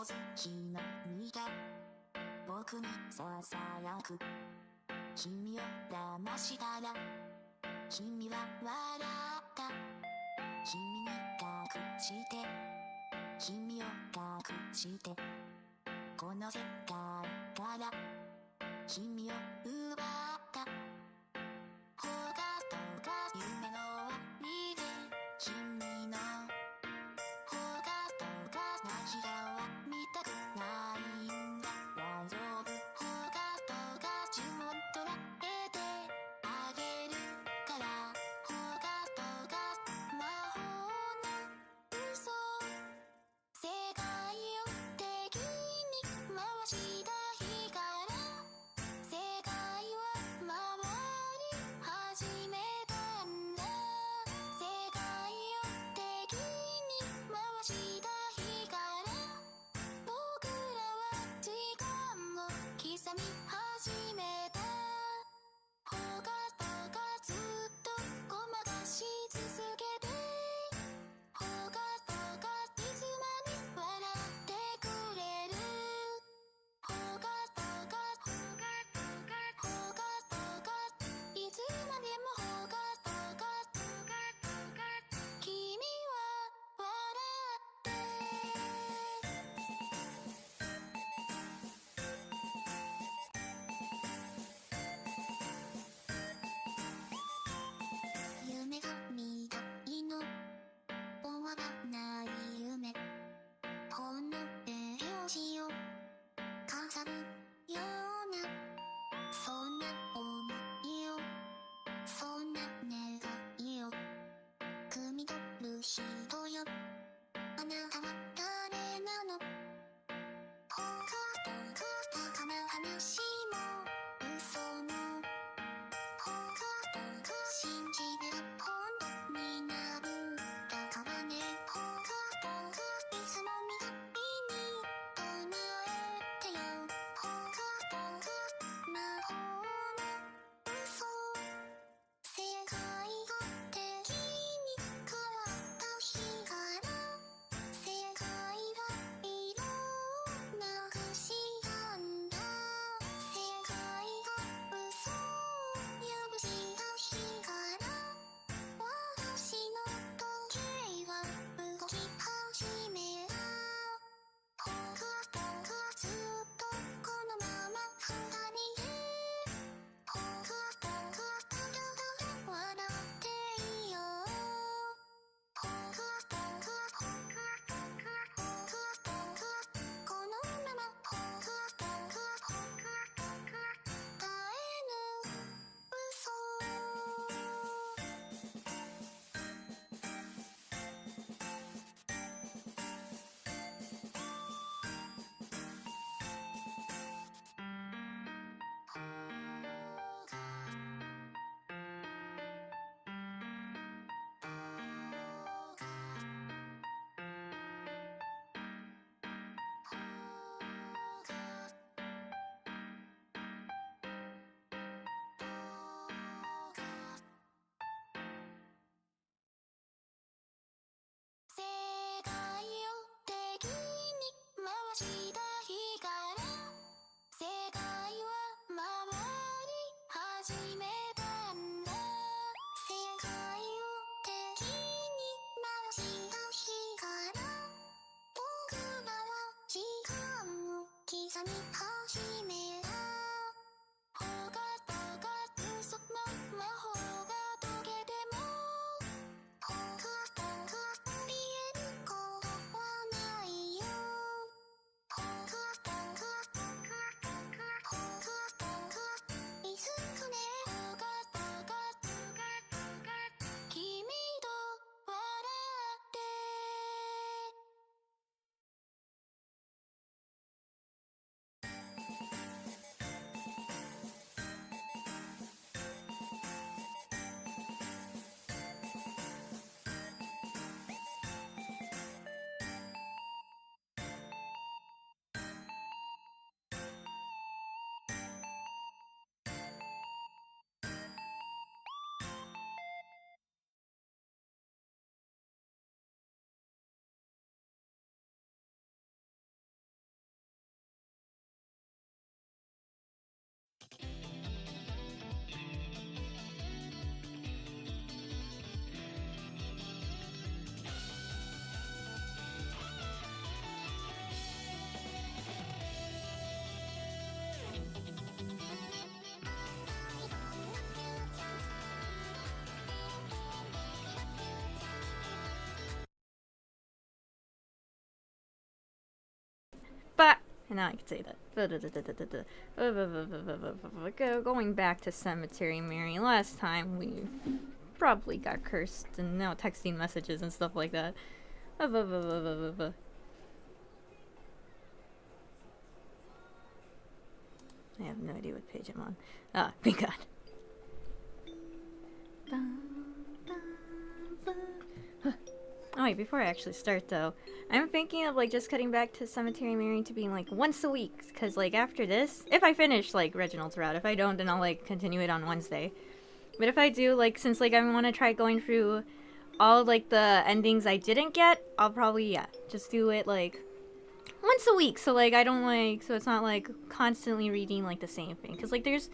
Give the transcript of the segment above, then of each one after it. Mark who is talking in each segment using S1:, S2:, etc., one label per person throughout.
S1: 月の海が僕にささやく。君を騙したら君は笑った。君に隠して君を隠してこの世界から君を奪った。ほがとが夢の終わりで君のほがとが泣き顔見たくないんだ。大丈夫。ほがとが呪文捉えてあげるから。ほがとが魔法の嘘。世界を敵に回した日から世界は回り始めたんだ。世界を敵に回した日から僕らは時間を刻み始めた。ほがとがずっとごまかし続けてほがとがいつまで笑ってくれる。ほがとがほがとがほがとがいつまでもほがとがほがとが君は笑って夢が見たいの終わらない夢。ほんの表紙を飾るようなそんな想いをそんな願いを汲み取る人よ。あなたは誰なの。ほがとがバカな話も嘘もほがとが信じれば本当になるだからね。ほがとがいつもみたいに唱えてよ。ほがとが魔法の嘘。世界が敵に変わった日から世界はいろんなくしたんだ。世界が嘘を破した日から私の時計は動き始めた。ほがとがずっとこのまま二人でほがとがただただ笑っていよう。ほがとがほがとがほがとがこのままほがとがほがとが絶えぬ嘘。世界を敵に回した日から世界は回り始めたんだ。世界を敵に回した日から僕らは時間を刻み始めた。ほがとが嘘の魔法が解けてもほがとがありえることはないよ。ほがとがほがとがほがとがいつかね。ほがとがほがとが君と笑って
S2: But and now I can say that. Going back to Cemetery Mary, last time we probably got cursed and now texting messages and stuff like that. I have no idea what page I'm on. Ah, thank God. Oh wait, before I actually start though, I'm thinking of like just cutting back to Cemetery Mary to being like once a week, cause like after this, if I finish like Reginald's route, if I don't, then I'll like continue it on Wednesday. But if I do, like since like I want to try going through all like the endings I didn't get, I'll probably just do it like once a week, so like I don't like, so it's not like constantly reading like the same thing, cause like there's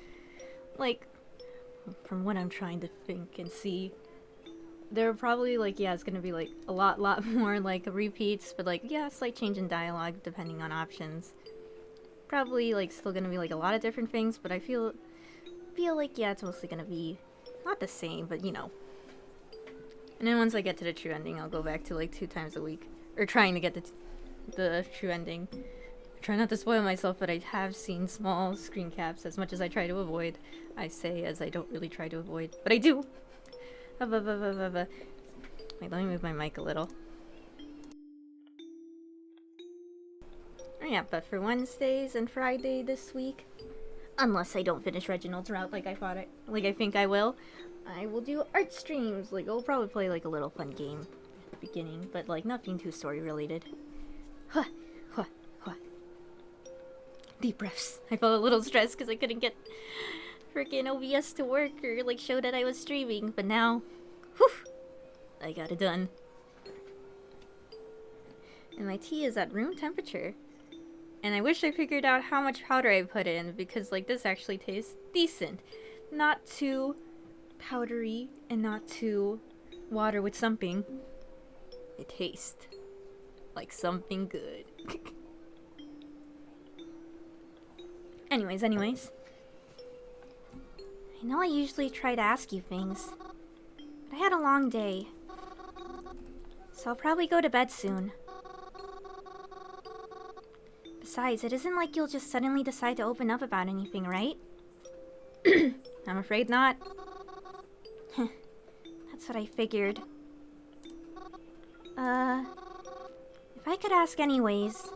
S2: like, from what I'm trying to think and see, there are probably like, it's gonna be like a lot more like repeats, but like slight change in dialogue depending on options. Probably like still gonna be like a lot of different things, but I feel like it's mostly gonna be not the same, but you know. And then once I get to the true ending, I'll go back to like 2 times a week, or trying to get the true ending. I try not to spoil myself, but I have seen small screen caps as much as I try to avoid. I say as I don't really try to avoid, but I do. Wait, let me move my mic a little. Oh yeah, but for Wednesdays and Friday this week, unless I don't finish Reginald's route like I think I will do art streams. Like I'll probably play like a little fun game at the beginning, but like nothing too story related. Huh, huh, huh. Deep breaths. I felt a little stressed because I couldn't get freaking OBS to work or like show that I was streaming, but now, whew, I got it done. And my tea is at room temperature. And I wish I figured out how much powder I put in, because like this actually tastes decent. Not too powdery and not too water with something. It tastes like something good. Anyways. I know I usually try to ask you things, but I had a long day. So I'll probably go to bed soon. Besides, it isn't like you'll just suddenly decide to open up about anything, right? I'm afraid not. That's what I figured. If I could ask anyways,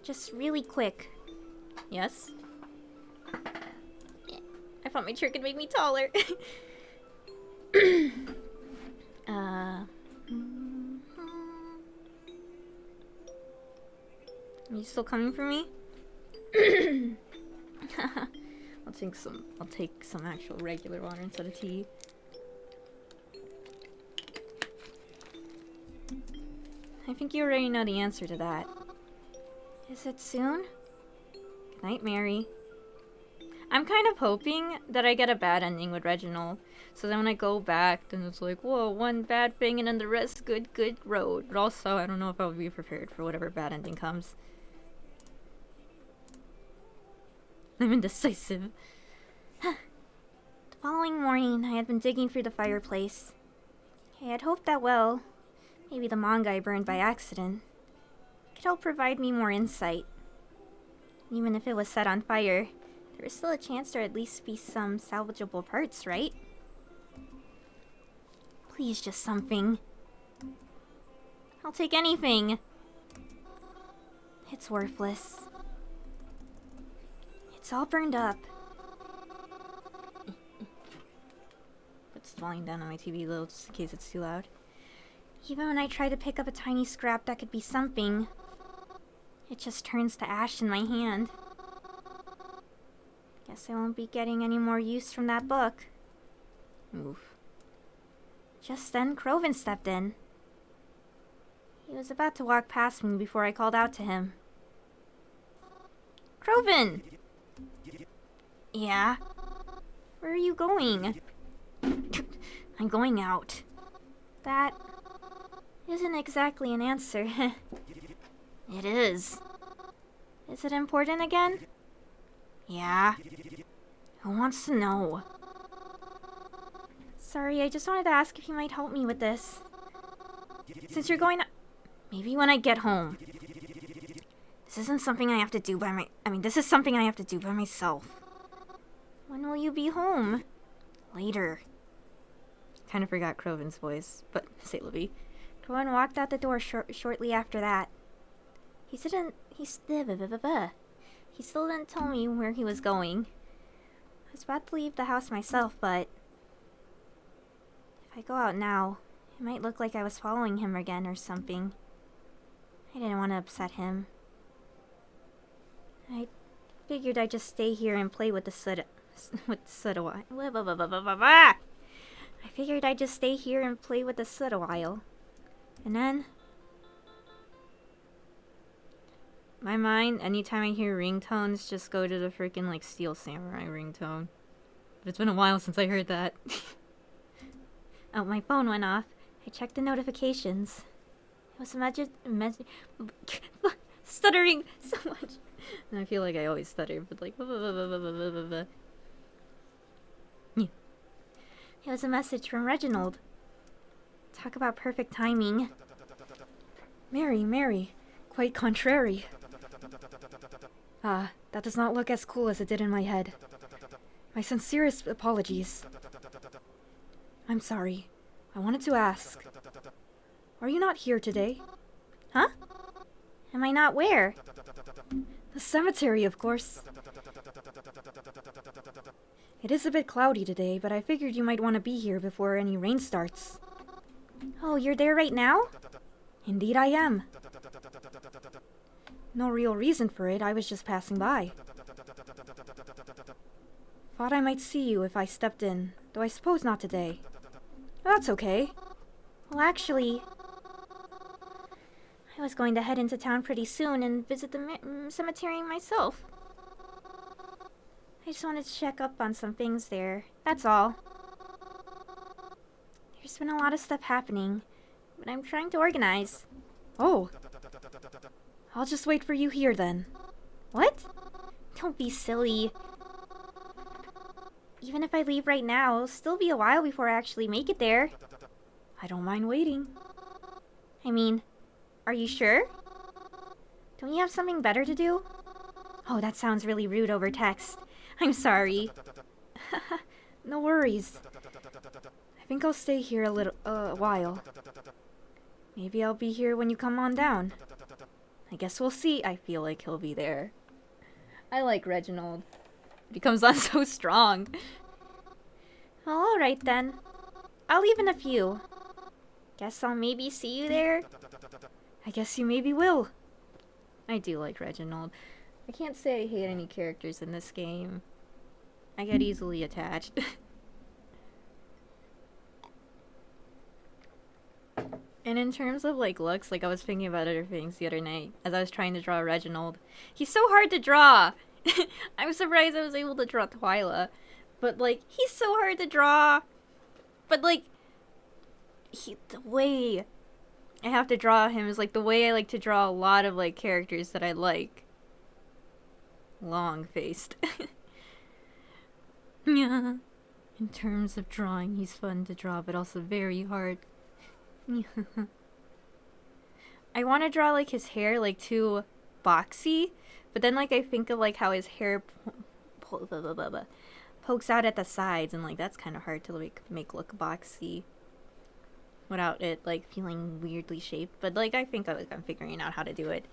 S2: just really quick. Yes? I thought my chair could make me taller. Are you still coming for me? I'll take some actual regular water instead of tea. I think you already know the answer to that. Is it soon? Good night, Mary. I'm kind of hoping that I get a bad ending with Reginald, so then when I go back, then it's like, whoa, one bad thing and then the rest good road. But also, I don't know if I would be prepared for whatever bad ending comes. I'm indecisive. The following morning, I had been digging through the fireplace. I had hoped that, well, maybe the manga I burned by accident could help provide me more insight. Even if it was set on fire, there was still a chance there would at least be some salvageable parts, right? Please, just something. I'll take anything. It's worthless. It's all burned up. Put the volume down on my TV a little just in case it's too loud. Even when I try to pick up a tiny scrap that could be something, it just turns to ash in my hand. Guess I won't be getting any more use from that book. Oof. Just then, Crovin stepped in. He was about to walk past me before I called out to him. Crovin! Yeah? Where are you going? I'm going out. That isn't exactly an answer. It is. Is it important again? Yeah. Who wants to know? Sorry, I just wanted to ask if you might help me with this. Since you're going to... Maybe when I get home. This isn't something I have to do this is something I have to do by myself. When will you be home? Later. Kind of forgot Croven's voice, but say Libby. Croven walked out the door shortly after that. He still didn't tell me where he was going. I was about to leave the house myself, but if I go out now, it might look like I was following him again or something. I didn't want to upset him. I figured I'd just stay here and play with the soda. I figured I'd just stay here and play with the soot a while. And then my mind, anytime I hear ringtones, just go to the freaking like Steel Samurai ringtone. But it's been a while since I heard that. Oh, my phone went off. I checked the notifications. It was a stuttering so much. And I feel like I always stutter, but like It was a message from Reginald. Talk about perfect timing.
S3: Mary, quite contrary. Ah, that does not look as cool as it did in my head. My sincerest apologies. I'm sorry. I wanted to ask. Are you not here today?
S2: Huh? Am I not where?
S3: The cemetery, of course. It is a bit cloudy today, but I figured you might want to be here before any rain starts.
S2: Oh, you're there right now?
S3: Indeed I am. No real reason for it, I was just passing by. Thought I might see you if I stepped in, though I suppose not today. That's okay.
S2: Well, actually, I was going to head into town pretty soon and visit the cemetery myself. I just wanted to check up on some things there. That's all. There's been a lot of stuff happening, but I'm trying to organize.
S3: Oh. I'll just wait for you here then.
S2: What? Don't be silly. Even if I leave right now, it'll still be a while before I actually make it there.
S3: I don't mind waiting.
S2: I mean, are you sure? Don't you have something better to do? Oh, that sounds really rude over text. I'm sorry.
S3: No worries. I think I'll stay here a while. Maybe I'll be here when you come on down. I guess we'll see.
S2: I feel like he'll be there. I like Reginald. He comes on so strong. Well, alright then. I'll leave in a few. Guess I'll maybe see you there?
S3: I guess you maybe will.
S2: I do like Reginald. I can't say I hate any characters in this game. I get easily attached. And in terms of like looks, like I was thinking about other things the other night as I was trying to draw Reginald. He's so hard to draw! I'm surprised I was able to draw Twyla. But like, he's so hard to draw! But like, the way I have to draw him is like the way I like to draw a lot of like characters that I like. Long-faced. Yeah. In terms of drawing, he's fun to draw, but also very hard. I want to draw like his hair like too boxy, but then like I think of like how his hair pokes out at the sides, and like that's kind of hard to like make look boxy without it like feeling weirdly shaped. But like I think I'm figuring out how to do it.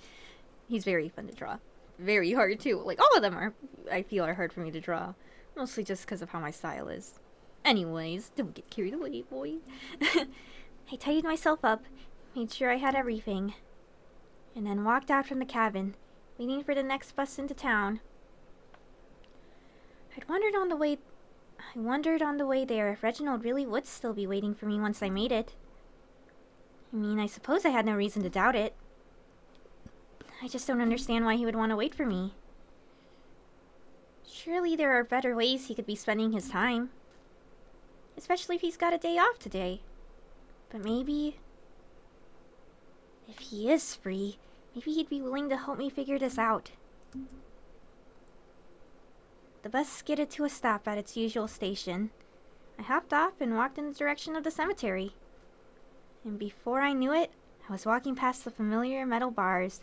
S2: He's very fun to draw. Very hard too. Like all of them are, I feel, are hard for me to draw. Mostly just because of how my style is. Anyways, don't get carried away, boy. I tidied myself up, made sure I had everything, and then walked out from the cabin, waiting for the next bus into town. I wondered on the way there if Reginald really would still be waiting for me once I made it. I mean, I suppose I had no reason to doubt it. I just don't understand why he would want to wait for me. Surely there are better ways he could be spending his time. Especially if he's got a day off today. But maybe, if he is free, maybe he'd be willing to help me figure this out. The bus skidded to a stop at its usual station. I hopped off and walked in the direction of the cemetery. And before I knew it, I was walking past the familiar metal bars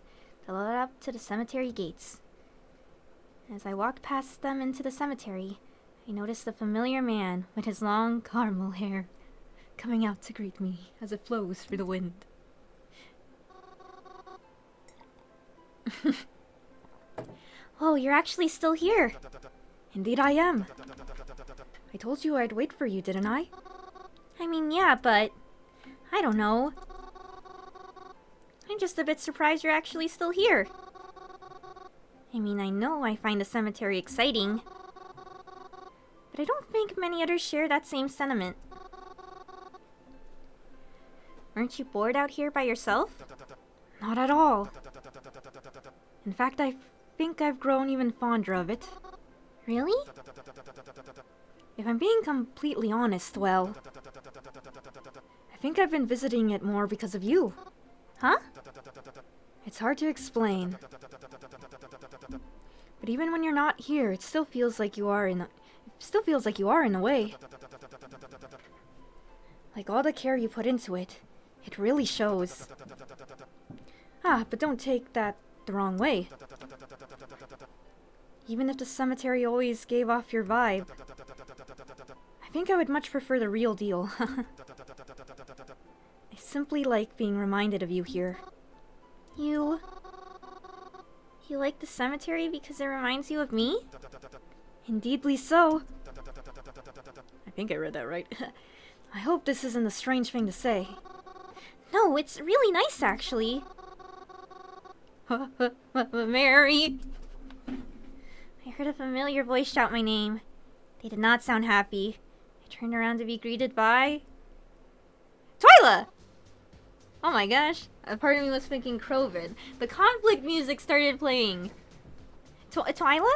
S3: They led up to the cemetery gates. As I walked past them into the cemetery, I noticed a familiar man with his long caramel hair coming out to greet me as it flows through the wind. Oh, you're actually still here. Indeed I am. I told you I'd wait for you, didn't I?
S2: I mean, yeah, but I don't know. I'm just a bit surprised you're actually still here. I mean, I know I find the cemetery exciting, but I don't think many others share that same sentiment. Aren't you bored out here by yourself?
S3: Not at all. In fact, I think I've grown even fonder of it.
S2: Really?
S3: If I'm being completely honest, well, I think I've been visiting it more because of you.
S2: Huh?
S3: It's hard to explain. But even when you're not here, it still feels like you are in a way. Like all the care you put into it, it really shows. Ah, but don't take that the wrong way. Even if the cemetery always gave off your vibe, I think I would much prefer the real deal. I simply like being reminded of you here.
S2: You like the cemetery because it reminds you of me?
S3: Indeedly so. I think I read that right. I hope this isn't a strange thing to say.
S2: No, it's really nice, actually. Mary! I heard a familiar voice shout my name. They did not sound happy. I turned around to be greeted by... Twyla! Oh my gosh. A part of me was thinking Crovid. The conflict music started playing. Twyla?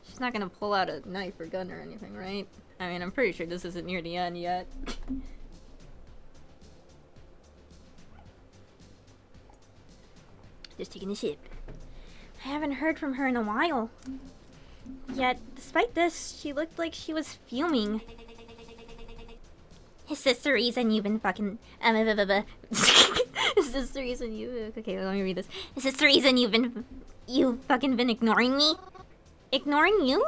S2: She's not gonna pull out a knife or gun or anything, right? I mean, I'm pretty sure this isn't near the end yet. Just taking a sip. I haven't heard from her in a while. Yet, despite this, she looked like she was fuming. Is this the reason you've been fucking... Is this the reason you... Okay, let me read this. Is this the reason you've fucking been ignoring me? Ignoring you?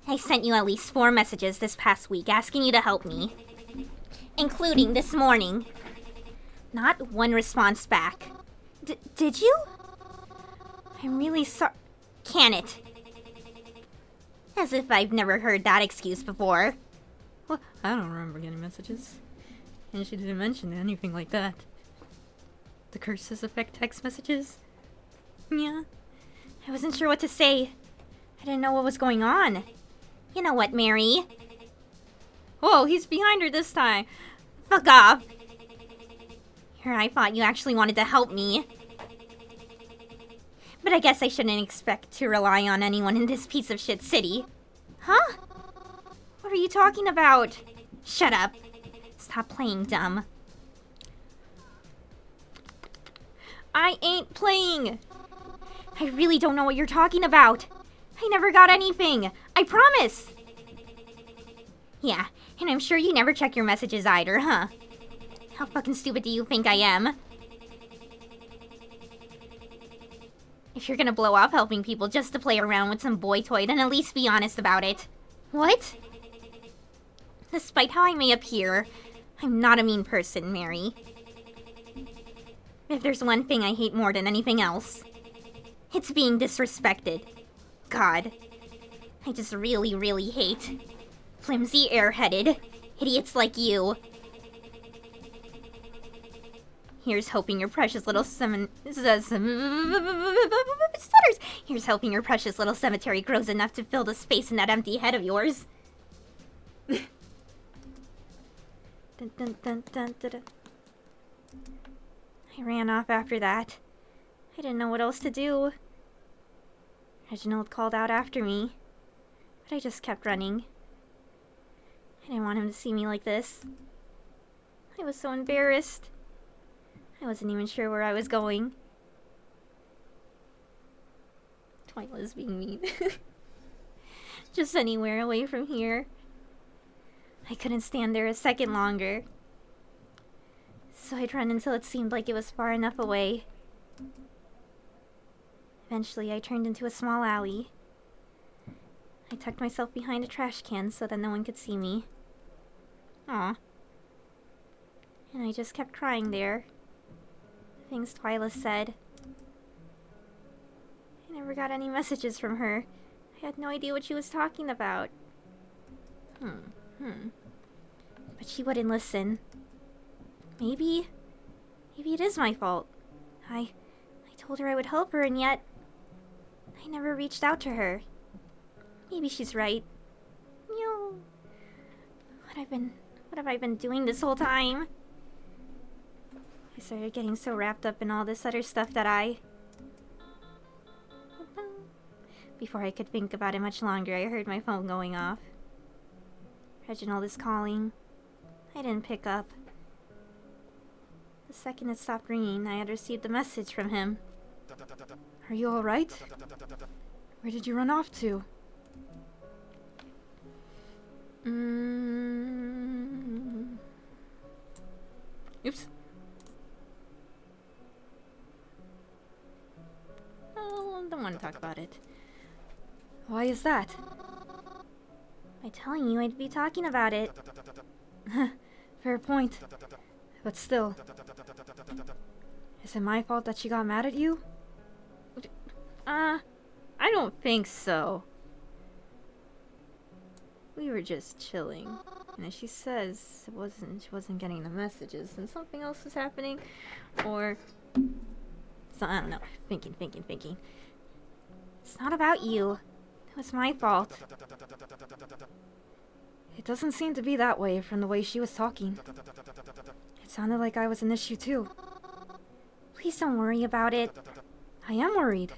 S2: I sent you at least 4 messages this past week asking you to help me. Including this morning. Not one response back. Did you? I'm really sorry. Can it? As if I've never heard that excuse before.
S3: Well, I don't remember getting messages. And she didn't mention anything like that. The curses affect text messages?
S2: Yeah. I wasn't sure what to say. I didn't know what was going on. You know what, Mary? Whoa, he's behind her this time. Fuck off. Here, I thought you actually wanted to help me. But I guess I shouldn't expect to rely on anyone in this piece of shit city. Huh? What are you talking about? Shut up. Stop playing dumb. I ain't playing. I really don't know what you're talking about. I never got anything. I promise. Yeah, and I'm sure you never check your messages either, huh? How fucking stupid do you think I am? If you're gonna blow off helping people just to play around with some boy toy, then at least be honest about it. What? Despite how I may appear, I'm not a mean person, Mary. If there's one thing I hate more than anything else, it's being disrespected. God. I just really, really hate flimsy, airheaded idiots like you. Here's hoping your precious little stutters. Here's hoping your precious little cemetery grows enough to fill the space in that empty head of yours. Dun, dun, dun, dun, dun, dun. I ran off after that. I didn't know what else to do. Reginald called out after me, but I just kept running. I didn't want him to see me like this. I was so embarrassed. I wasn't even sure where I was going. Twyla's being mean. Just anywhere away from here. I couldn't stand there a second longer.
S3: So I'd run until it seemed like it was far enough away. Eventually, I turned into a small alley. I tucked myself behind a trash can so that no one could see me. Aw. And I just kept crying there. Things Twyla said. I never got any messages from her. I had no idea what she was talking about. But she wouldn't listen. Maybe it is my fault. I told her I would help her, and yet I never reached out to her. Maybe she's right. No. What have I been doing this whole time? I started getting so wrapped up in all this other stuff that Before I could think about it much longer, I heard my phone going off. Reginald is calling. I didn't pick up. The second it stopped ringing, I had received a message from him.
S4: Are you alright? Where did you run off to?
S2: Oops. Oh, don't want to talk about it.
S4: Why is that?
S3: By telling you I'd be talking about it.
S4: Fair point. But still. Is it my fault that she got mad at you?
S2: I don't think so. We were just chilling. And as she says, she wasn't getting the messages, and something else was happening. Or so, I don't know. Thinking.
S3: It's not about you. It was my fault.
S4: It doesn't seem to be that way from the way she was talking. It sounded like I was an issue too.
S3: Please don't worry about it.
S4: I am worried.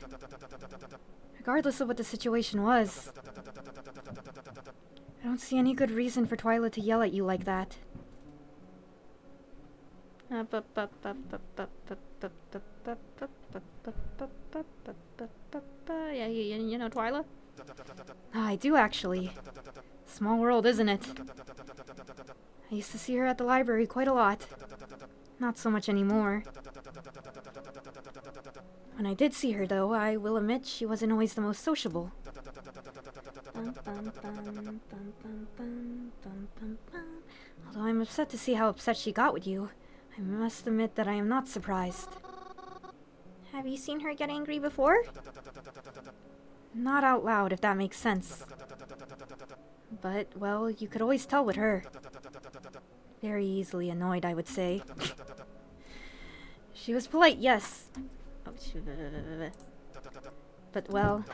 S4: Regardless of what the situation was. I don't see any good reason for Twyla to yell at you like that.
S2: Yeah, you know Twyla?
S4: I do actually. Small world, isn't it? I used to see her at the library quite a lot. Not so much anymore. When I did see her, though, I will admit she wasn't always the most sociable. Although I'm upset to see how upset she got with you, I must admit that I am not surprised.
S3: Have you seen her get angry before?
S4: Not out loud, if that makes sense. But, well, you could always tell with her. Very easily annoyed, I would say. She was polite, yes. But, well,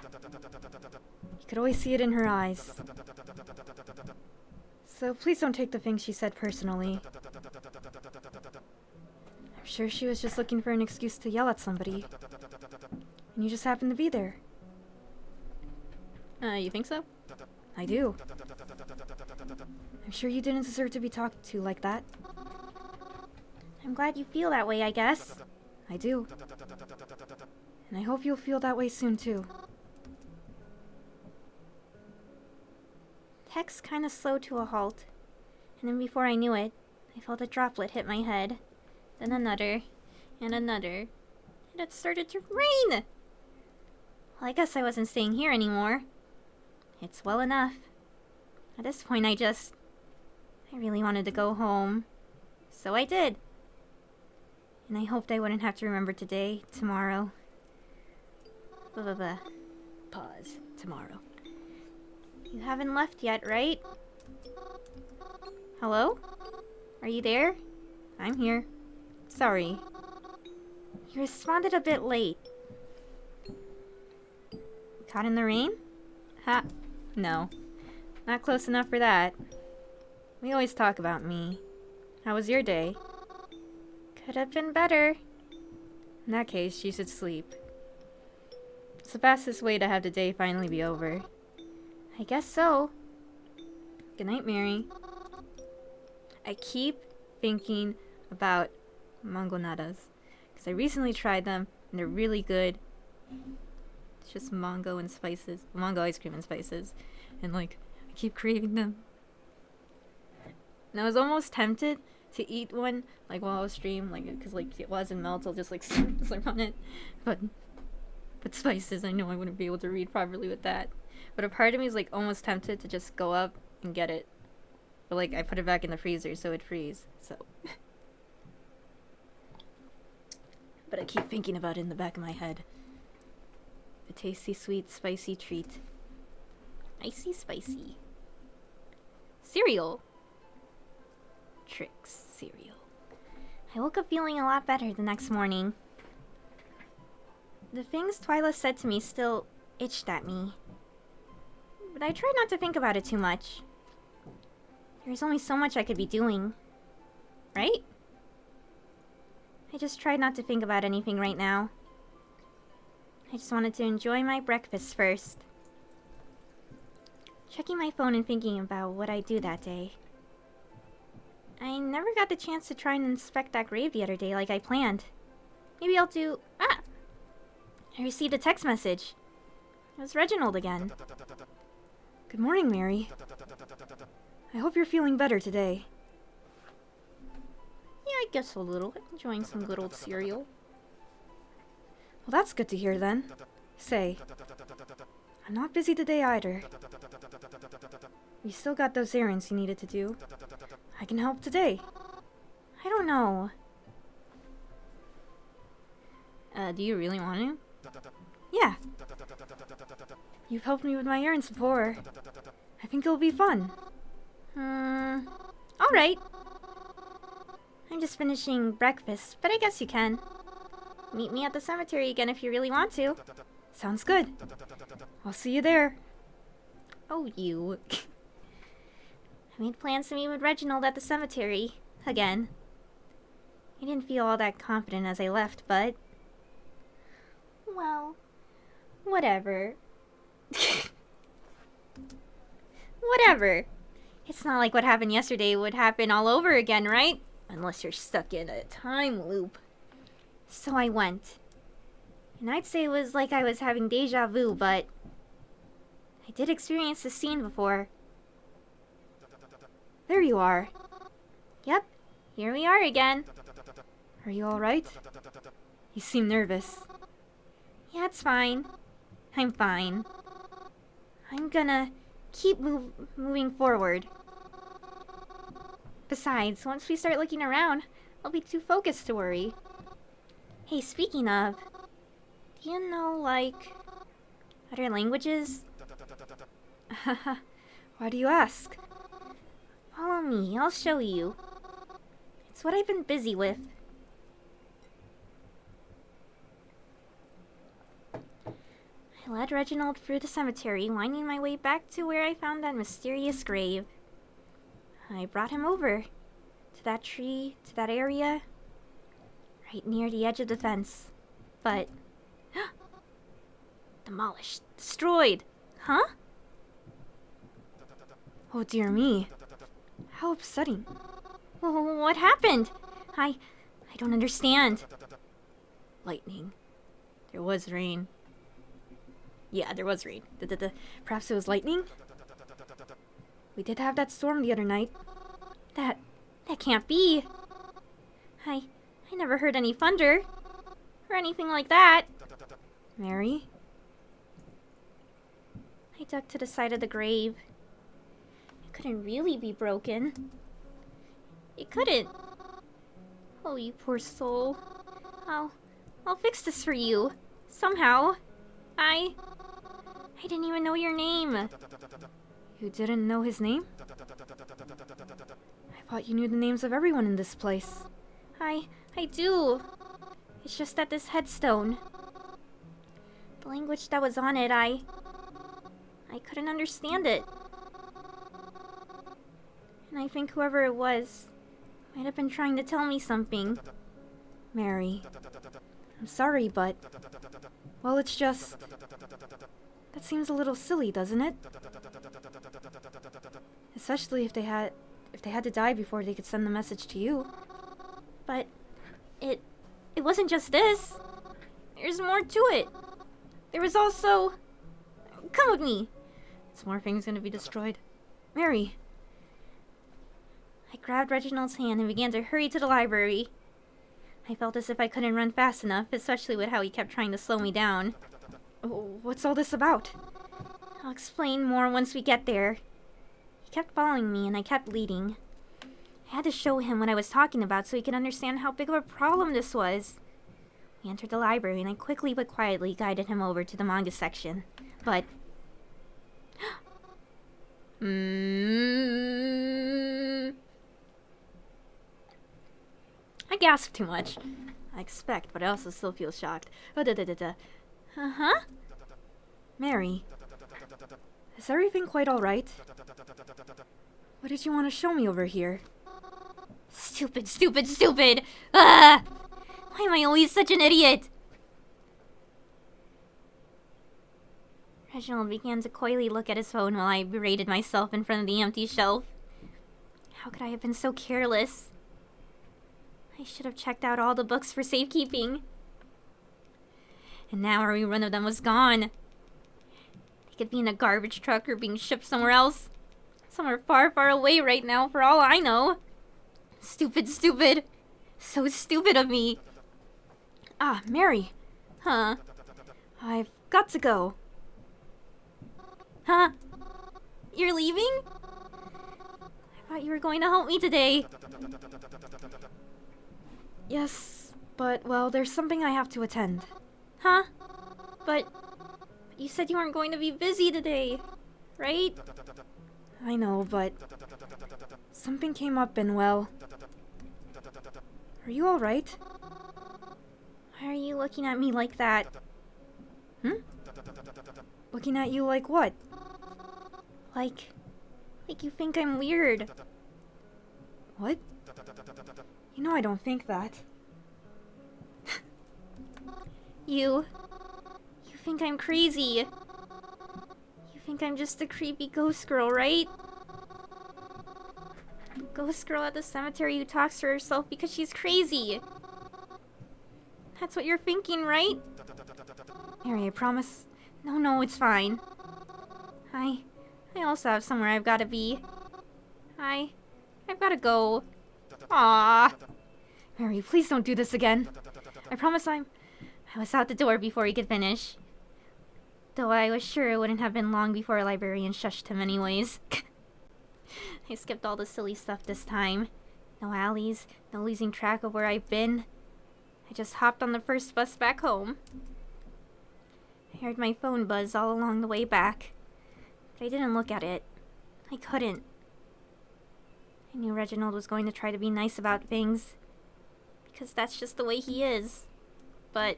S4: you could always see it in her eyes. So please don't take the things she said personally. I'm sure she was just looking for an excuse to yell at somebody. And you just happened to be there.
S2: You think so?
S4: I do. I'm sure you didn't deserve to be talked to like that.
S3: I'm glad you feel that way, I guess.
S4: I do. And I hope you'll feel that way soon, too.
S3: Text kind of slowed to a halt. And then before I knew it, I felt a droplet hit my head. Then another. And another. And it started to rain! Well, I guess I wasn't staying here anymore. It's well enough. At this point, I really wanted to go home. So I did. And I hoped I wouldn't have to remember today, tomorrow.
S2: Pause. Tomorrow.
S3: You haven't left yet, right? Hello? Are you there?
S2: I'm here. Sorry.
S3: You responded a bit late.
S2: Caught in the rain? Ha. No. Not close enough for that. We always talk about me. How was your day?
S3: Could have been better.
S2: In that case, you should sleep. It's the fastest way to have the day finally be over.
S3: I guess so.
S2: Good night, Mary. I keep thinking about mangonadas. Because I recently tried them, and they're really good. It's just mango and spices. Mango ice cream and spices. And, like, I keep craving them. And I was almost tempted to eat one, like, while I stream, like, because, like, it wasn't melt, I'll just, like, slurp on it. But spices, I know I wouldn't be able to read properly with that. But a part of me is, like, almost tempted to just go up and get it. But, like, I put it back in the freezer so it freeze, so. But I keep thinking about it in the back of my head. The tasty, sweet, spicy treat. Icy spicy. Cereal. Tricks cereal.
S3: I woke up feeling a lot better the next morning. The things Twyla said to me still itched at me. But I tried not to think about it too much. There's only so much I could be doing. Right? I just tried not to think about anything right now. I just wanted to enjoy my breakfast first. Checking my phone and thinking about what I'd do that day. I never got the chance to try and inspect that grave the other day like I planned. Maybe I'll do... Ah! I received a text message. It was Reginald again.
S4: Good morning, Mary. I hope you're feeling better today.
S2: Yeah, I guess a little. Enjoying some good old cereal.
S4: Well, that's good to hear then. Say, I'm not busy today either. You still got those errands you needed to do. I can help today.
S3: I don't know.
S2: Do you really want to?
S4: Yeah. You've helped me with my errands before. I think it'll be fun.
S3: Alright. I'm just finishing breakfast, but I guess you can. Meet me at the cemetery again if you really want to.
S4: Sounds good. I'll see you there.
S2: Oh, you.
S3: I made plans to meet with Reginald at the cemetery. Again. I didn't feel all that confident as I left, but... Well... Whatever. Whatever. It's not like what happened yesterday would happen all over again, right? Unless you're stuck in a time loop. So I went. And I'd say it was like I was having deja vu, but... I did experience this scene before.
S4: There you are.
S3: Yep, here we are again.
S4: Are you alright? You seem nervous.
S3: Yeah, it's fine. I'm fine. I'm gonna keep moving forward. Besides, once we start looking around, I'll be too focused to worry. Hey, speaking of, do you know, like, other languages?
S4: Why do you ask?
S3: Follow me, I'll show you. It's what I've been busy with. I led Reginald through the cemetery, winding my way back to where I found that mysterious grave. I brought him over to that tree, to that area, right near the edge of the fence. But... demolished. Destroyed. Huh?
S4: Oh dear me. How upsetting.
S3: What happened? I don't understand.
S2: Lightning. There was rain. Yeah, there was rain.
S4: Perhaps it was lightning? We did have that storm the other night.
S3: That can't be. I never heard any thunder. Or anything like that.
S4: Mary?
S3: I ducked to the side of the grave. It couldn't really be broken. It couldn't. Oh, you poor soul. I'll fix this for you. Somehow. I didn't even know your name.
S4: You didn't know his name? I thought you knew the names of everyone in this place.
S3: I do. It's just that this headstone, the language that was on it, I couldn't understand it. And I think whoever it was might have been trying to tell me something.
S4: Mary, I'm sorry, but... Well, it's just... That seems a little silly, doesn't it? Especially if they had to die before they could send the message to you.
S3: But it wasn't just this. There's more to it. There was also... Come with me.
S2: Some more things gonna be destroyed.
S4: Mary.
S3: I grabbed Reginald's hand and began to hurry to the library. I felt as if I couldn't run fast enough, especially with how he kept trying to slow me down.
S4: What's all this about?
S3: I'll explain more once we get there. He kept following me and I kept leading. I had to show him what I was talking about so he could understand how big of a problem this was. We entered the library and I quickly but quietly guided him over to the manga section. But... I gasped too much. I expect, but I also still feel shocked. Uh-huh?
S4: Mary, is everything quite alright? What did you want to show me over here?
S3: Stupid, stupid, stupid! Ah! Why am I always such an idiot? Reginald began to coyly look at his phone while I berated myself in front of the empty shelf. How could I have been so careless? I should have checked out all the books for safekeeping. And now every one of them was gone. They could be in a garbage truck or being shipped somewhere else. Somewhere far, far away right now, for all I know. Stupid, stupid. So stupid of me.
S4: Ah, Mary.
S3: Huh?
S4: I've got to go.
S3: Huh? You're leaving? I thought you were going to help me today.
S4: Yes, but, well, there's something I have to attend.
S3: Huh? But you said you weren't going to be busy today, right?
S4: I know, but something came up and, well... Are you alright?
S3: Why are you looking at me like that?
S4: Looking at you like what?
S3: Like you think I'm weird.
S4: What? You know I don't think that.
S3: You think I'm crazy. You think I'm just a creepy ghost girl, right? Ghost girl at the cemetery who talks to herself because she's crazy. That's what you're thinking, right?
S4: Mary, I promise.
S3: No, it's fine. I also have somewhere I've gotta be. I've gotta go. Aww.
S4: Mary, please don't do this again. I promise
S3: I was out the door before he could finish. Though I was sure it wouldn't have been long before a librarian shushed him anyways. I skipped all the silly stuff this time. No alleys, no losing track of where I've been. I just hopped on the first bus back home. I heard my phone buzz all along the way back, but I didn't look at it. I couldn't. I knew Reginald was going to try to be nice about things, because that's just the way he is. But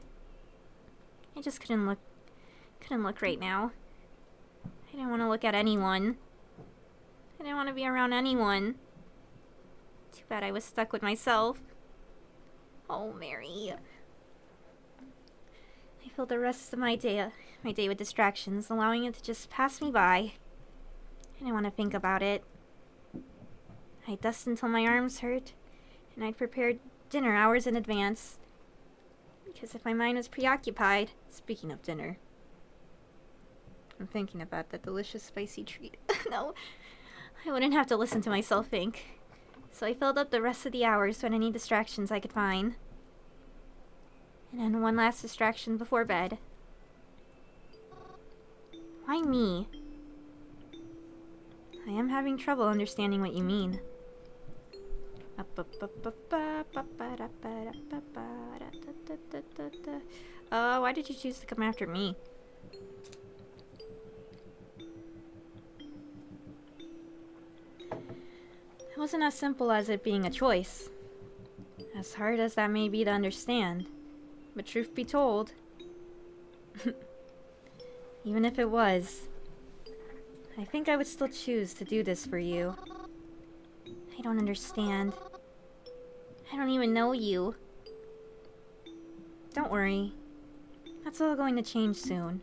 S3: I just couldn't look right now. I didn't want to look at anyone. I didn't want to be around anyone. Too bad I was stuck with myself. Oh, Mary. I filled the rest of my day with distractions, allowing it to just pass me by. I didn't want to think about it. I'd dust until my arms hurt, and I'd prepared dinner hours in advance. Because if my mind was preoccupied...
S4: Speaking of dinner, I'm thinking about that delicious spicy treat.
S3: No, I wouldn't have to listen to myself think. So I filled up the rest of the hours with any distractions I could find. And then one last distraction before bed. Why me?
S4: I am having trouble understanding what you mean.
S3: Why did you choose to come after me?
S4: It wasn't as simple as it being a choice. As hard as that may be to understand. But truth be told, even if it was, I think I would still choose to do this for you.
S3: I don't understand. I don't even know you.
S4: Don't worry. That's all going to change soon.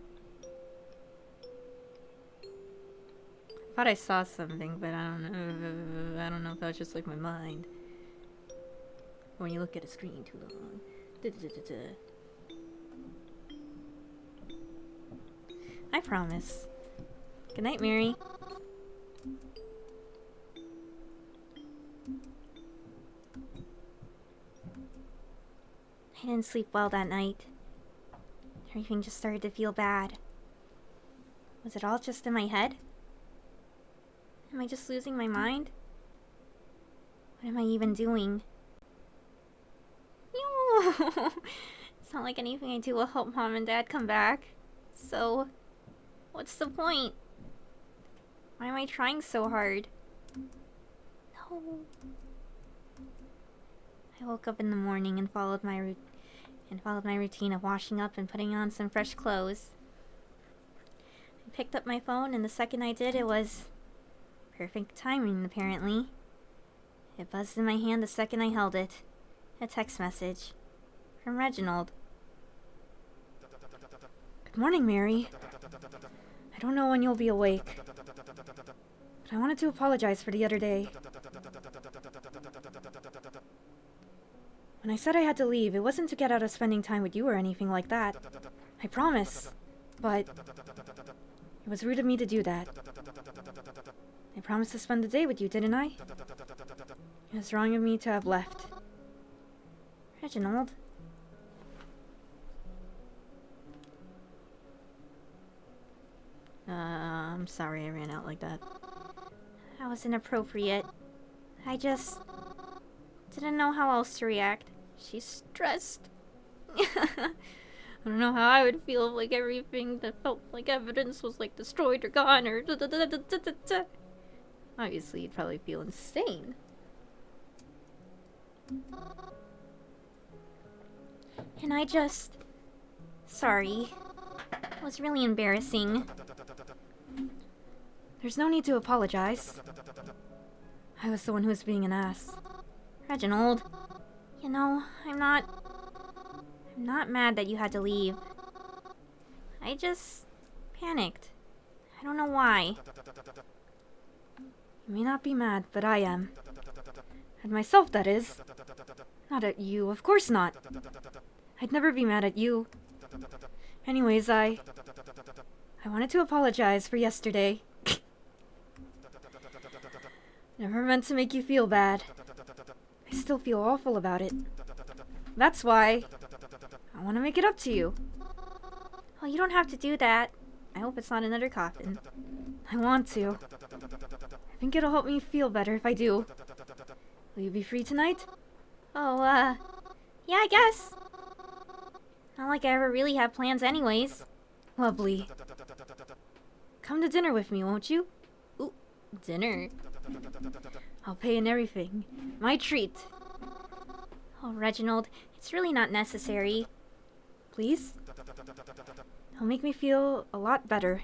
S4: I thought I saw something, but I don't know if that was just like my mind. When you look at a screen too long. I promise. Good night, Mary.
S3: I didn't sleep well that night. Everything just started to feel bad. Was it all just in my head? Am I just losing my mind? What am I even doing? It's not like anything I do will help Mom and Dad come back. So, what's the point? Why am I trying so hard? No. I woke up in the morning and followed my routine of washing up and putting on some fresh clothes. I picked up my phone, and the second I did, it was perfect timing, apparently. It buzzed in my hand the second I held it. A text message from Reginald.
S4: Good morning, Mary. I don't know when you'll be awake, but I wanted to apologize for the other day. When I said I had to leave, it wasn't to get out of spending time with you or anything like that. I promise. But it was rude of me to do that. I promised to spend the day with you, didn't I? It was wrong of me to have left.
S3: Reginald.
S2: I'm sorry I ran out like that.
S3: That was inappropriate. I just didn't know how else to react. She's stressed. I don't know how I would feel if, like, everything that felt like evidence was, like, destroyed or gone or da-da-da-da-da-da-da.
S2: Obviously, you'd probably feel insane.
S3: And I just... Sorry. It was really embarrassing.
S4: There's no need to apologize. I was the one who was being an ass.
S3: Reginald. You know, I'm not mad that you had to leave. I just panicked. I don't know why.
S4: You may not be mad, but I am. At myself, that is. Not at you, of course not. I'd never be mad at you. Anyways, I wanted to apologize for yesterday. Never meant to make you feel bad. I still feel awful about it. That's why I want to make it up to you.
S3: Oh, you don't have to do that. I hope it's not another coffin.
S4: I want to. I think it'll help me feel better if I do. Will you be free tonight?
S3: Oh, yeah, I guess. Not like I ever really have plans anyways.
S4: Lovely. Come to dinner with me, won't you?
S2: Ooh, dinner.
S4: I'll pay in everything. My treat.
S3: Oh, Reginald, it's really not necessary.
S4: Please? It'll make me feel a lot better.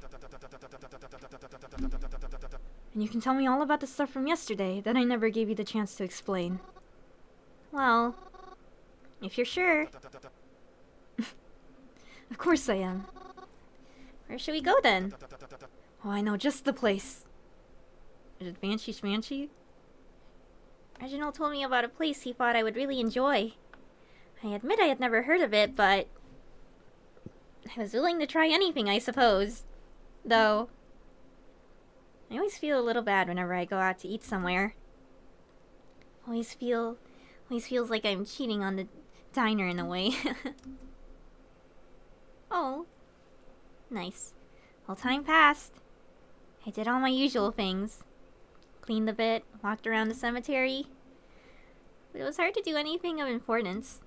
S4: And you can tell me all about the stuff from yesterday that I never gave you the chance to explain.
S3: Well, if you're sure.
S4: Of course I am.
S3: Where should we go then?
S4: Oh, I know just the place.
S2: Is it Banshee Smanchy?
S3: Reginald told me about a place he thought I would really enjoy. I admit I had never heard of it, but I was willing to try anything, I suppose. Though, I always feel a little bad whenever I go out to eat somewhere. Always feels like I'm cheating on the diner in a way. Oh, nice. Well, time passed. I did all my usual things. Cleaned a bit, walked around the cemetery. But it was hard to do anything of importance.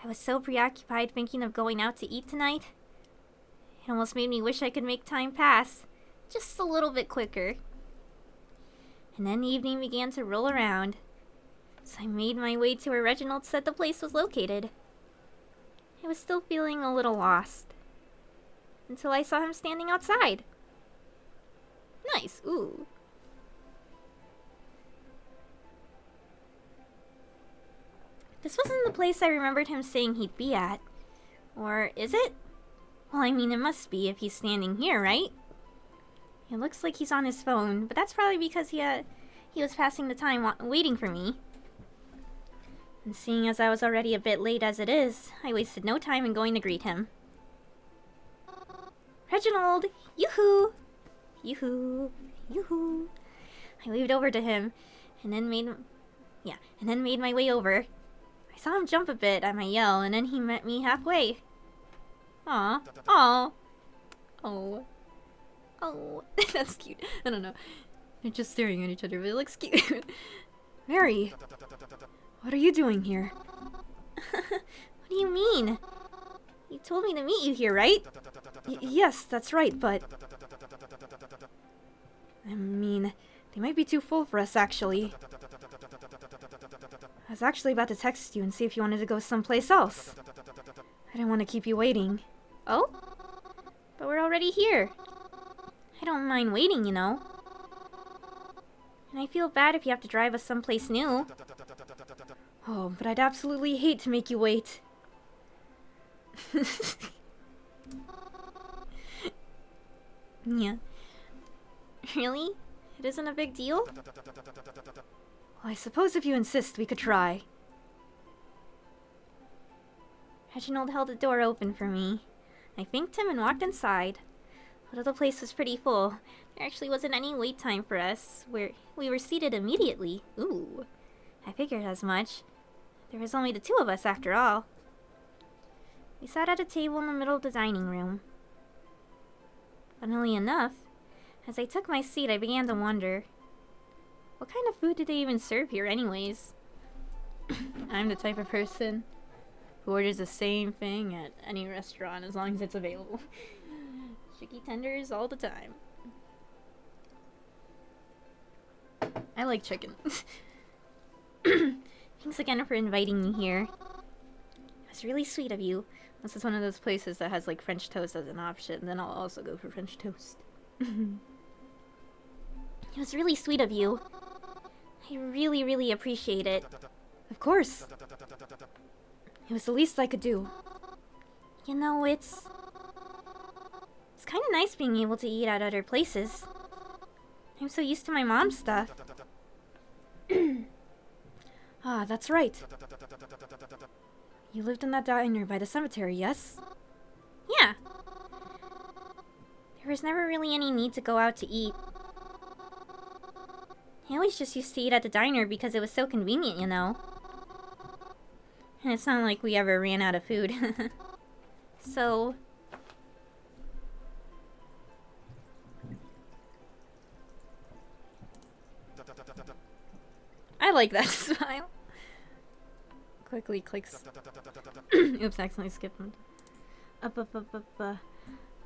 S3: I was so preoccupied thinking of going out to eat tonight. It almost made me wish I could make time pass just a little bit quicker. And then the evening began to roll around, so I made my way to where Reginald said the place was located. I was still feeling a little lost, until I saw him standing outside. Nice, ooh. This wasn't the place I remembered him saying he'd be at. Or is it? Well, I mean, it must be if he's standing here, right? It looks like he's on his phone, but that's probably because he was passing the time waiting for me. And seeing as I was already a bit late as it is, I wasted no time in going to greet him. Reginald! Yoo-hoo! Yoo-hoo! Yoo-hoo! I waved over to him, and then made my way over. I saw him jump a bit at my yell, and then he met me halfway. Aw. Aw. Oh. Oh. That's cute. I don't know. They're just staring at each other, but it looks cute.
S4: Mary, what are you doing here?
S3: What do you mean? You told me to meet you here, right?
S4: Yes, that's right, but... I mean, they might be too full for us, actually. I was actually about to text you and see if you wanted to go someplace else. I didn't want to keep you waiting.
S3: Oh? But we're already here. I don't mind waiting, you know. And I feel bad if you have to drive us someplace new.
S4: Oh, but I'd absolutely hate to make you wait.
S3: Yeah. Really? It isn't a big deal?
S4: Well, I suppose if you insist, we could try.
S3: Reginald held the door open for me. I thanked him and walked inside. Although the place was pretty full, there actually wasn't any wait time for us. We were seated immediately. Ooh. I figured as much. There was only the two of us after all. We sat at a table in the middle of the dining room. Funnily enough, as I took my seat, I began to wonder, what kind of food do they even serve here anyways?
S2: I'm the type of person who orders the same thing at any restaurant as long as it's available. Chicky tenders all the time. I like chicken.
S3: Thanks again for inviting me here. It was really sweet of you.
S2: This is one of those places that has like French toast as an option. Then I'll also go for French toast.
S3: It was really sweet of you. I really, really appreciate it.
S4: Of course. It was the least I could do.
S3: You know, it's kind of nice being able to eat at other places. I'm so used to my mom's stuff.
S4: Ah, that's right. You lived in that diner by the cemetery, yes?
S3: Yeah. There was never really any need to go out to eat. I always just used to eat at the diner because it was so convenient, you know. And it's not like we ever ran out of food. So...
S2: I like that smile. Quickly clicks. Oops, accidentally skipped one.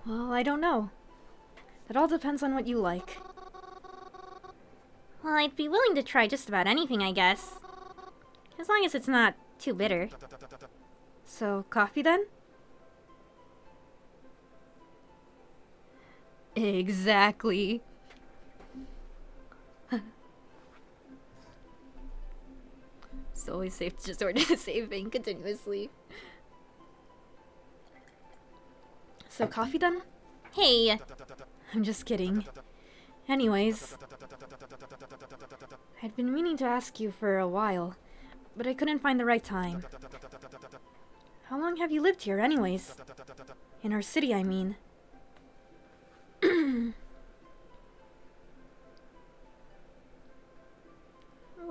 S4: Well, I don't know. That all depends on what you like.
S3: Well, I'd be willing to try just about anything, I guess. As long as it's not too bitter.
S4: So, coffee then?
S2: Exactly. It's always safe to just order the same thing continuously.
S4: So, coffee then?
S3: Hey,
S4: I'm just kidding. Anyways, I'd been meaning to ask you for a while, but I couldn't find the right time. How long have you lived here, anyways? In our city, I mean.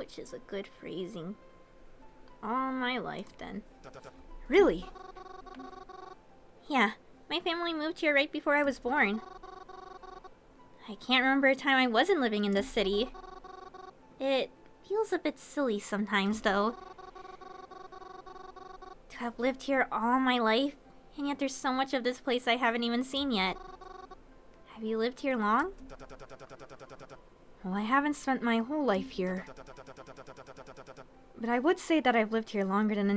S3: which is a good phrasing. All my life, then.
S4: Really?
S3: Yeah, my family moved here right before I was born. I can't remember a time I wasn't living in this city. It feels a bit silly sometimes, though. To have lived here all my life, and yet there's so much of this place I haven't even seen yet. Have you lived here long?
S4: Well, I haven't spent my whole life here. But I would say that I've lived here longer than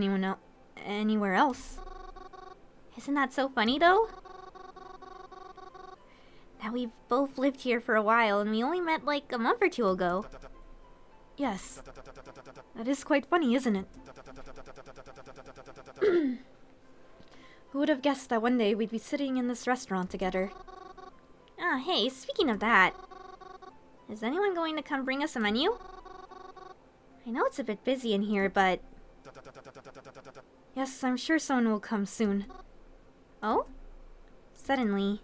S4: anywhere else.
S3: Isn't that so funny, though? That we've both lived here for a while, and we only met like a month or two ago.
S4: Yes. That is quite funny, isn't it? Who would have guessed that one day we'd be sitting in this restaurant together?
S3: Ah, hey, speaking of that, is anyone going to come bring us a menu? I know it's a bit busy in here, but...
S4: Yes, I'm sure someone will come soon.
S3: Oh? Suddenly,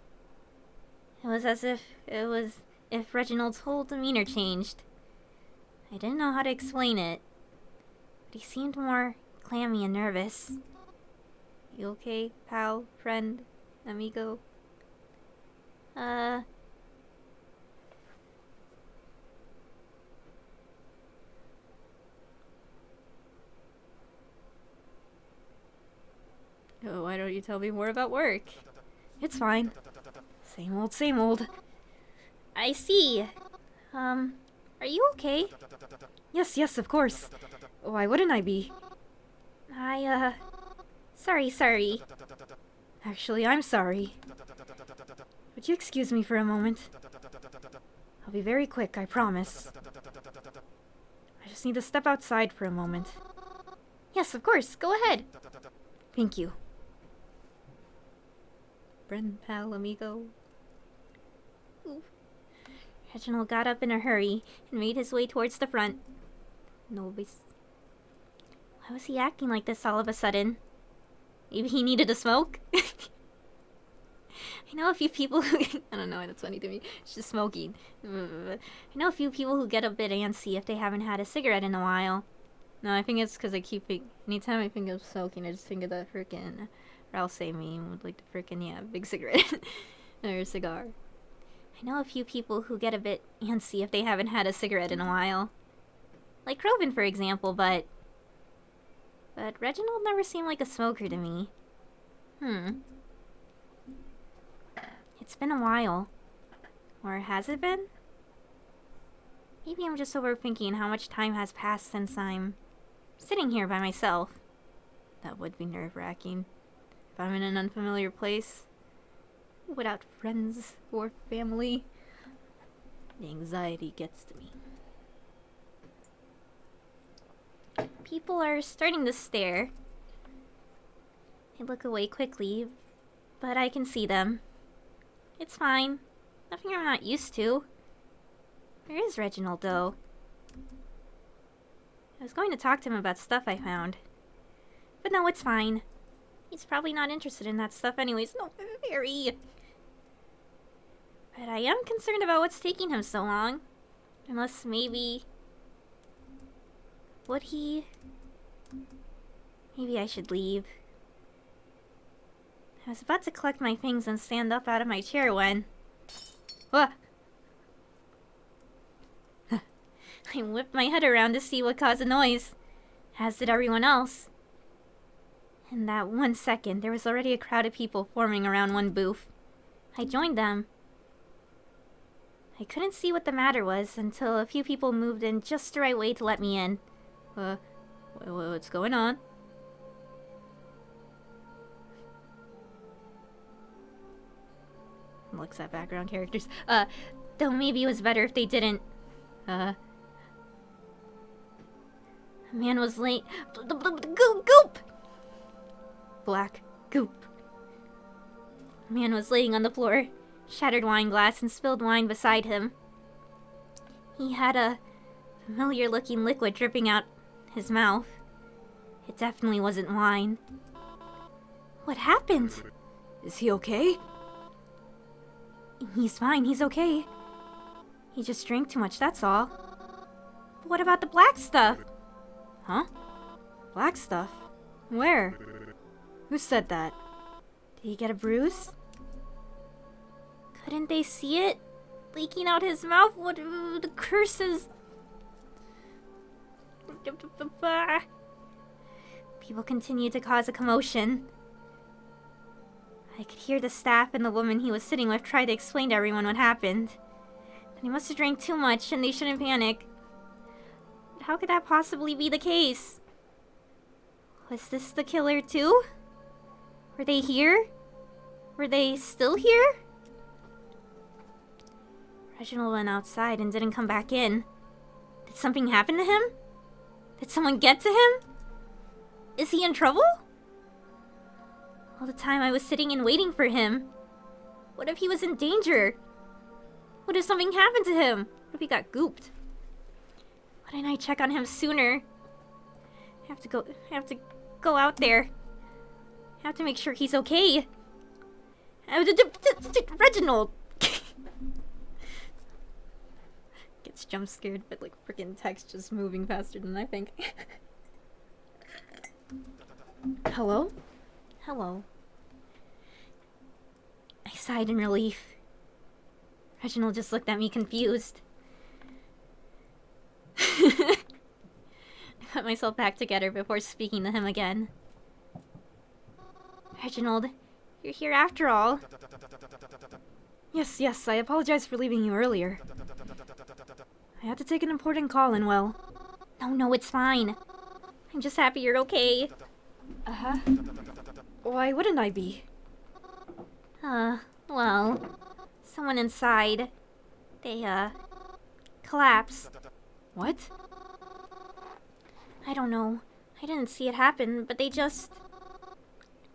S3: it was as if Reginald's whole demeanor changed. I didn't know how to explain it, but he seemed more clammy and nervous.
S2: You okay, pal, friend, amigo? Oh, why don't you tell me more about work?
S4: It's fine. Same old, same old.
S3: I see. Are you okay?
S4: Yes, yes, of course. Why wouldn't I be?
S3: Sorry.
S4: Actually, I'm sorry. Would you excuse me for a moment? I'll be very quick, I promise. I just need to step outside for a moment.
S3: Yes, of course, go ahead.
S4: Thank you.
S2: Friend, pal, amigo.
S3: Reginald got up in a hurry and made his way towards the front.
S2: Nobis.
S3: Why was he acting like this all of a sudden? Maybe he needed a smoke? I know a few people who...
S2: I don't know, that's funny to me. It's just smoking.
S3: I know a few people who get a bit antsy if they haven't had a cigarette in a while.
S2: No, I think it's because I keep anytime I think of smoking, I just think of that frickin' Ralph Say meme with like the frickin' big cigarette or a cigar.
S3: I know a few people who get a bit antsy if they haven't had a cigarette in a while. Like Crovin, for example, but Reginald never seemed like a smoker to me. It's been a while. Or has it been? Maybe I'm just overthinking how much time has passed since I'm sitting here by myself.
S2: That would be nerve-wracking. If I'm in an unfamiliar place, without friends or family, the anxiety gets to me.
S3: People are starting to stare. I look away quickly, but I can see them. It's fine. Nothing I'm not used to. Where is Reginald, though? I was going to talk to him about stuff I found. But no, it's fine. He's probably not interested in that stuff anyways. No, very. But I am concerned about what's taking him so long. Unless maybe... Would he... Maybe I should leave. I was about to collect my things and stand up out of my chair when...
S2: What?
S3: I whipped my head around to see what caused the noise, as did everyone else. In that 1 second, there was already a crowd of people forming around one booth. I joined them. I couldn't see what the matter was until a few people moved in just the right way to let me in.
S2: What's going on? Looks at background characters.
S3: Though maybe it was better if they didn't. A man was late. Goop! Black goop. A man was laying on the floor, shattered wine glass and spilled wine beside him. He had a familiar-looking liquid dripping out his mouth. It definitely wasn't wine. What happened?
S4: Is he okay?
S3: He's fine, he's okay. He just drank too much, that's all. But what about the black stuff?
S4: Huh? Black stuff? Where? Who said that?
S3: Did he get a bruise? Couldn't they see it? Leaking out his mouth? What the curses? People continued to cause a commotion. I could hear the staff and the woman he was sitting with try to explain to everyone what happened. That he must have drank too much and they shouldn't panic. But how could that possibly be the case? Was this the killer too? Were they here? Were they still here? Reginald went outside and didn't come back in. Did something happen to him? Did someone get to him? Is he in trouble? All the time I was sitting and waiting for him. What if he was in danger? What if something happened to him? What if he got gooped? Why didn't I check on him sooner? I have to go out there. I have to make sure he's okay. Reginald!
S2: gets jump scared by like freaking text just moving faster than I think.
S4: Hello?
S3: Hello. I sighed in relief. Reginald just looked at me confused. I put myself back together before speaking to him again. Reginald, you're here after all.
S4: Yes, I apologize for leaving you earlier. I had to take an important call and well...
S3: No, it's fine. I'm just happy you're okay.
S4: Uh-huh. Why wouldn't I be?
S3: Well, someone inside, they, collapsed.
S4: What?
S3: I don't know. I didn't see it happen, but they just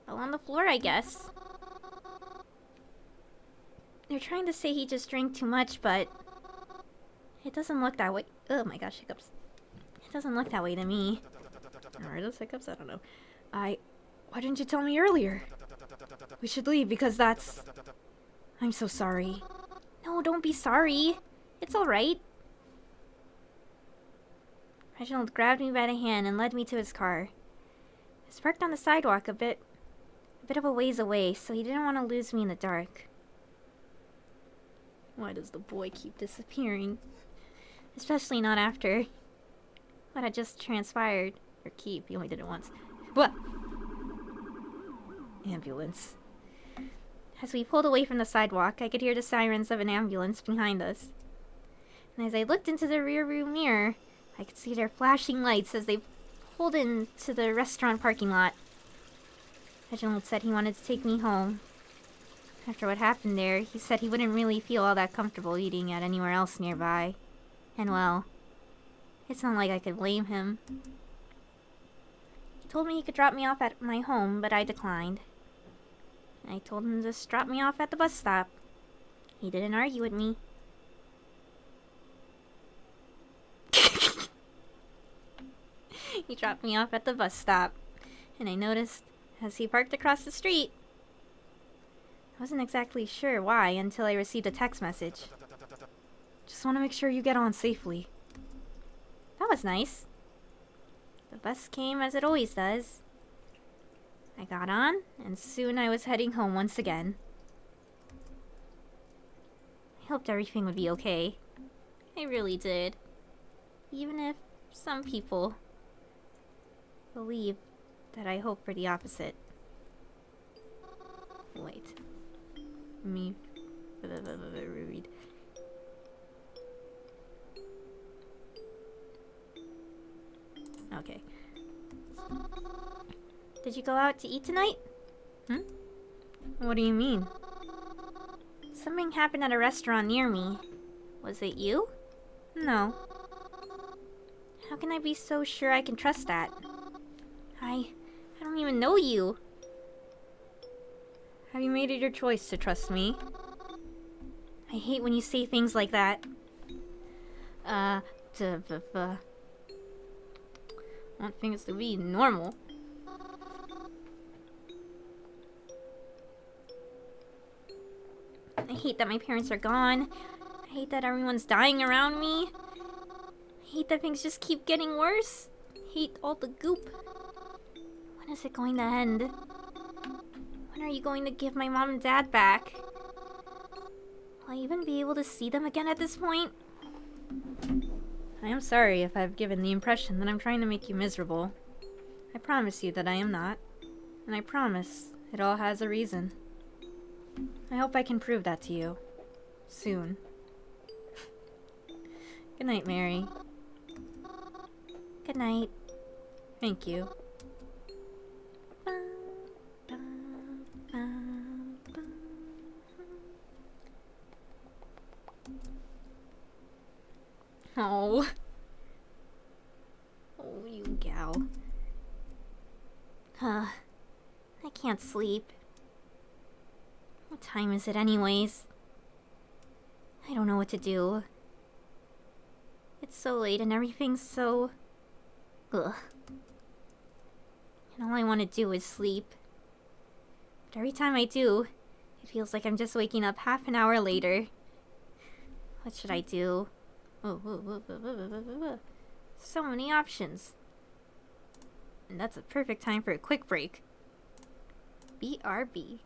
S3: fell on the floor, I guess. They're trying to say he just drank too much, but it doesn't look that way. Oh my gosh, hiccups. It doesn't look that way to me.
S2: Are those hiccups? I don't know.
S4: Why didn't you tell me earlier? We should leave because that's... I'm so sorry.
S3: No, don't be sorry. It's alright. Reginald grabbed me by the hand and led me to his car. It was parked on the sidewalk a bit of a ways away, so he didn't want to lose me in the dark.
S2: Why does the boy keep disappearing?
S3: Especially not after what had just transpired.
S2: Or keep, you only did it once.
S4: What? Ambulance.
S3: As we pulled away from the sidewalk, I could hear the sirens of an ambulance behind us. And as I looked into the rearview mirror, I could see their flashing lights as they pulled into the restaurant parking lot. Reginald said he wanted to take me home. After what happened there, he said he wouldn't really feel all that comfortable eating at anywhere else nearby. And well, it's not like I could blame him. He told me he could drop me off at my home, but I declined. I told him to just drop me off at the bus stop. He didn't argue with me. He dropped me off at the bus stop, and I noticed as he parked across the street. I wasn't exactly sure why until I received a text message.
S4: Just want to make sure you get on safely.
S3: That was nice. The bus came as it always does. I got on, and soon I was heading home once again. I hoped everything would be okay. I really did. Even if some people believe that I hope for the opposite.
S2: Wait. Me. Read. Okay.
S3: Did you go out to eat tonight?
S4: What do you mean?
S3: Something happened at a restaurant near me. Was it you?
S4: No.
S3: How can I be so sure I can trust that? I don't even know you.
S4: Have you made it your choice to trust me?
S3: I hate when you say things like that.
S2: Want things to be normal.
S3: I hate that my parents are gone. I hate that everyone's dying around me. I hate that things just keep getting worse. I hate all the goop. When is it going to end? When are you going to give my mom and dad back? Will I even be able to see them again at this point?
S2: I am sorry if I've given the impression that I'm trying to make you miserable. I promise you that I am not. And I promise it all has a reason. I hope I can prove that to you. Soon. Good night, Mary.
S3: Good night.
S2: Thank you. Oh. Oh, you gal.
S3: I can't sleep. What time is it anyways? I don't know what to do. It's so late and everything's so... Ugh. And all I want to do is sleep. But every time I do, it feels like I'm just waking up half an hour later. What should I do?
S2: So many options. And that's a perfect time for a quick break. BRB.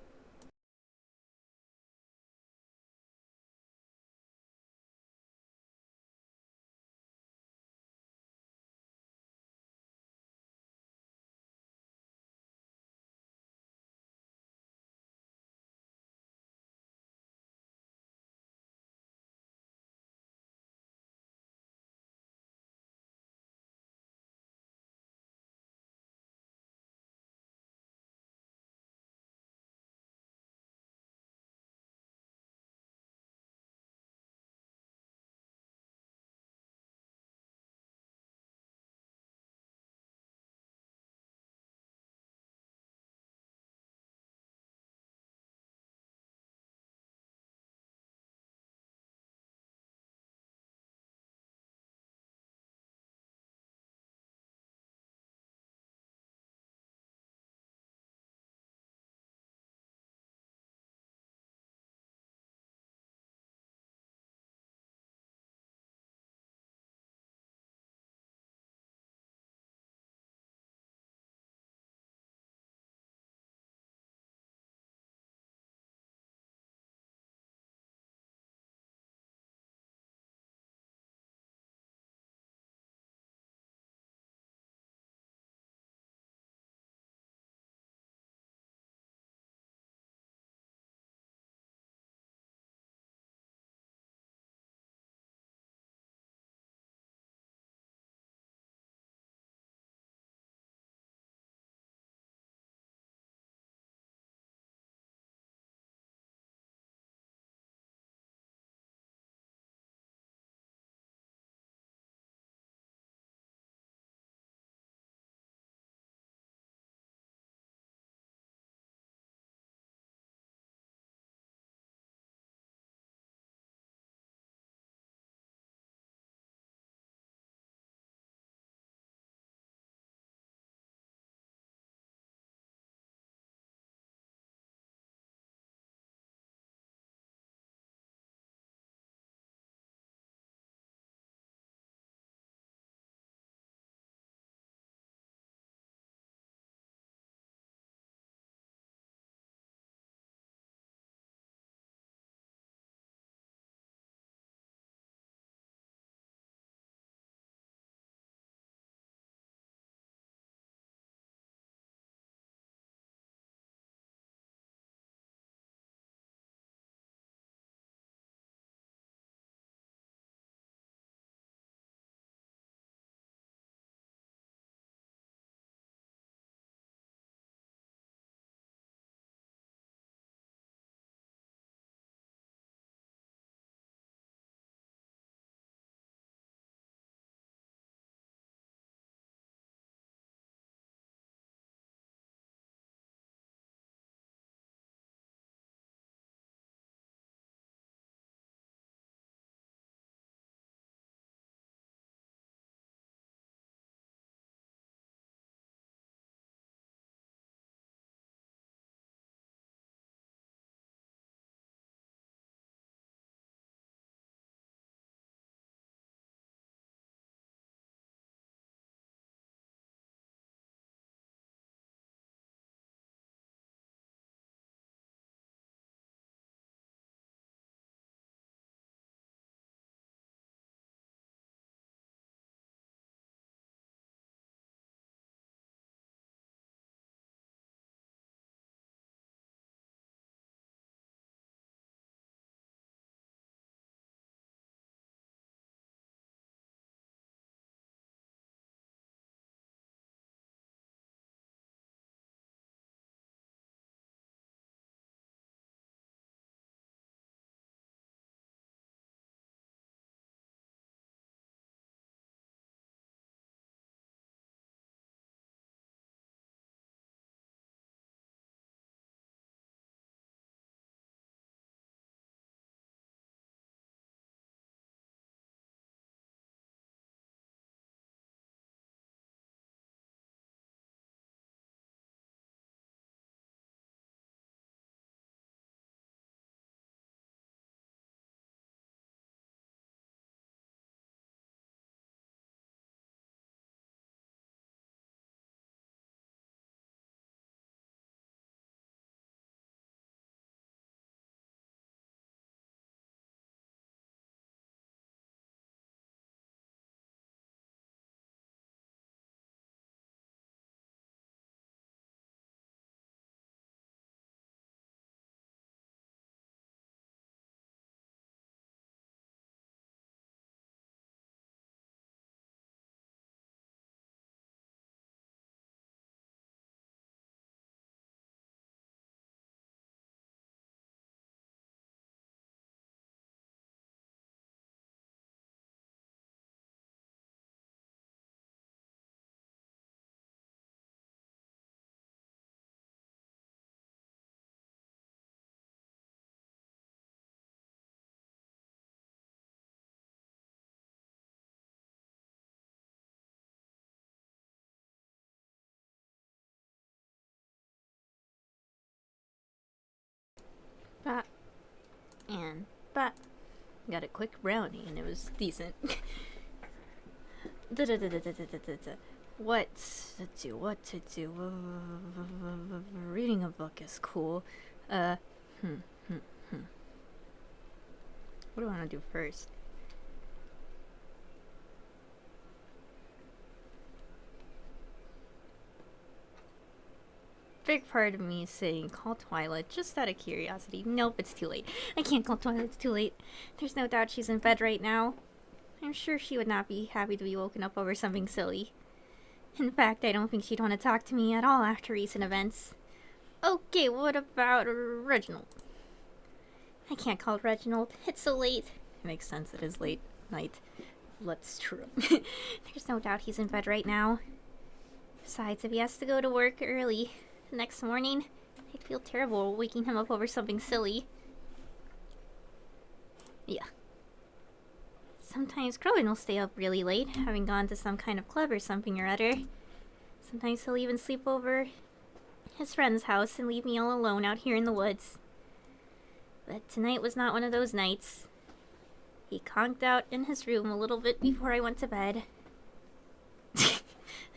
S2: Bop. And bop. Got a quick brownie and it was decent. What to do? What to do? Reading a book is cool. What do I want to do first? Big part of me is saying call Twilight just out of curiosity. Nope, it's too late. I can't call Twilight, it's too late. There's no doubt she's in bed right now. I'm sure she would not be happy to be woken up over something silly. In fact, I don't think she'd want to talk to me at all after recent events. Okay, what about Reginald? I can't call Reginald. It's so late. It makes sense, it is late night. That's true. There's no doubt he's in bed right now. Besides, if he has to go to work early the next morning, I'd feel terrible waking him up over something silly. Yeah. Sometimes Crowin will stay up really late, having gone to some kind of club or something or other. Sometimes he'll even sleep over his friend's house and leave me all alone out here in the woods. But tonight was not one of those nights. He conked out in his room a little bit before I went to bed. I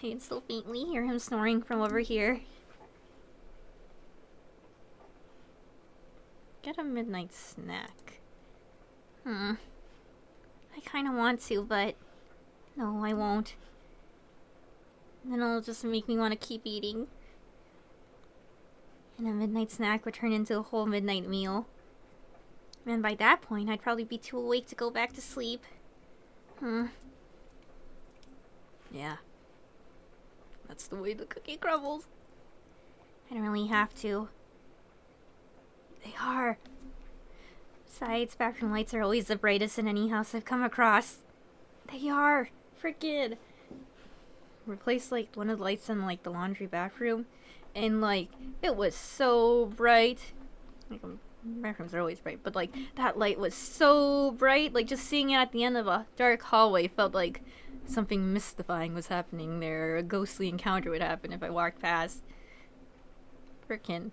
S2: can still faintly hear him snoring from over here. Get a midnight snack. I kinda want to, but no, I won't. Then it'll just make me want to keep eating. And a midnight snack would turn into a whole midnight meal. And by that point, I'd probably be too awake to go back to sleep. Yeah. That's the way the cookie crumbles. I don't really have to. They are. Besides, bathroom lights are always the brightest in any house I've come across. They are. Frickin'. Replaced, like, one of the lights in, like, the laundry bathroom. And, like, it was so bright. Like, bathrooms are always bright. But, like, that light was so bright. Like, just seeing it at the end of a dark hallway felt like something mystifying was happening there. A ghostly encounter would happen if I walked past. Frickin'.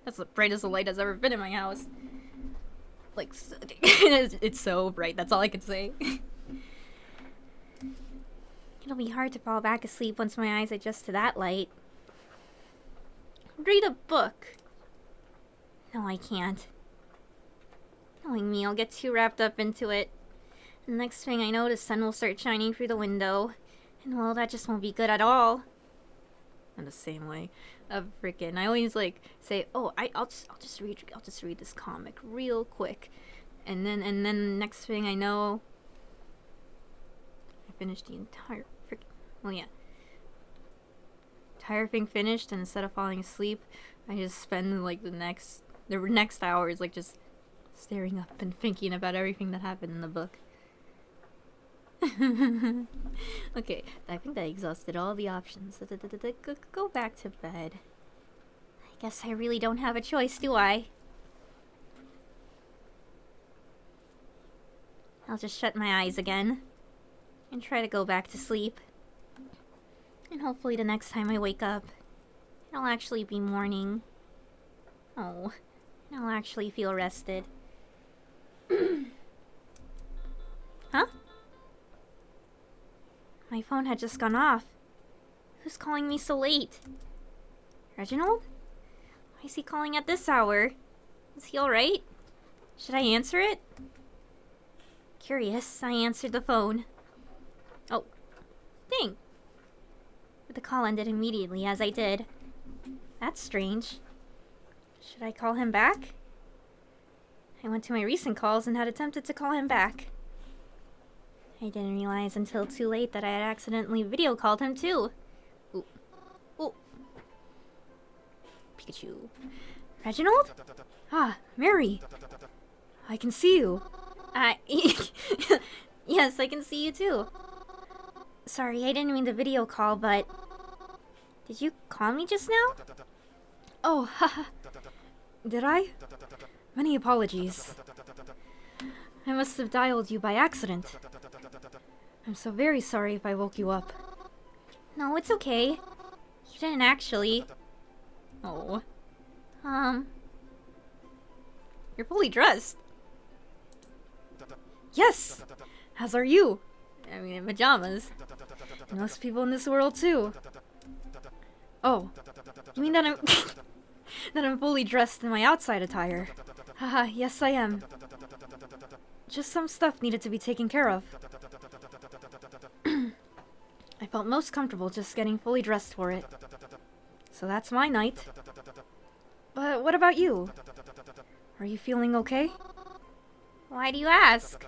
S2: That's the brightest the light has ever been in my house. Like, so, it's so bright. That's all I can say. It'll be hard to fall back asleep once my eyes adjust to that light. Read a book. No, I can't. Knowing me, I'll get too wrapped up into it. The next thing I know, the sun will start shining through the window. And well, that just won't be good at all. In the same way. Frickin', I always like say, oh, I'll just read this comic real quick, and then next thing I know, I finished the entire entire thing finished, and instead of falling asleep, I just spend like the next hours like just staring up and thinking about everything that happened in the book. Okay, I think I exhausted all the options. Go back to bed. I guess I really don't have a choice, do I? I'll just shut my eyes again and try to go back to sleep. And hopefully the next time I wake up, it'll actually be morning. Oh, and I'll actually feel rested. Huh? My phone had just gone off. Who's calling me so late? Reginald? Why is he calling at this hour? Is he alright? Should I answer it? Curious, I answered the phone. Oh, dang. But the call ended immediately as I did. That's strange. Should I call him back? I went to my recent calls and had attempted to call him back. I didn't realize until too late that I had accidentally video called him too. Ooh. Ooh. Pikachu. Reginald? Ah, Mary. I can see you. Yes, I can see you too. Sorry, I didn't mean the video call, but... Did you call me just now?
S4: Oh, haha. Did I? Many apologies. I must have dialed you by accident. I'm so very sorry if I woke you up.
S3: No, it's okay. You didn't actually.
S2: Oh. You're fully dressed.
S4: Yes! As are you.
S2: I mean, in pajamas.
S4: And most people in this world, too. Oh, you mean that I'm... that I'm fully dressed in my outside attire? Haha, yes I am. Just some stuff needed to be taken care of. I felt most comfortable just getting fully dressed for it. So that's my night. But what about you? Are you feeling okay?
S2: Why do you ask?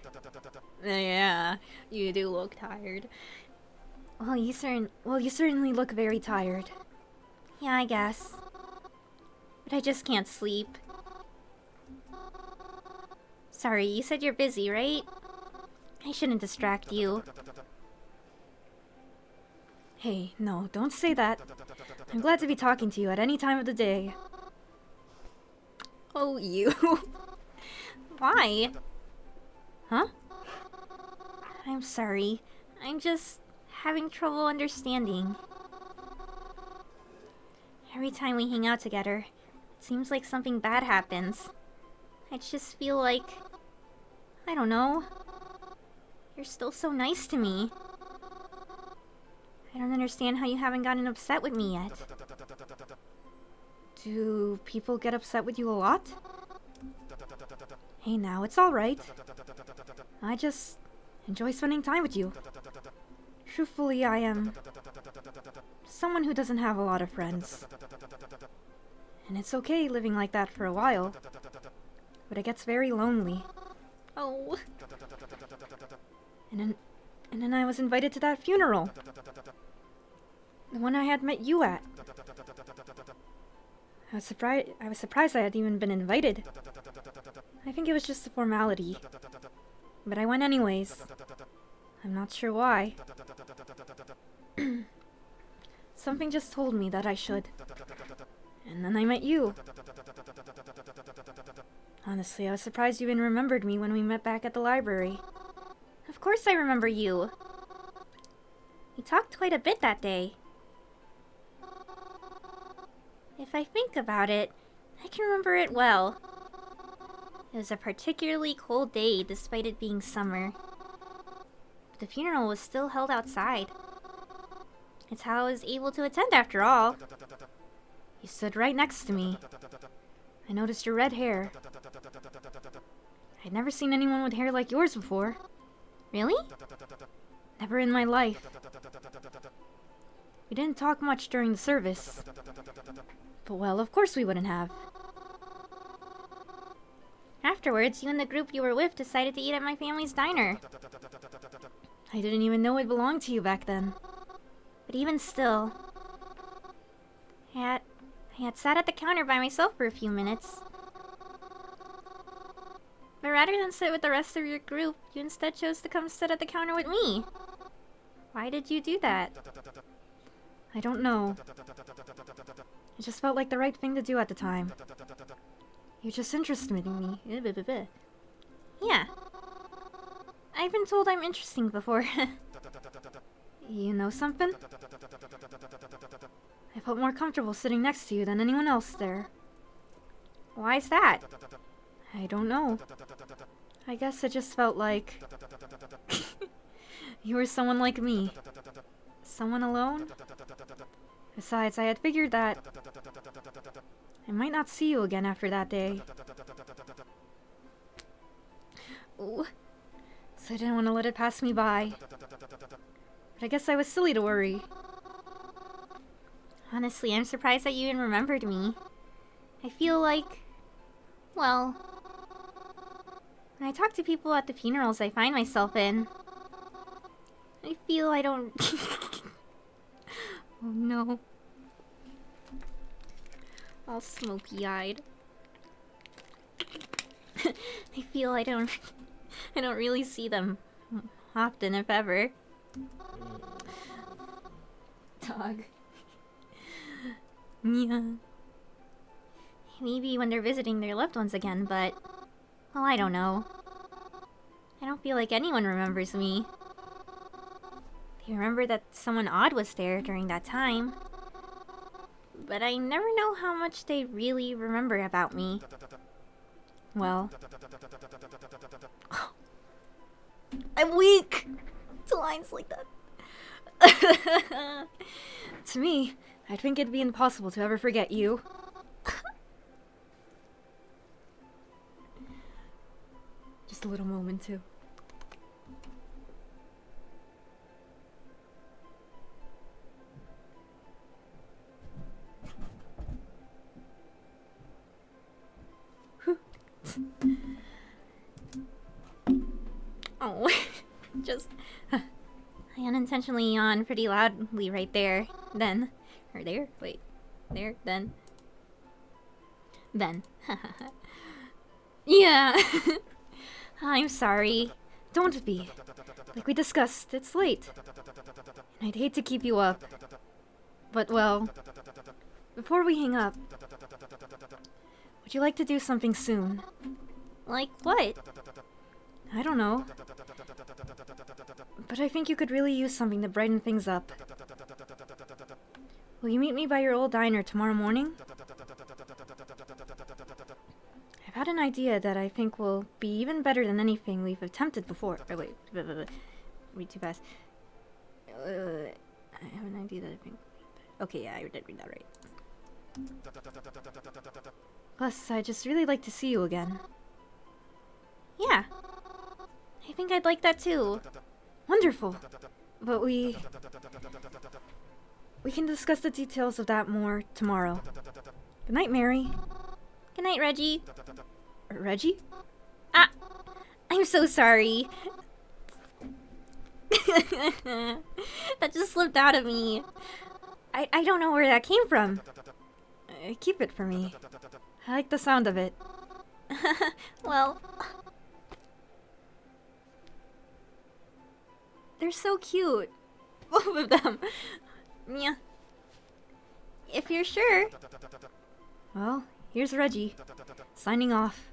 S2: Yeah, you do look tired.
S4: Well, you certainly look very tired.
S3: Yeah, I guess. But I just can't sleep. Sorry, you said you're busy, right? I shouldn't distract you.
S4: Hey, no, don't say that. I'm glad to be talking to you at any time of the day.
S2: Oh, you. Why?
S4: Huh?
S3: I'm sorry. I'm just having trouble understanding. Every time we hang out together, it seems like something bad happens. I just feel like... I don't know. You're still so nice to me. I don't understand how you haven't gotten upset with me yet.
S4: Do people get upset with you a lot? Hey now, it's alright. I just enjoy spending time with you. Truthfully, I am someone who doesn't have a lot of friends. And it's okay living like that for a while. But it gets very lonely.
S2: Oh.
S4: And then I was invited to that funeral. The one I had met you at. I was surprised I had even been invited. I think it was just a formality. But I went anyways. I'm not sure why. Something just told me that I should. And then I met you. Honestly, I was surprised you even remembered me when we met back at the library.
S3: Of course I remember you. We talked quite a bit that day. If I think about it, I can remember it well. It was a particularly cold day despite it being summer. The funeral was still held outside. It's how I was able to attend after all.
S4: You stood right next to me. I noticed your red hair. I'd never seen anyone with hair like yours before.
S3: Really?
S4: Never in my life. We didn't talk much during the service. But well, of course we wouldn't have.
S3: Afterwards, you and the group you were with decided to eat at my family's diner.
S4: I didn't even know it belonged to you back then.
S3: But even still, I had sat at the counter by myself for a few minutes. But rather than sit with the rest of your group, you instead chose to come sit at the counter with me. Why did you do that?
S4: I don't know. It just felt like the right thing to do at the time. You just interested in me.
S3: Yeah. I've been told I'm interesting before.
S4: You know something? I felt more comfortable sitting next to you than anyone else there.
S3: Why's that?
S4: I don't know. I guess it just felt like... you were someone like me. Someone alone? Besides, I had figured that I might not see you again after that day.
S3: Ooh.
S4: So I didn't want to let it pass me by. But I guess I was silly to worry.
S3: Honestly, I'm surprised that you even remembered me. I feel like... well... when I talk to people at the funerals I find myself in, I feel I don't...
S2: Oh no. All smoky-eyed.
S3: I feel I don't really see them often, if ever.
S2: Dog.
S3: Yeah. Maybe when they're visiting their loved ones again, but... well, I don't know. I don't feel like anyone remembers me. They remember that someone odd was there during that time. But I never know how much they really remember about me.
S4: Well... I'm weak to lines like that. To me, I think it'd be impossible to ever forget you. Just a little moment, too.
S2: Oh, just... I unintentionally yawned pretty loudly right there. Then. Or there? Wait. There? Then. Then. Yeah. I'm sorry.
S4: Don't be. Like we discussed, it's late. And I'd hate to keep you up. But, well... Before we hang up... Would you like to do something soon?
S2: Like what?
S4: I don't know. But I think you could really use something to brighten things up. Will you meet me by your old diner tomorrow morning? I've had an idea that I think will be even better than anything we've attempted before. Or wait, read too fast. I have an idea that I think... Okay, yeah, I did read that right. Plus, I'd just really like to see you again.
S2: Yeah. I think I'd like that too.
S4: Wonderful. But we can discuss the details of that more tomorrow. Good night, Mary.
S2: Good night, Reggie.
S4: Reggie?
S2: Ah! I'm so sorry. That just slipped out of me. I don't know where that came from.
S4: Keep it for me. I like the sound of it.
S2: Well... They're so cute. Both of them. Yeah. If you're sure.
S4: Well, here's Reggie. Signing off.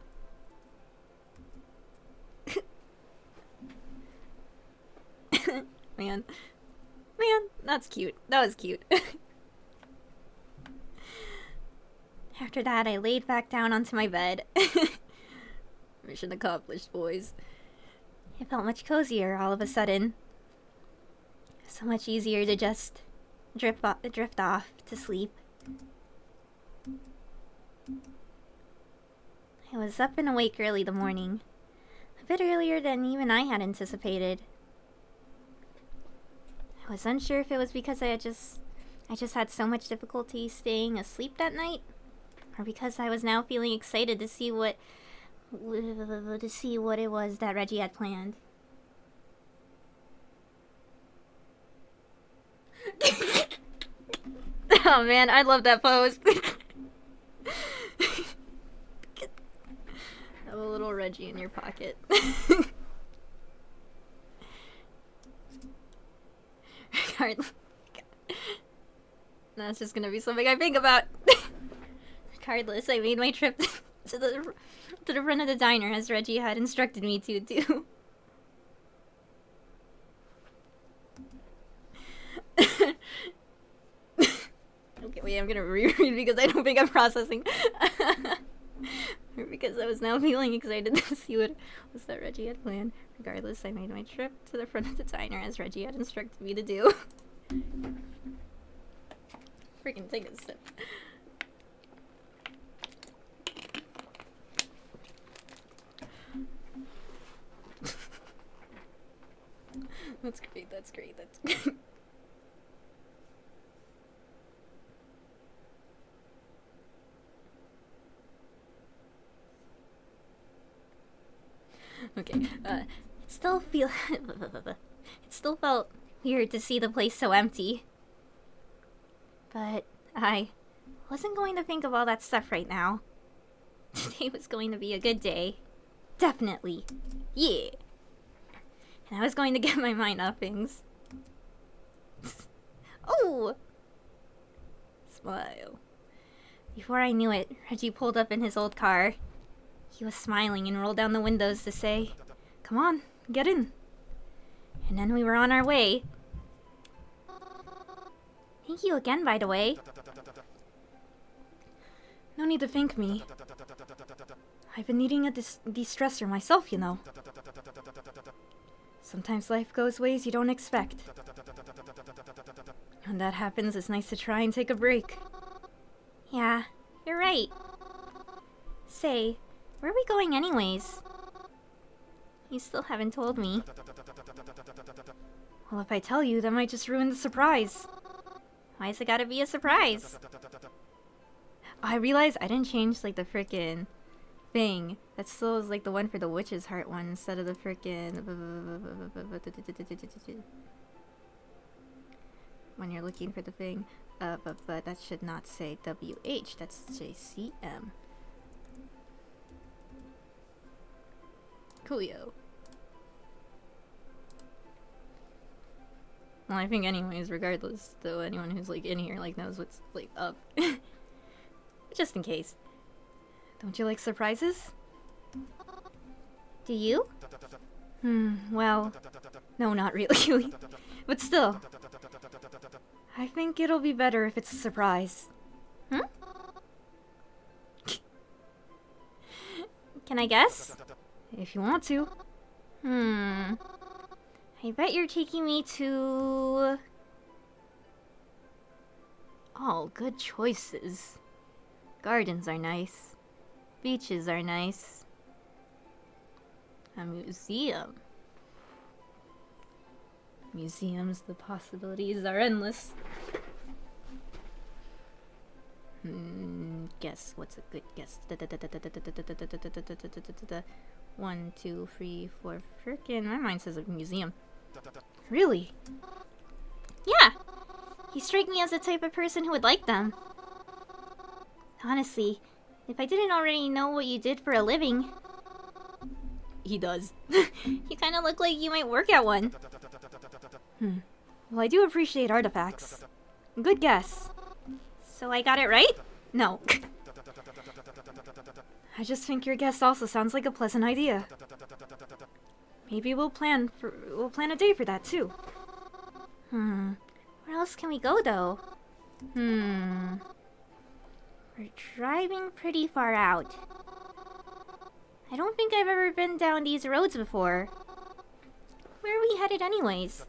S2: Man. Man, that's cute. That was cute. After that, I laid back down onto my bed. Mission accomplished, boys. It felt much cozier all of a sudden. So much easier to just drift off to sleep. I was up and awake early the morning. A bit earlier than even I had anticipated. I was unsure if it was because I just had so much difficulty staying asleep that night, or because I was now feeling excited to see what it was that Reggie had planned. Oh man, I love that pose. Have a little Reggie in your pocket. That's just gonna be something I think about. Regardless, I made my trip to the front of the diner as Reggie had instructed me to do. Okay, wait, I'm gonna reread because I don't think I'm processing. Because I was now feeling excited to see what was that Reggie had planned. Regardless, I made my trip to the front of the diner as Reggie had instructed me to do. Freaking take a sip. That's great, that's great, that's great. Okay, it still felt weird to see the place so empty. But I wasn't going to think of all that stuff right now. Today was going to be a good day. Definitely. Yeah. And I was going to get my mind off things. Oh! Smile. Before I knew it, Reggie pulled up in his old car. He was smiling and rolled down the windows to say,
S4: Come on, get in.
S2: and then we were on our way. Thank you again, by the way.
S4: No need to thank me. I've been needing a de-stressor myself, you know. Sometimes life goes ways you don't expect. When that happens, it's nice to try and take a break.
S3: Yeah, you're right. Say, where are we going anyways? You still haven't told me.
S4: Well, if I tell you, that might just ruin the surprise.
S3: Why's it gotta be a surprise?
S4: I realized I didn't change, like, the frickin' thing. That still is, like, the one for the witch's heart one instead of the frickin'... when you're looking for the thing. But that should not say WH. That's JCM. Coolio. Well, I think anyways, regardless, though, anyone who's, like, in here, like, knows what's, like, up. Just in case. Don't you like surprises?
S3: Do you?
S4: Well, no, not really. But still. I think it'll be better if it's a surprise.
S3: Can I guess?
S4: If you want to.
S3: I bet you're taking me to...
S4: All good choices. Gardens are nice. Beaches are nice. A museum. Museums, the possibilities are endless. Guess. What's a good guess? 1, 2, 3, 4. Frickin', my mind says a museum. Really?
S3: Yeah! You strike me as the type of person who would like them. Honestly, if I didn't already know what you did for a living...
S4: He does.
S3: You kinda look like you might work at one.
S4: Well, I do appreciate artifacts. Good guess.
S3: So I got it right?
S4: No. I just think your guess also sounds like a pleasant idea. Maybe we'll plan a day for that too.
S3: Where else can we go though? We're driving pretty far out. I don't think I've ever been down these roads before. Where are we headed anyways?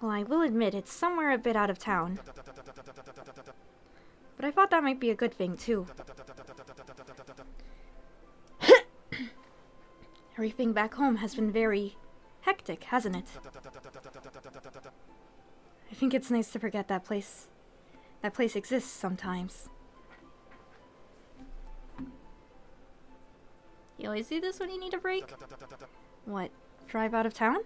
S4: Well, I will admit it's somewhere a bit out of town. But I thought that might be a good thing too. Everything back home has been very hectic, hasn't it? I think it's nice to forget that place exists sometimes.
S2: You always do this when you need a break?
S4: What? Drive out of town?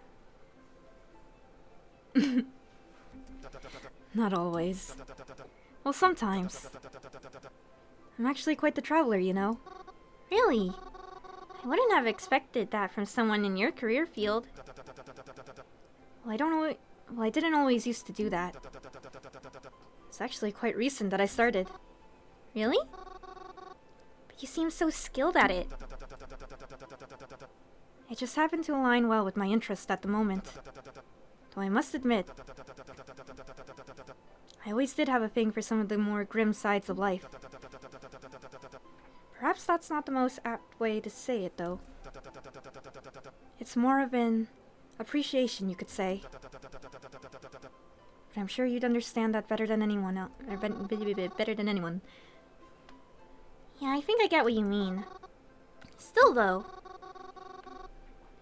S4: Not always. Well, sometimes. I'm actually quite the traveler, you know.
S3: Really? I wouldn't have expected that from someone in your career field.
S4: Well, I didn't always used to do that. It's actually quite recent that I started.
S3: Really? But you seem so skilled at it.
S4: It just happened to align well with my interest at the moment. Though I must admit, I always did have a thing for some of the more grim sides of life. Perhaps that's not the most apt way to say it, though. It's more of an appreciation, you could say. But I'm sure you'd understand that better than anyone else. Better than anyone.
S3: Yeah, I think I get what you mean. Still, though,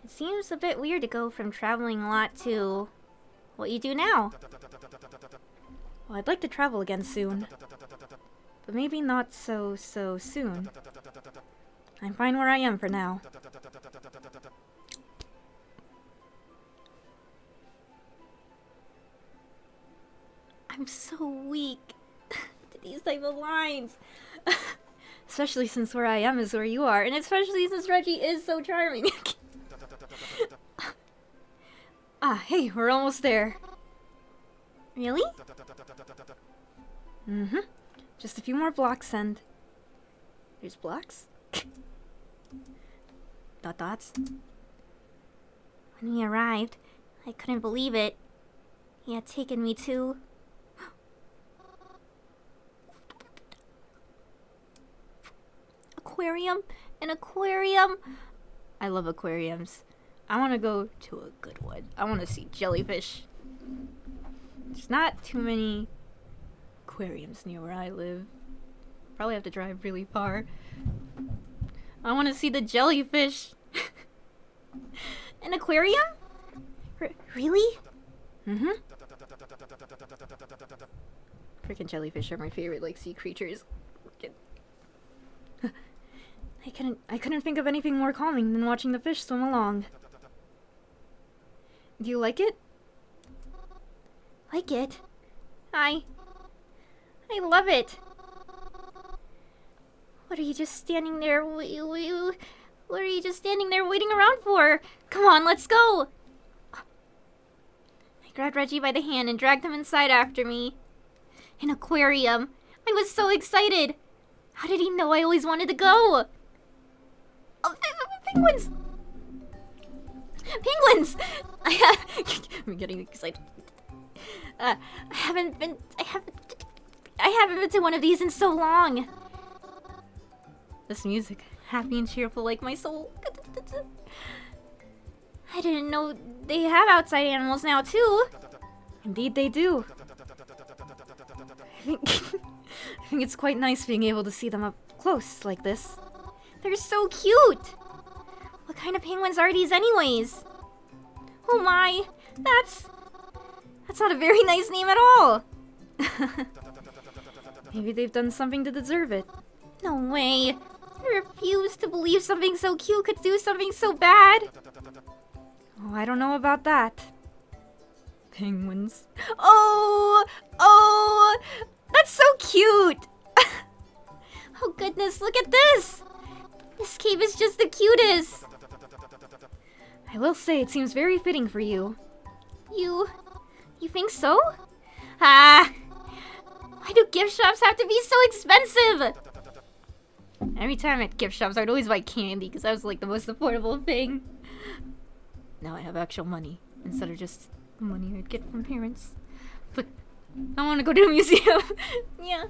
S3: it seems a bit weird to go from traveling a lot to what you do now.
S4: Well, I'd like to travel again soon. But maybe not so soon. I'm fine where I am for now.
S3: I'm so weak to these type of lines.
S4: Especially since where I am is where you are, and especially since Reggie is so charming. Ah, hey, we're almost there.
S3: Really?
S4: Just a few more blocks and... There's blocks? Dots?
S3: When we arrived, I couldn't believe it. He had taken me to... aquarium? An aquarium?
S2: I love aquariums. I want to go to a good one. I want to see jellyfish. There's not too many aquariums near where I live. Probably have to drive really far. I want to see the jellyfish.
S3: An aquarium? Really?
S2: Mm-hmm. Freaking jellyfish are my favorite, like, sea creatures.
S4: I couldn't think of anything more calming than watching the fish swim along. Do you like it?
S3: Like it? I love it. What are you just standing there? What are you just standing there waiting around for? Come on, let's go. I grabbed Reggie by the hand and dragged him inside after me. An aquarium. I was so excited. How did he know I always wanted to go? Oh, penguins! Penguins!
S2: I'm getting excited.
S3: I haven't been to one of these in so long.
S2: This music, happy and cheerful like my soul.
S3: I didn't know they have outside animals now too.
S4: Indeed they do. I think it's quite nice being able to see them up close like this.
S3: They're so cute. What kind of penguins are these anyways? Oh my, that's not a very nice name at all.
S4: Maybe they've done something to deserve it.
S3: No way. I refuse to believe something so cute could do something so bad.
S4: Oh, I don't know about that. Penguins.
S3: Oh, that's so cute. Oh goodness, look at this. This cave is just the cutest.
S4: I will say it seems very fitting for you.
S3: You think so? Ah, why do gift shops have to be so expensive?
S2: Every time at gift shops, I'd always buy candy because that was like the most affordable thing. Now I have actual money instead of just money I'd get from parents. But I want to go to a museum.
S3: Yeah.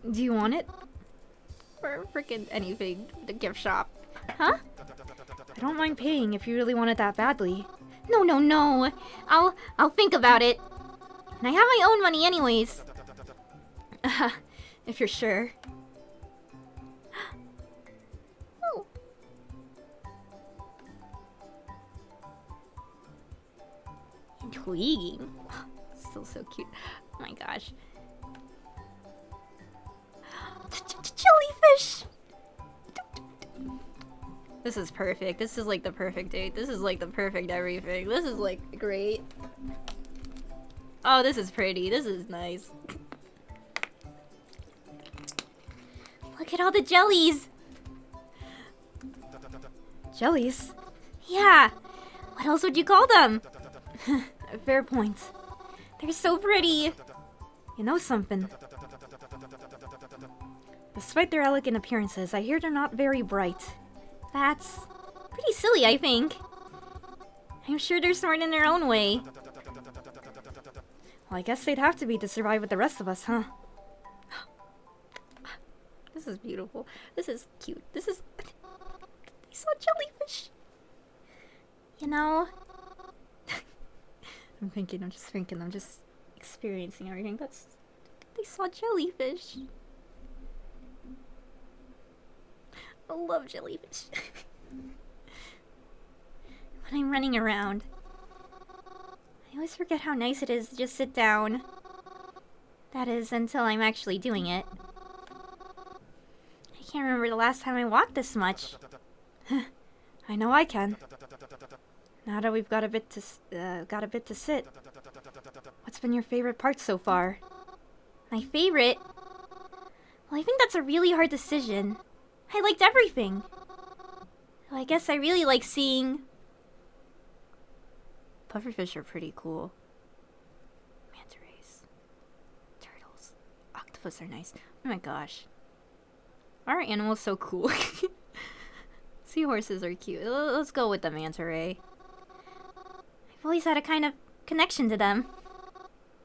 S4: Do you want it?
S2: Or freaking anything. The gift shop.
S3: Huh?
S4: I don't mind paying if you really want it that badly.
S3: No. I'll think about it. And I have my own money anyways.
S4: If you're sure.
S3: Oh.
S2: Intriguing. Still so cute. Oh my gosh.
S3: Jellyfish!
S2: This is perfect. This is like the perfect date. This is like the perfect everything. This is like great. Oh, this is pretty. This is nice.
S3: Look at all the jellies.
S4: Jellies?
S3: Yeah. What else would you call them?
S4: Fair point.
S3: They're so pretty.
S4: You know something. Despite their elegant appearances, I hear they're not very bright.
S3: That's pretty silly, I think. I'm sure they're smart in their own way.
S4: Well, I guess they'd have to be to survive with the rest of us, huh?
S2: This is beautiful. This is cute. This is...
S3: They saw jellyfish. You know...
S2: I'm just experiencing everything. They saw jellyfish.
S3: I love jellyfish. When I'm running around, I always forget how nice it is to just sit down. That is, until I'm actually doing it. I can't remember the last time I walked this much.
S4: I know I can. Now that we've got a bit to sit, what's been your favorite part so far?
S3: My favorite? Well, I think that's a really hard decision. I liked everything. Well, I guess I really like seeing...
S2: Pufferfish are pretty cool. Manta rays. Turtles. Octopus are nice. Oh my gosh. Our animals so cool. Seahorses are cute. Let's go with the manta ray.
S3: I've always had a kind of connection to them.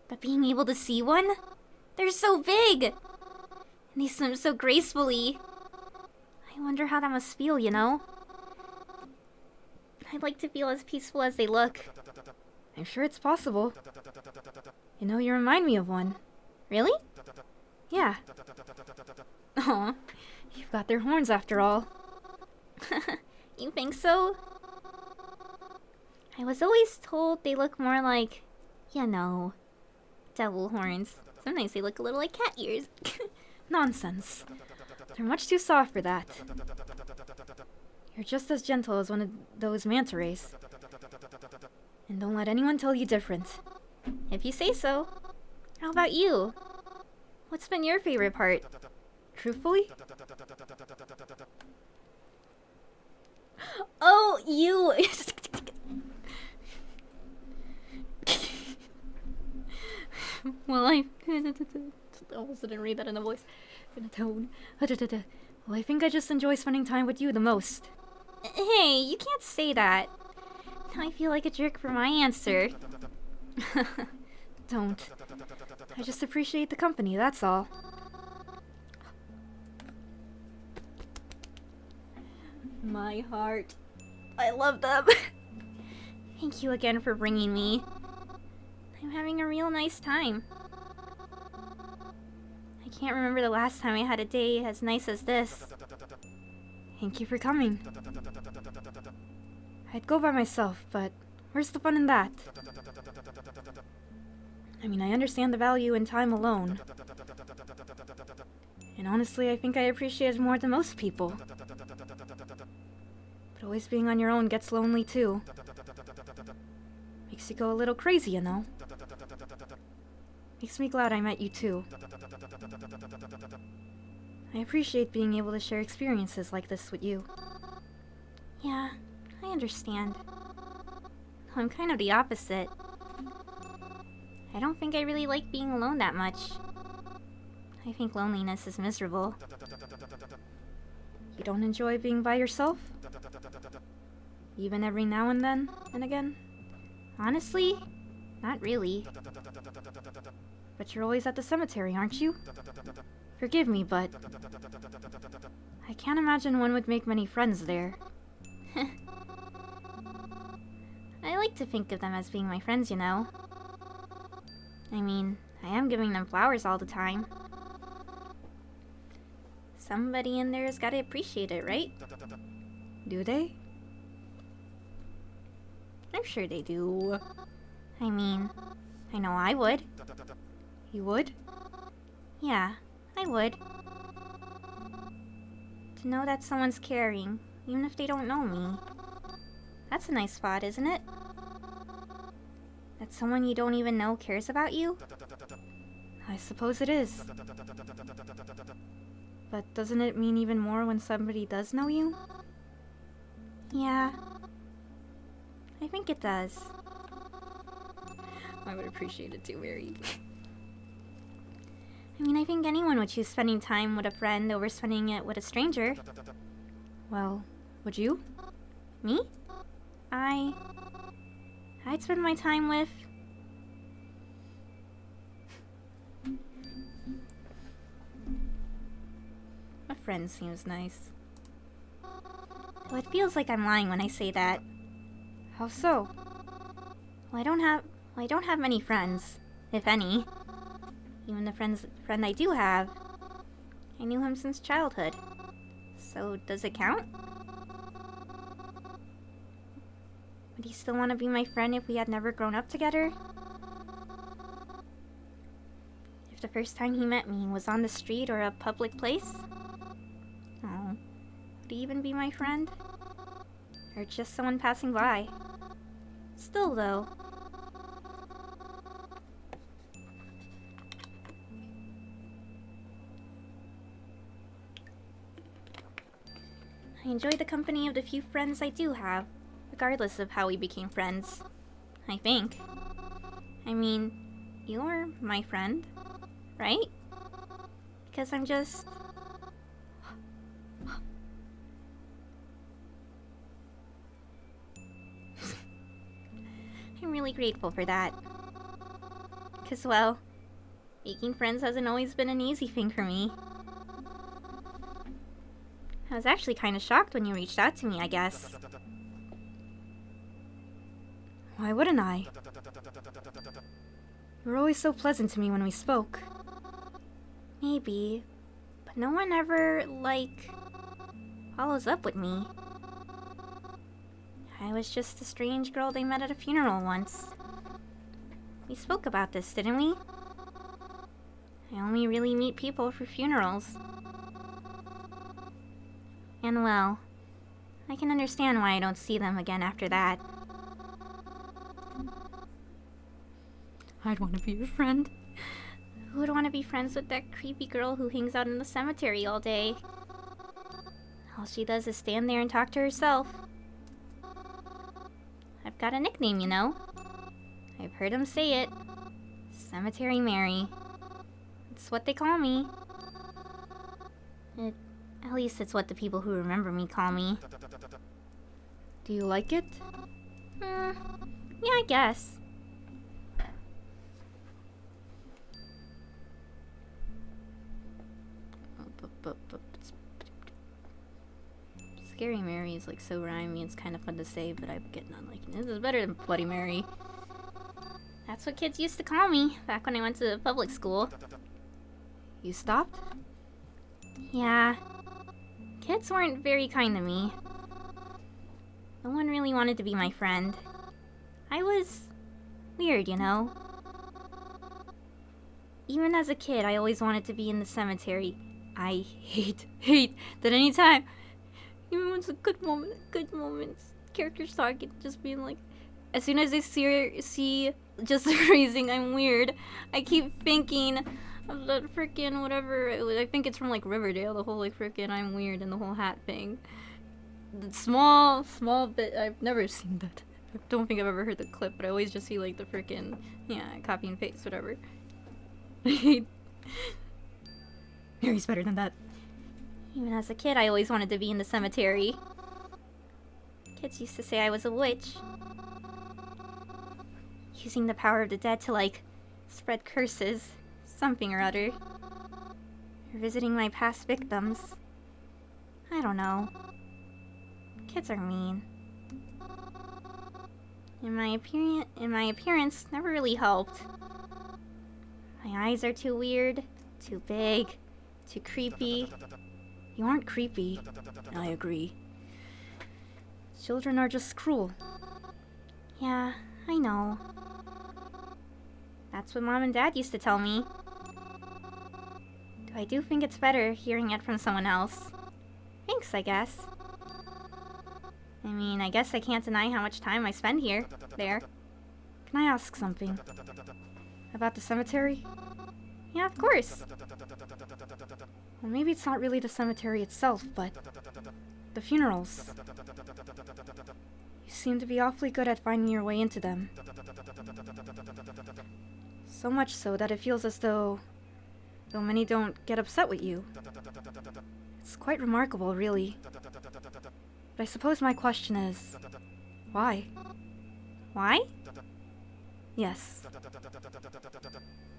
S3: But being able to see one? They're so big! And they swim so gracefully. I wonder how that must feel, you know? I'd like to feel as peaceful as they look.
S4: I'm sure it's possible. You know, you remind me of one.
S3: Really?
S4: Yeah.
S3: Aw.
S4: You've got their horns after all.
S3: You think so? I was always told they look more like, you know, devil horns. Sometimes they look a little like cat ears.
S4: Nonsense. They're much too soft for that. You're just as gentle as one of those manta rays. And don't let anyone tell you different.
S3: If you say so. How about you? What's been your favorite part?
S4: Truthfully?
S3: Oh, you! Well, I almost didn't read that in a voice. In a tone.
S4: Well, I think I just enjoy spending time with you the most.
S3: Hey, you can't say that. Now I feel like a jerk for my answer.
S4: Don't. I just appreciate the company, that's all.
S3: My heart. I love them. Thank you again for bringing me. I'm having a real nice time. I can't remember the last time I had a day as nice as this.
S4: Thank you for coming. I'd go by myself, but where's the fun in that? I mean, I understand the value in time alone. And honestly, I think I appreciate it more than most people. But always being on your own gets lonely too. Makes you go a little crazy, you know? Makes me glad I met you too. I appreciate being able to share experiences like this with you.
S3: Yeah, I understand. I'm kind of the opposite. I don't think I really like being alone that much. I think loneliness is miserable.
S4: You don't enjoy being by yourself? Even every now and then and again?
S3: Honestly, not really.
S4: But you're always at the cemetery, aren't you? Forgive me, but I can't imagine one would make many friends there.
S3: I like to think of them as being my friends, you know. I mean, I am giving them flowers all the time. Somebody in there has got to appreciate it, right?
S4: Do they?
S3: I'm sure they do. I mean, I know I would.
S4: You would?
S3: Yeah, I would. To know that someone's caring, even if they don't know me. That's a nice spot, isn't it? That someone you don't even know cares about you?
S4: I suppose it is. But doesn't it mean even more when somebody does know you?
S3: Yeah. I think it does.
S4: I would appreciate it too, Mary.
S3: I mean, I think anyone would choose spending time with a friend over spending it with a stranger.
S4: Well, would you?
S3: Me? I'd spend my time with...
S4: A friend seems nice.
S3: Well, it feels like I'm lying when I say that.
S4: How so?
S3: Well, I don't have many friends, if any. Even the friend I do have, I knew him since childhood. So, does it count? Would he still want to be my friend if we had never grown up together? If the first time he met me was on the street or a public place? Oh, would he even be my friend? Or just someone passing by? Still, though. I enjoy the company of the few friends I do have, regardless of how we became friends. I think. I mean, you're my friend, right? Because I'm just... I'm really grateful for that. Because, well, making friends hasn't always been an easy thing for me. I was actually kind of shocked when you reached out to me, I guess.
S4: Why wouldn't I? You were always so pleasant to me when we spoke.
S3: Maybe. But no one ever, like, follows up with me. I was just a strange girl they met at a funeral once. We spoke about this, didn't we? I only really meet people for funerals. And well, I can understand why I don't see them again after that.
S4: I'd want to be your friend.
S3: Who would want to be friends with that creepy girl who hangs out in the cemetery all day? All she does is stand there and talk to herself. I've got a nickname, you know. I've heard him say it. Cemetery Mary. It's what they call me. At least it's what the people who remember me call me.
S4: Do you like it?
S3: Yeah, I guess.
S2: Scary Mary is like so rhymey, it's kind of fun to say, but I'm getting on like, this is better than Bloody Mary.
S3: That's what kids used to call me back when I went to public school.
S4: You stopped?
S3: Yeah. Kids weren't very kind to me. No one really wanted to be my friend. I was weird, you know? Even as a kid, I always wanted to be in the cemetery. I hate that anytime, even when it's a good moments, characters talking, just being like, as soon as they see just the phrasing, I'm weird, I keep thinking of that freaking whatever, I think it's from like Riverdale, the whole like freaking I'm weird and the whole hat thing. The small bit, I've never seen that. I don't think I've ever heard the clip, but I always just see like the freaking, yeah, copy and paste, whatever.
S4: Mary's better than that.
S3: Even as a kid, I always wanted to be in the cemetery. Kids used to say I was a witch. Using the power of the dead to, like, spread curses. Something or other. Or visiting my past victims. I don't know. Kids are mean. And my appearance never really helped. My eyes are too weird, too big, too creepy.
S4: You aren't creepy. I agree. Children are just cruel.
S3: Yeah, I know. That's what Mom and Dad used to tell me. Though I do think it's better hearing it from someone else. Thanks, I guess. I mean, I guess I can't deny how much time I spend here. There.
S4: Can I ask something? About the cemetery?
S3: Yeah, of course.
S4: Well, maybe it's not really the cemetery itself, but the funerals. You seem to be awfully good at finding your way into them. So much so that it feels as though many don't get upset with you. It's quite remarkable, really. But I suppose my question is, why?
S3: Why?
S4: Yes.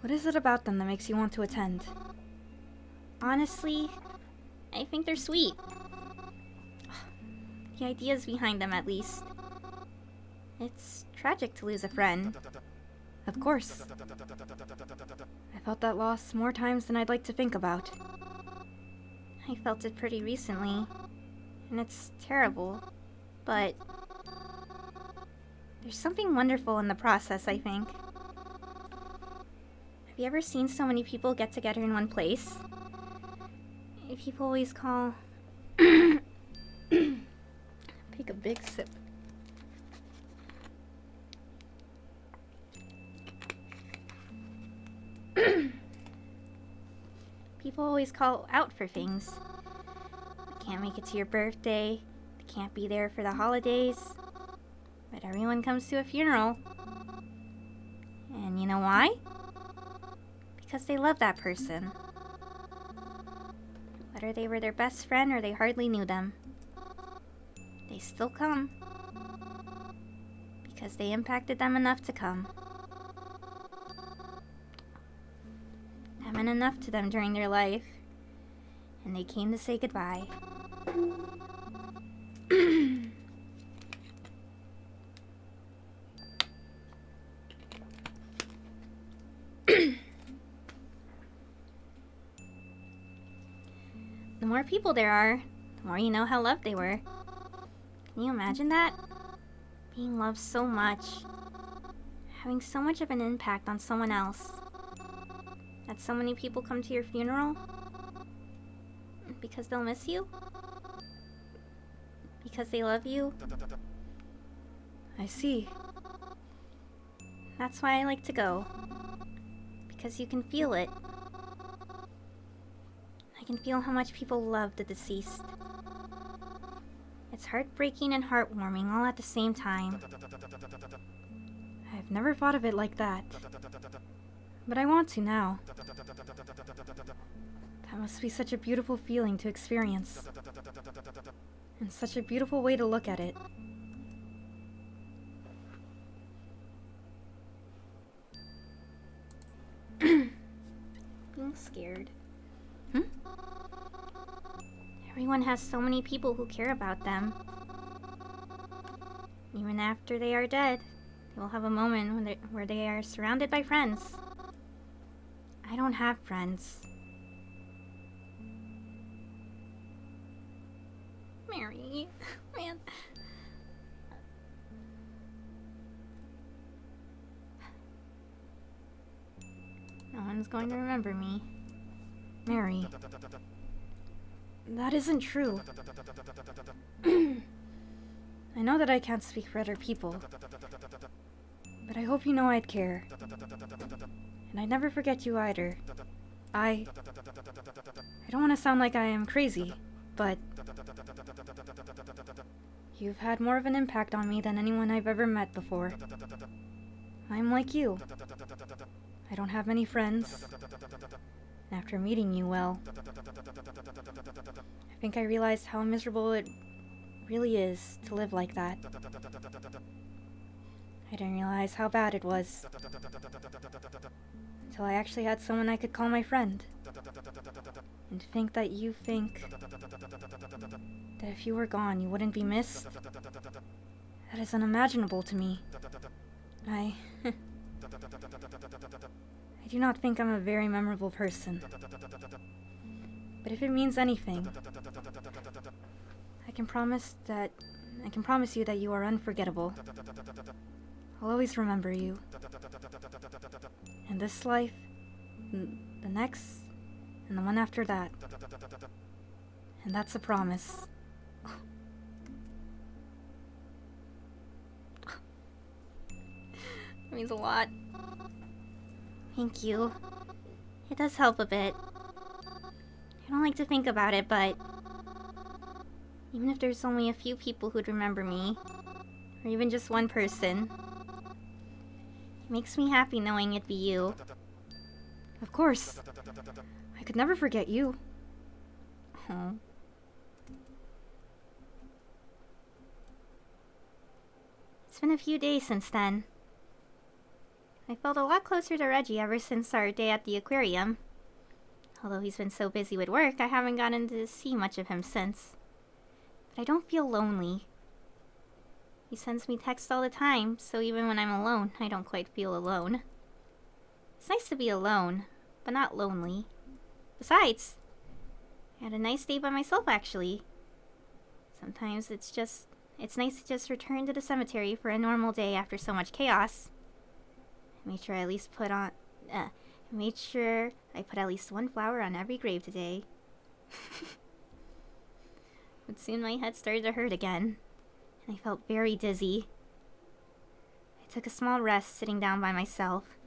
S4: What is it about them that makes you want to attend?
S3: Honestly, I think they're sweet. The ideas behind them, at least. It's tragic to lose a friend.
S4: Of course. I felt that loss more times than I'd like to think about.
S3: I felt it pretty recently, and it's terrible, but there's something wonderful in the process, I think. Have you ever seen so many people get together in one place? People always call...
S2: Take a big sip.
S3: People always call out for things. I can't make it to your birthday. I can't be there for the holidays. But everyone comes to a funeral. And you know why? Because they love that person. Whether they were their best friend or they hardly knew them. They still come. Because they impacted them enough to come. That meant enough to them during their life. And they came to say goodbye. The more people there are, the more you know how loved they were. Can you imagine that? Being loved so much. Having so much of an impact on someone else. That so many people come to your funeral? Because they'll miss you? Because they love you?
S4: I see.
S3: That's why I like to go. Because you can feel it. I can feel how much people love the deceased. It's heartbreaking and heartwarming all at the same time.
S4: I've never thought of it like that. But I want to now. That must be such a beautiful feeling to experience. And such a beautiful way to look at it.
S3: Being scared. Everyone has so many people who care about them. Even after they are dead, they will have a moment where they are surrounded by friends. I don't have friends. Mary, man. No one's going to remember me.
S4: Mary. That isn't true. I know that I can't speak for other people. But I hope you know I'd care. And I'd never forget you either. I don't want to sound like I am crazy, but you've had more of an impact on me than anyone I've ever met before. I'm like you. I don't have many friends. After meeting you, well, I think I realized how miserable it really is to live like that. I didn't realize how bad it was until I actually had someone I could call my friend. And to think that you think that if you were gone, you wouldn't be missed, that is unimaginable to me. I do not think I'm a very memorable person. But if it means anything, I can promise you that you are unforgettable. I'll always remember you. In this life, the next, and the one after that. And that's a promise.
S3: It means a lot. Thank you. It does help a bit. I don't like to think about it, but even if there's only a few people who'd remember me, or even just one person, it makes me happy knowing it'd be you.
S4: Of course. I could never forget you.
S3: Oh. It's been a few days since then. I felt a lot closer to Reggie ever since our day at the aquarium. Although he's been so busy with work, I haven't gotten to see much of him since. But I don't feel lonely. He sends me texts all the time, so even when I'm alone, I don't quite feel alone. It's nice to be alone, but not lonely. Besides, I had a nice day by myself, actually. Sometimes it's nice to just return to the cemetery for a normal day after so much chaos. I made sure I put at least one flower on every grave today. But soon my head started to hurt again, and I felt very dizzy. I took a small rest sitting down by myself.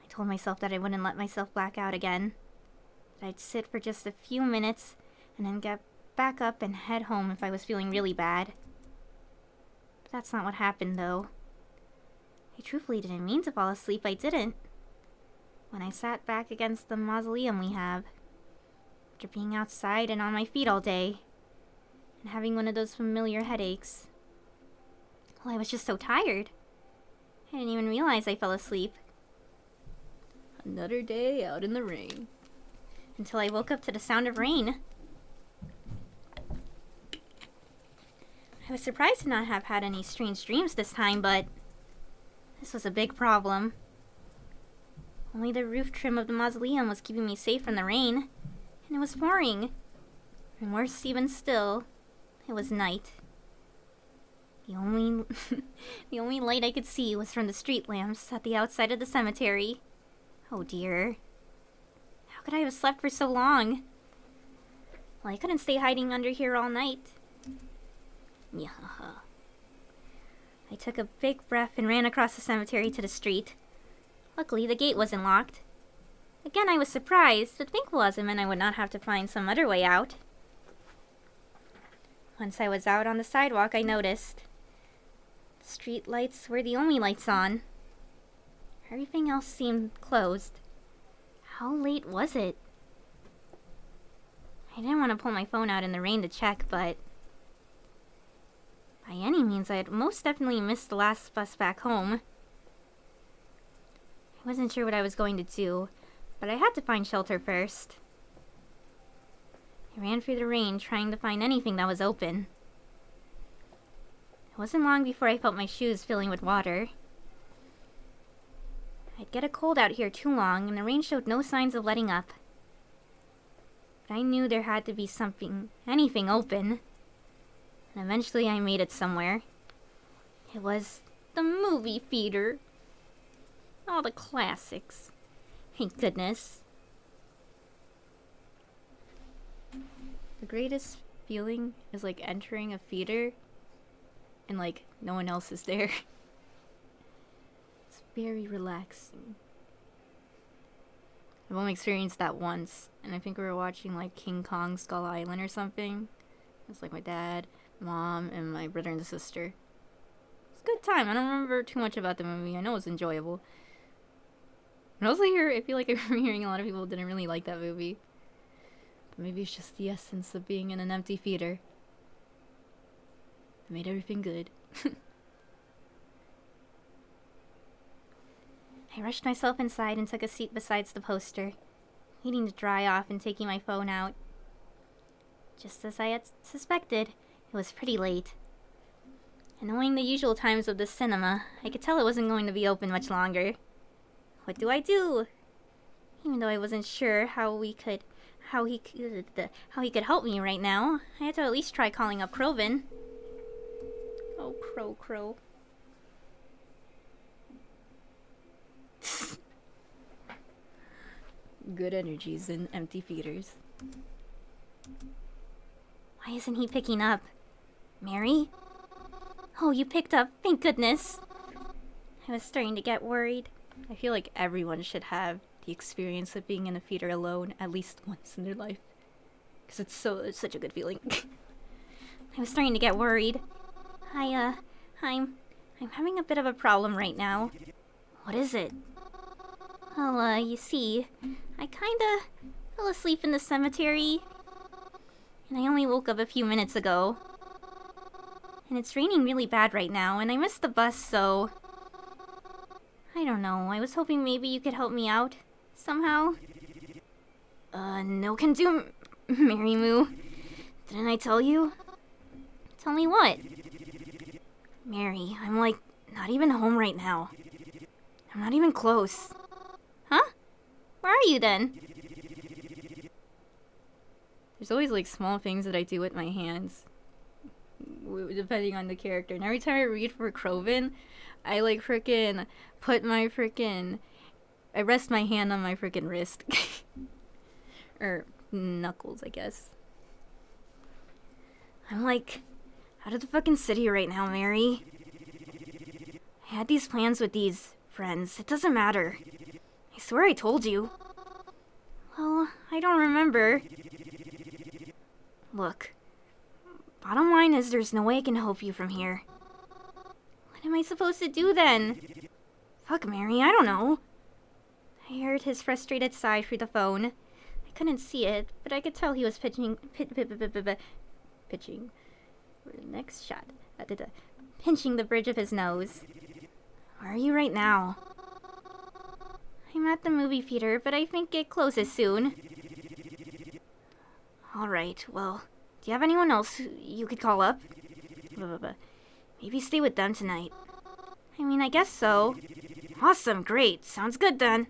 S3: I told myself that I wouldn't let myself black out again, that I'd sit for just a few minutes and then get back up and head home if I was feeling really bad. But that's not what happened, though. I truthfully didn't mean to fall asleep, I didn't. When I sat back against the mausoleum we have, after being outside and on my feet all day, and having one of those familiar headaches. Well, I was just so tired. I didn't even realize I fell asleep. Another day out in the rain. Until I woke up to the sound of rain. I was surprised to not have had any strange dreams this time, but this was a big problem. Only the roof trim of the mausoleum was keeping me safe from the rain, and it was pouring. And worse even still, it was night. The only the only light I could see was from the street lamps at the outside of the cemetery. Oh dear. How could I have slept for so long? Well, I couldn't stay hiding under here all night. Yeah. I took a big breath and ran across the cemetery to the street. Luckily, the gate wasn't locked. Again, I was surprised, but thankful meant I would not have to find some other way out. Once I was out on the sidewalk, I noticed the street lights were the only lights on. Everything else seemed closed. How late was it? I didn't want to pull my phone out in the rain to check, but by any means, I had most definitely missed the last bus back home. I wasn't sure what I was going to do, but I had to find shelter first. I ran through the rain trying to find anything that was open. It wasn't long before I felt my shoes filling with water. I'd get a cold out here too long, and the rain showed no signs of letting up. But I knew there had to be anything open. And eventually I made it somewhere. It was the movie theater. All the classics. Thank goodness.
S2: The greatest feeling is like entering a theater and like no one else is there. It's very relaxing. I've only experienced that once, and I think we were watching like King Kong Skull Island or something. It's like my dad, mom, and my brother and sister. It's a good time. I don't remember too much about the movie. I know it was enjoyable. And also I feel like I'm hearing a lot of people didn't really like that movie. But maybe it's just the essence of being in an empty theater. It made everything good.
S3: I rushed myself inside and took a seat beside the poster, waiting to dry off and taking my phone out. Just as I had suspected, it was pretty late. And knowing the usual times of the cinema, I could tell it wasn't going to be open much longer. What do I do? Even though I wasn't sure how he could help me right now, I had to at least try calling up Crovin. Oh, Crow.
S2: Good energies in empty theaters.
S3: Why isn't he picking up? Mary? Oh, you picked up. Thank goodness. I was starting to get worried.
S2: I feel like everyone should have the experience of being in a theater alone at least once in their life. Because it's such a good feeling.
S3: I was starting to get worried. I'm having a bit of a problem right now.
S2: What is it?
S3: Well, you see, I kinda fell asleep in the cemetery. And I only woke up a few minutes ago. And it's raining really bad right now, and I missed the bus, so I don't know. I was hoping maybe you could help me out somehow.
S2: No can do, Mary Moo. Didn't I tell you?
S3: Tell me what?
S2: Mary, I'm like not even home right now. I'm not even close.
S3: Huh? Where are you then?
S2: There's always like small things that I do with my hands, depending on the character. And every time I read for Crovin, I like frickin' I rest my hand on my frickin' wrist. Or knuckles, I guess. I'm like out of the fucking city right now, Mary. I had these plans with these friends. It doesn't matter. I swear I told you.
S3: Well, I don't remember.
S2: Look, bottom line is there's no way I can help you from here.
S3: What am I supposed to do then?
S2: Fuck, Mary, I don't know.
S3: I heard his frustrated sigh through the phone. I couldn't see it, but I could tell he was pitching. Next shot. Pinching the bridge of his nose.
S2: Where are you right now?
S3: I'm at the movie theater, but I think it closes soon.
S2: Alright, well, do you have anyone else you could call up?
S3: Maybe stay with them tonight. I mean, I guess so. Awesome, great. Sounds good then.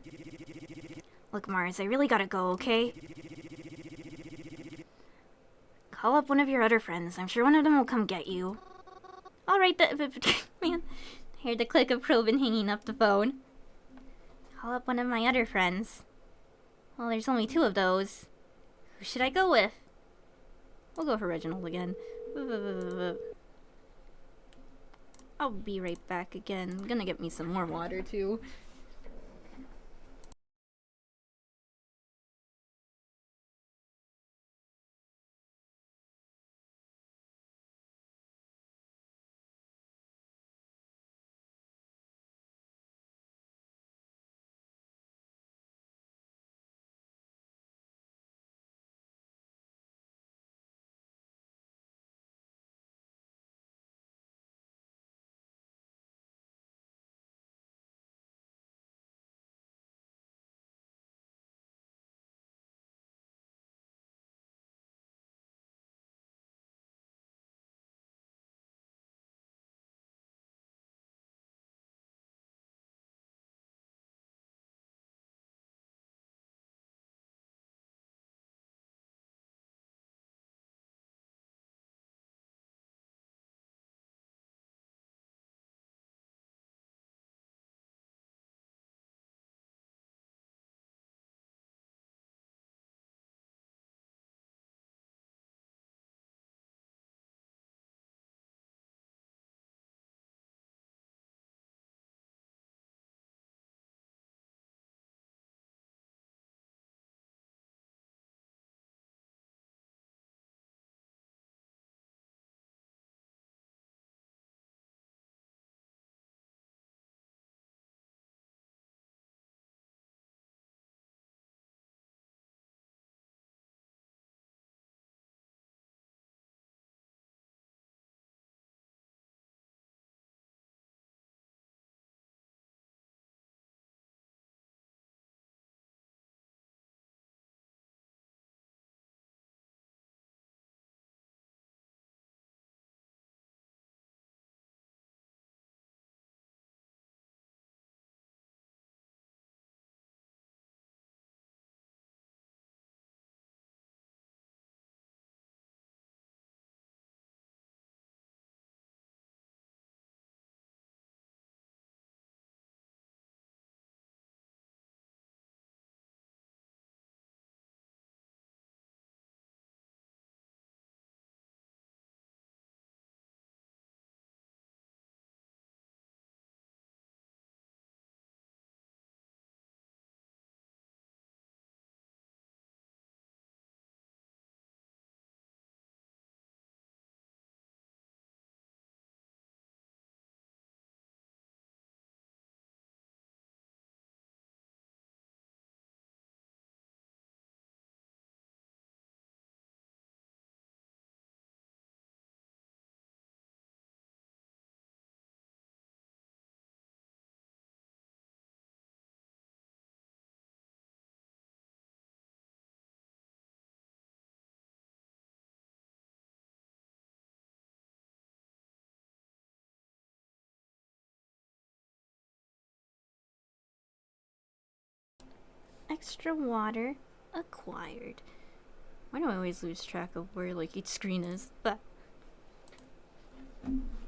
S3: Look, Mars, I really gotta go, okay? Call up one of your other friends. I'm sure one of them will come get you.
S2: Alright, man. I heard the click of Probin hanging up the phone. Call up one of my other friends. Well, there's only 2 of those. Who should I go with? We'll go for Reginald again. I'll be right back again. I'm gonna get me some more water, too. Extra water acquired. Why do I always lose track of where like each screen is? But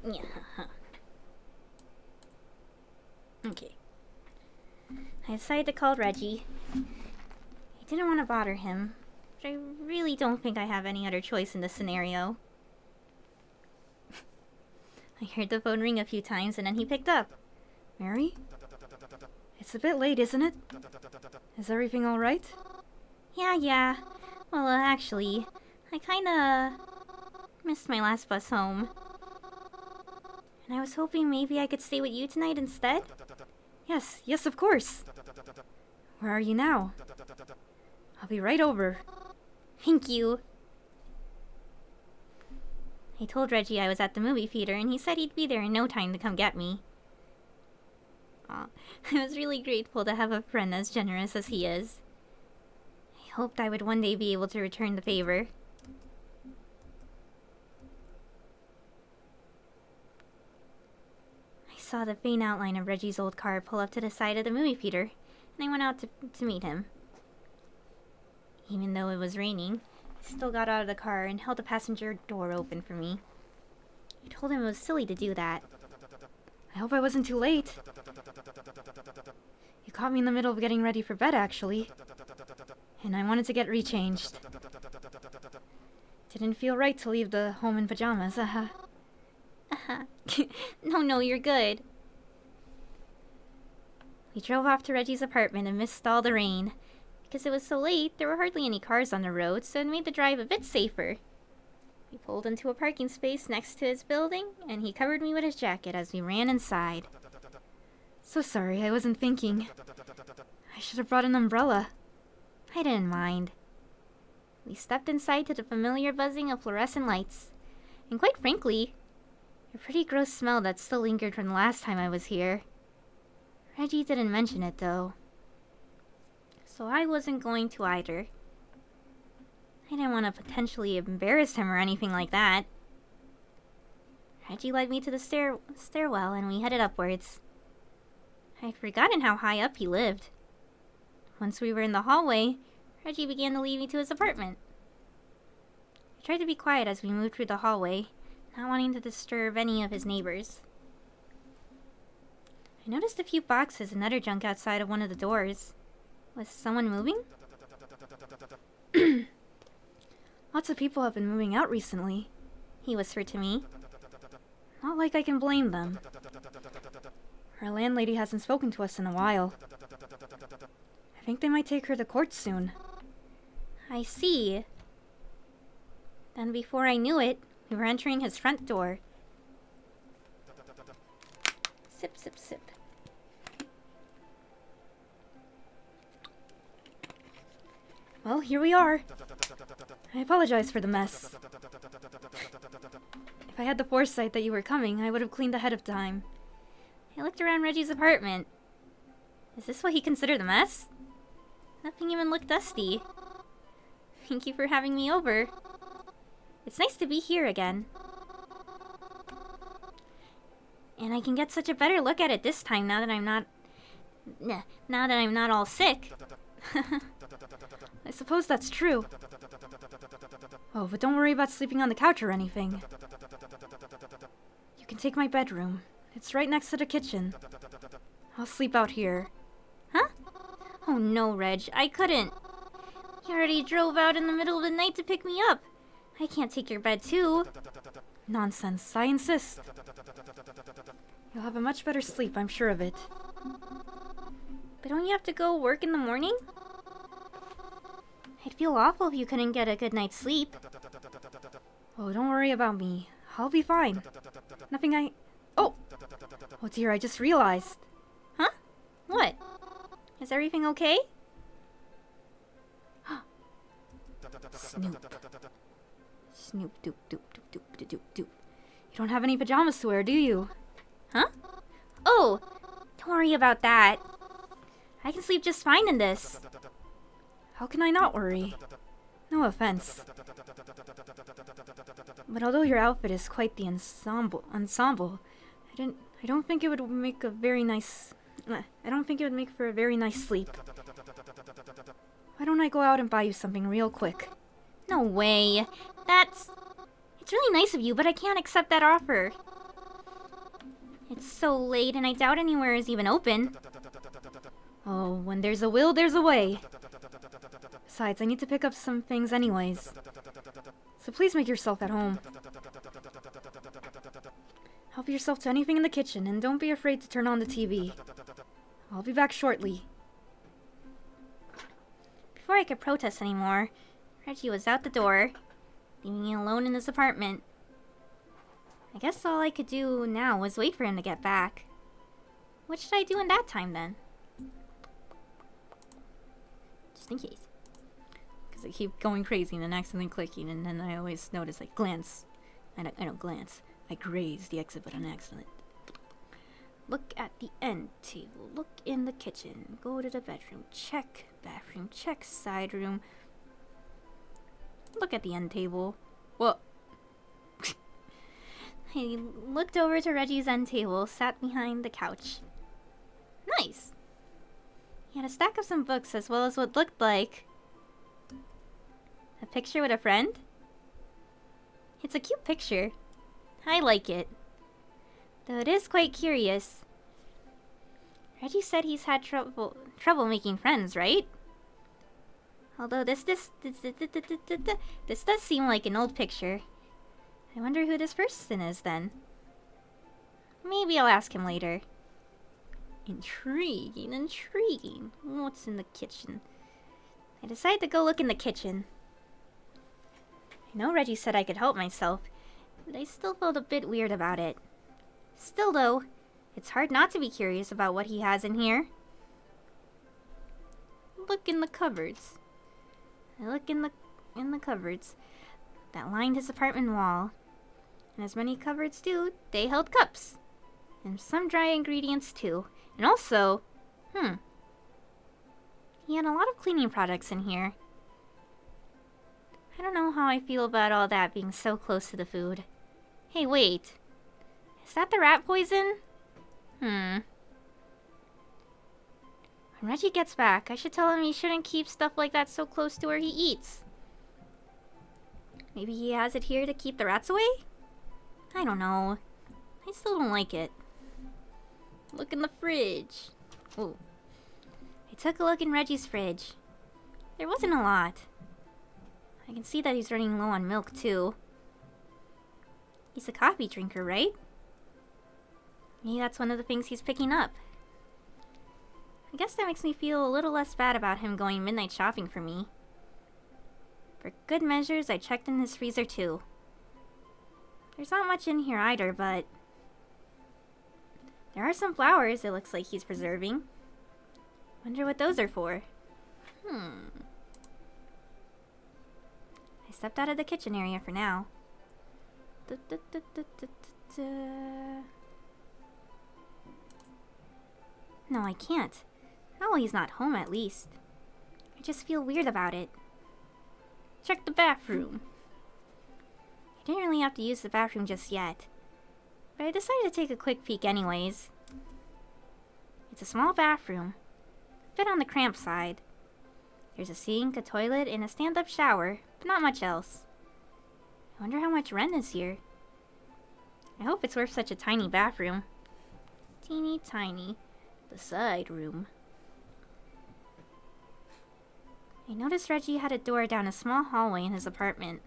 S2: yeah. Okay. I decided to call Reggie. I didn't want to bother him, but I really don't think I have any other choice in this scenario. I heard the phone ring a few times and then he picked up.
S4: Mary? It's a bit late, isn't it? Is everything alright?
S2: Yeah. Well, actually, I kinda missed my last bus home. And I was hoping maybe I could stay with you tonight instead?
S4: Yes, of course. Where are you now? I'll be right over.
S2: Thank you. I told Reggie I was at the movie theater and he said he'd be there in no time to come get me. Aw, I was really grateful to have a friend as generous as he is. I hoped I would one day be able to return the favor.
S3: saw the faint outline of Reggie's old car pull up to the side of the movie theater, and I went out to meet him. Even though it was raining, he still got out of the car and held the passenger door open for me. I told him it was silly to do that.
S4: I hope I wasn't too late. You caught me in the middle of getting ready for bed, actually. And I wanted to get rechanged. Didn't feel right to leave the home in pajamas,
S3: No, you're good. We drove off to Reggie's apartment and missed all the rain. Because it was so late, there were hardly any cars on the road, so it made the drive a bit safer. We pulled into a parking space next to his building, and he covered me with his jacket as we ran inside.
S4: So sorry, I wasn't thinking. I should have brought an umbrella.
S3: I didn't mind. We stepped inside to the familiar buzzing of fluorescent lights. And quite frankly, a pretty gross smell that still lingered from the last time I was here. Reggie didn't mention it, though. So I wasn't going to either. I didn't want to potentially embarrass him or anything like that. Reggie led me to the stairwell and we headed upwards. I'd forgotten how high up he lived. Once we were in the hallway, Reggie began to lead me to his apartment. I tried to be quiet as we moved through the hallway, not wanting to disturb any of his neighbors. I noticed a few boxes and other junk outside of one of the doors. Was someone moving?
S4: Lots of people have been moving out recently,
S3: He whispered to me.
S4: Not like I can blame them. Our landlady hasn't spoken to us in a while. I think they might take her to court soon.
S3: I see. Then before I knew it, we were entering his front door. Sip, sip, sip.
S4: Well, here we are. I apologize for the mess. If I had the foresight that you were coming, I would have cleaned ahead of time.
S3: I looked around Reggie's apartment. Is this what he considered a mess? Nothing even looked dusty. Thank you for having me over. It's nice to be here again. And I can get such a better look at it this time now that I'm not all sick.
S4: I suppose that's true. Oh, but don't worry about sleeping on the couch or anything. You can take my bedroom. It's right next to the kitchen. I'll sleep out here.
S3: Huh? Oh no, Reg, I couldn't. You already drove out in the middle of the night to pick me up. I can't take your bed too.
S4: Nonsense, I insist. You'll have a much better sleep, I'm sure of it.
S3: But don't you have to go work in the morning? I'd feel awful if you couldn't get a good night's sleep.
S4: Oh, don't worry about me. I'll be fine. Oh! Oh dear, I just realized.
S3: Huh? What? Is everything okay?
S4: Snoop. Snoop doop doop doop doop doop doop doop. You don't have any pajamas to wear, do you?
S3: Huh? Oh! Don't worry about that. I can sleep just fine in this.
S4: How can I not worry? No offense. But although your outfit is quite the ensemble, I don't think it would make a very nice. I don't think it would make for a very nice sleep. Why don't I go out and buy you something real quick?
S3: No way. It's really nice of you, but I can't accept that offer. It's so late and I doubt anywhere is even open.
S4: Oh, when there's a will, there's a way. Besides, I need to pick up some things anyways. So please make yourself at home. Help yourself to anything in the kitchen and don't be afraid to turn on the TV. I'll be back shortly.
S3: Before I could protest anymore, Reggie was out the door, leaving me alone in his apartment. I guess all I could do now was wait for him to get back. What should I do in that time then? Just in case.
S4: Because I keep going crazy and then accidentally clicking, and then I always notice, like, glance. I don't glance. I graze the exit button on accident. Look at the end table. Look in the kitchen. Go to the bedroom. Check bathroom. Check side room. Look at the end table. Well,
S3: I looked over to Reggie's end table, sat behind the couch. Nice! He had a stack of some books as well as what looked like a picture with a friend. It's a cute picture. I like it. Though it is quite curious. Reggie said he's had trouble making friends, right? Although this does seem like an old picture. I wonder who this person is then. Maybe I'll ask him later. Intriguing. What's in the kitchen? I decided to go look in the kitchen. I know Reggie said I could help myself, but I still felt a bit weird about it. Still though, it's hard not to be curious about what he has in here. Look in the cupboards. I look in the cupboards that lined his apartment wall. And as many cupboards do, they held cups. And some dry ingredients too. And also, he had a lot of cleaning products in here. I don't know how I feel about all that being so close to the food. Hey, wait. Is that the rat poison? When Reggie gets back, I should tell him he shouldn't keep stuff like that so close to where he eats. Maybe he has it here to keep the rats away? I don't know. I still don't like it. Look in the fridge. Ooh. I took a look in Reggie's fridge. There wasn't a lot. I can see that he's running low on milk, too. He's a coffee drinker, right? Maybe that's one of the things he's picking up. I guess that makes me feel a little less bad about him going midnight shopping for me. For good measures, I checked in his freezer, too. There's not much in here either, but there are some flowers it looks like he's preserving. Wonder what those are for. I stepped out of the kitchen area for now. No, I can't. Not while he's not home, at least. I just feel weird about it. Check the bathroom. I didn't really have to use the bathroom just yet, but I decided to take a quick peek anyways. It's a small bathroom, a bit on the cramped side. There's a sink, a toilet, and a stand-up shower, but not much else. I wonder how much rent is here. I hope it's worth such a tiny bathroom. Teeny tiny. The side room. I noticed Reggie had a door down a small hallway in his apartment.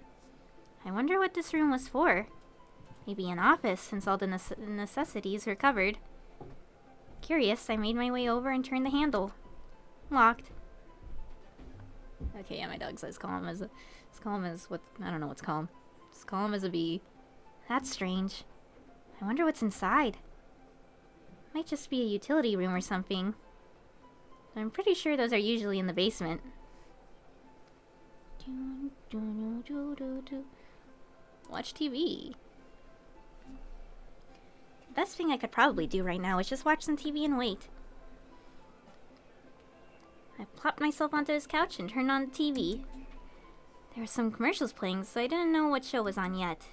S3: I wonder what this room was for. Maybe an office, since all the necessities were covered. Curious, I made my way over and turned the handle. Locked. Okay, yeah, my dog says calm as what, I don't know what's calm. It's calm as a bee. That's strange. I wonder what's inside. Might just be a utility room or something. I'm pretty sure those are usually in the basement. Watch TV. The best thing I could probably do right now is just watch some TV and wait. I plopped myself onto his couch and turned on the TV. There were some commercials playing, so I didn't know what show was on yet.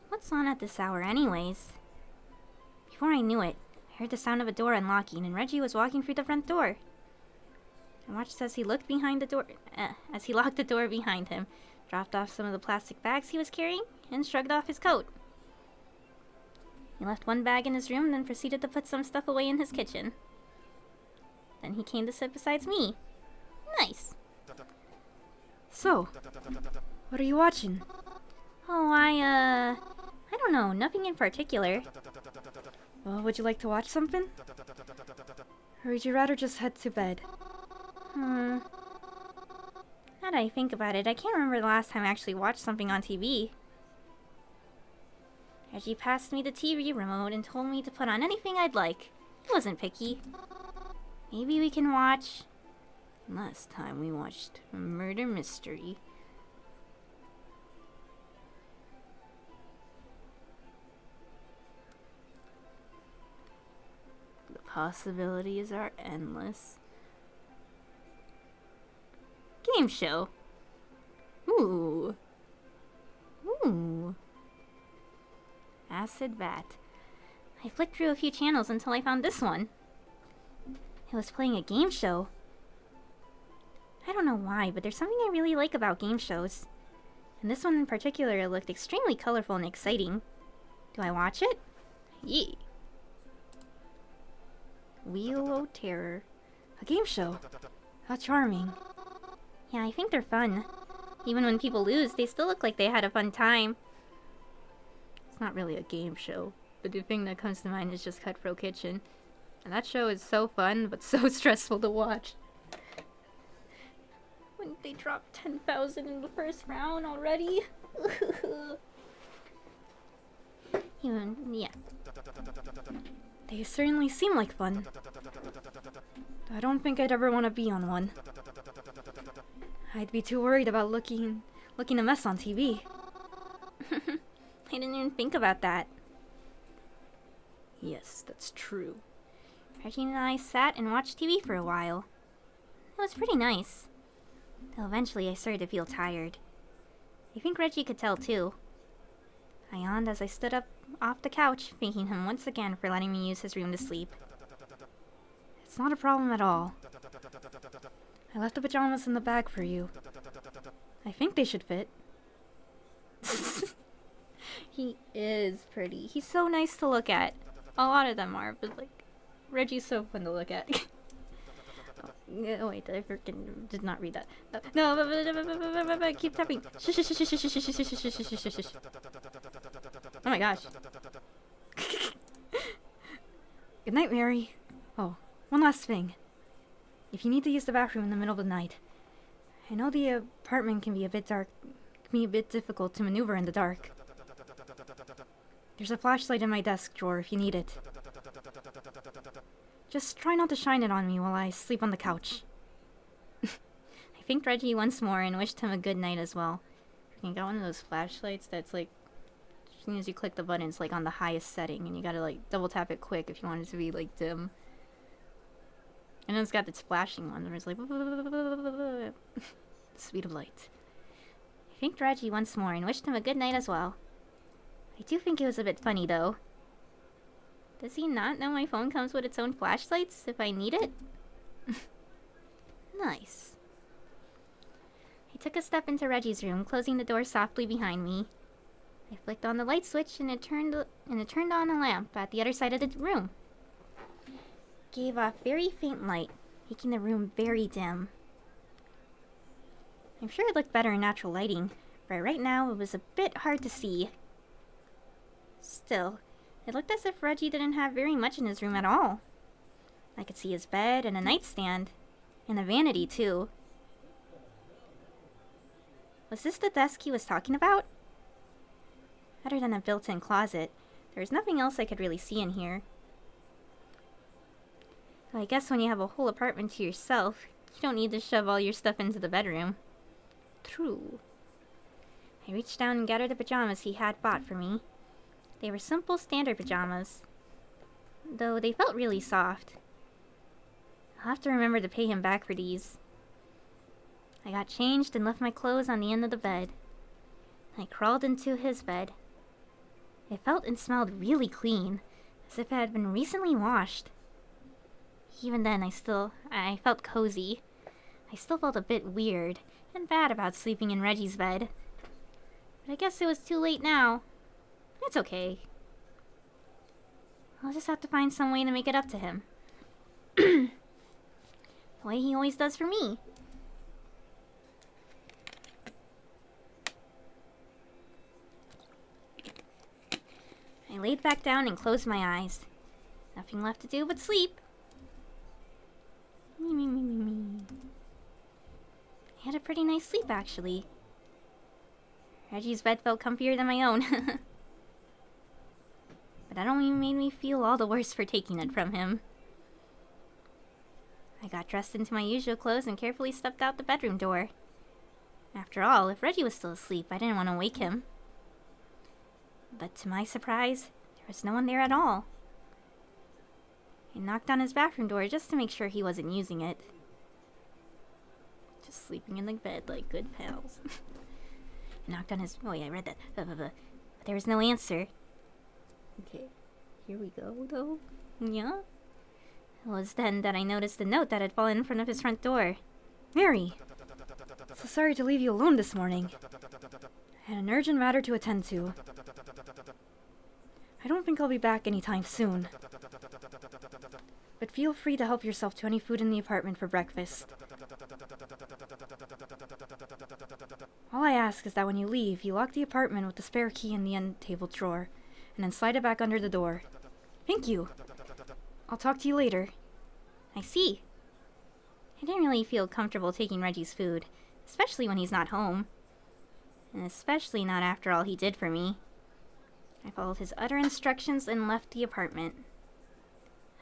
S3: What's on at this hour anyways? Before I knew it, I heard the sound of a door unlocking and Reggie was walking through the front door. I watched as he looked behind the door, as he locked the door behind him, dropped off some of the plastic bags he was carrying, and shrugged off his coat. He left one bag in his room, then proceeded to put some stuff away in his kitchen. Then he came to sit beside me. Nice.
S4: So, what are you watching?
S3: Oh, I don't know, nothing in particular.
S4: Well, would you like to watch something? Or would you rather just head to bed?
S3: Now that I think about it, I can't remember the last time I actually watched something on TV. Reggie passed me the TV remote and told me to put on anything I'd like. He wasn't picky. Maybe we can watch... Last time we watched Murder Mystery. The possibilities are endless. Game show. Ooh. Acid Bat. I flicked through a few channels until I found this one. It was playing a game show. I don't know why, but there's something I really like about game shows. And this one in particular looked extremely colorful and exciting. Do I watch it? Yee. Wheel o' Terror.
S4: A game show. How charming.
S3: Yeah, I think they're fun. Even when people lose, they still look like they had a fun time.
S2: It's not really a game show, but the thing that comes to mind is just Cutthroat Kitchen. And that show is so fun, but so stressful to watch. When they dropped 10,000 in the first round already.
S3: Even, yeah.
S4: They certainly seem like fun. I don't think I'd ever want to be on one. I'd be too worried about looking a mess on TV.
S3: I didn't even think about that.
S2: Yes, that's true.
S3: Reggie and I sat and watched TV for a while. It was pretty nice. Though eventually I started to feel tired. I think Reggie could tell too. I yawned as I stood up off the couch, thanking him once again for letting me use his room to sleep.
S4: It's not a problem at all. I left the pajamas in the bag for you. I think they should fit.
S2: He is pretty. He's so nice to look at. A lot of them are, but like, Reggie's so fun to look at. Oh wait, I freaking did not read that. No, keep tapping. Oh my gosh.
S4: Good night, Mary. Oh, one last thing. If you need to use the bathroom in the middle of the night, I know the apartment can be a bit dark, can be a bit difficult to maneuver in the dark. There's a flashlight in my desk drawer if you need it. Just try not to shine it on me while I sleep on the couch.
S3: I thanked Reggie once more and wished him a good night as well.
S2: You got one of those flashlights that's like, as soon as you click the button, it's like on the highest setting, and you gotta like double tap it quick if you want it to be like dim. And then it's got this flashing one where it's like speed of light.
S3: I thanked Reggie once more and wished him a good night as well. I do think it was a bit funny though. Does he not know my phone comes with its own flashlights if I need it? Nice. I took a step into Reggie's room, closing the door softly behind me. I flicked on the light switch and it turned on a lamp at the other side of the room. It gave off very faint light, making the room very dim. I'm sure it looked better in natural lighting, but right now it was a bit hard to see. Still, it looked as if Reggie didn't have very much in his room at all. I could see his bed and a nightstand, and a vanity too. Was this the desk he was talking about? Other than a built-in closet, there was nothing else I could really see in here. Well, I guess when you have a whole apartment to yourself, you don't need to shove all your stuff into the bedroom. True. I reached down and gathered the pajamas he had bought for me. They were simple, standard pajamas, though they felt really soft. I'll have to remember to pay him back for these. I got changed and left my clothes on the end of the bed. I crawled into his bed. It felt and smelled really clean, as if it had been recently washed. Even then, I felt cozy. I still felt a bit weird and bad about sleeping in Reggie's bed. But I guess it was too late now. It's okay. I'll just have to find some way to make it up to him. The way he always does for me. I laid back down and closed my eyes. Nothing left to do but sleep. Me. I had a pretty nice sleep, actually. Reggie's bed felt comfier than my own. But that only made me feel all the worse for taking it from him. I got dressed into my usual clothes and carefully stepped out the bedroom door. After all, if Reggie was still asleep, I didn't want to wake him. But to my surprise, there was no one there at all. I knocked on his bathroom door just to make sure he wasn't using it. Just sleeping in the bed like good pals. I knocked on his... Oh yeah, I read that. But there was no answer.
S2: Okay, here we go, though.
S3: Yeah? It was then that I noticed the note that had fallen in front of his front door.
S4: Mary! So sorry to leave you alone this morning. I had an urgent matter to attend to. I don't think I'll be back anytime soon. But feel free to help yourself to any food in the apartment for breakfast. All I ask is that when you leave, you lock the apartment with the spare key in the end table drawer, and then slide it back under the door. Thank you. I'll talk to you later.
S3: I see. I didn't really feel comfortable taking Reggie's food, especially when he's not home. And especially not after all he did for me. I followed his utter instructions and left the apartment.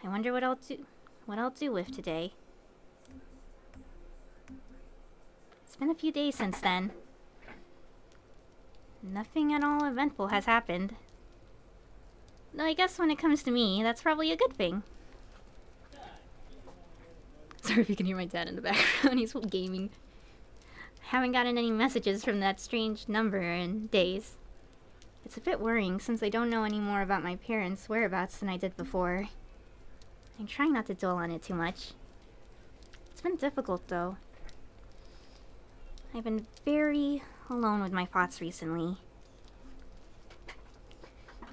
S3: I wonder what I'll do with today. It's been a few days since then. Nothing at all eventful has happened. Though I guess when it comes to me, that's probably a good thing.
S2: Sorry if you can hear my dad in the background. He's gaming.
S3: I haven't gotten any messages from that strange number in days. It's a bit worrying since I don't know any more about my parents' whereabouts than I did before. I'm trying not to dwell on it too much. It's been difficult, though. I've been very alone with my thoughts recently.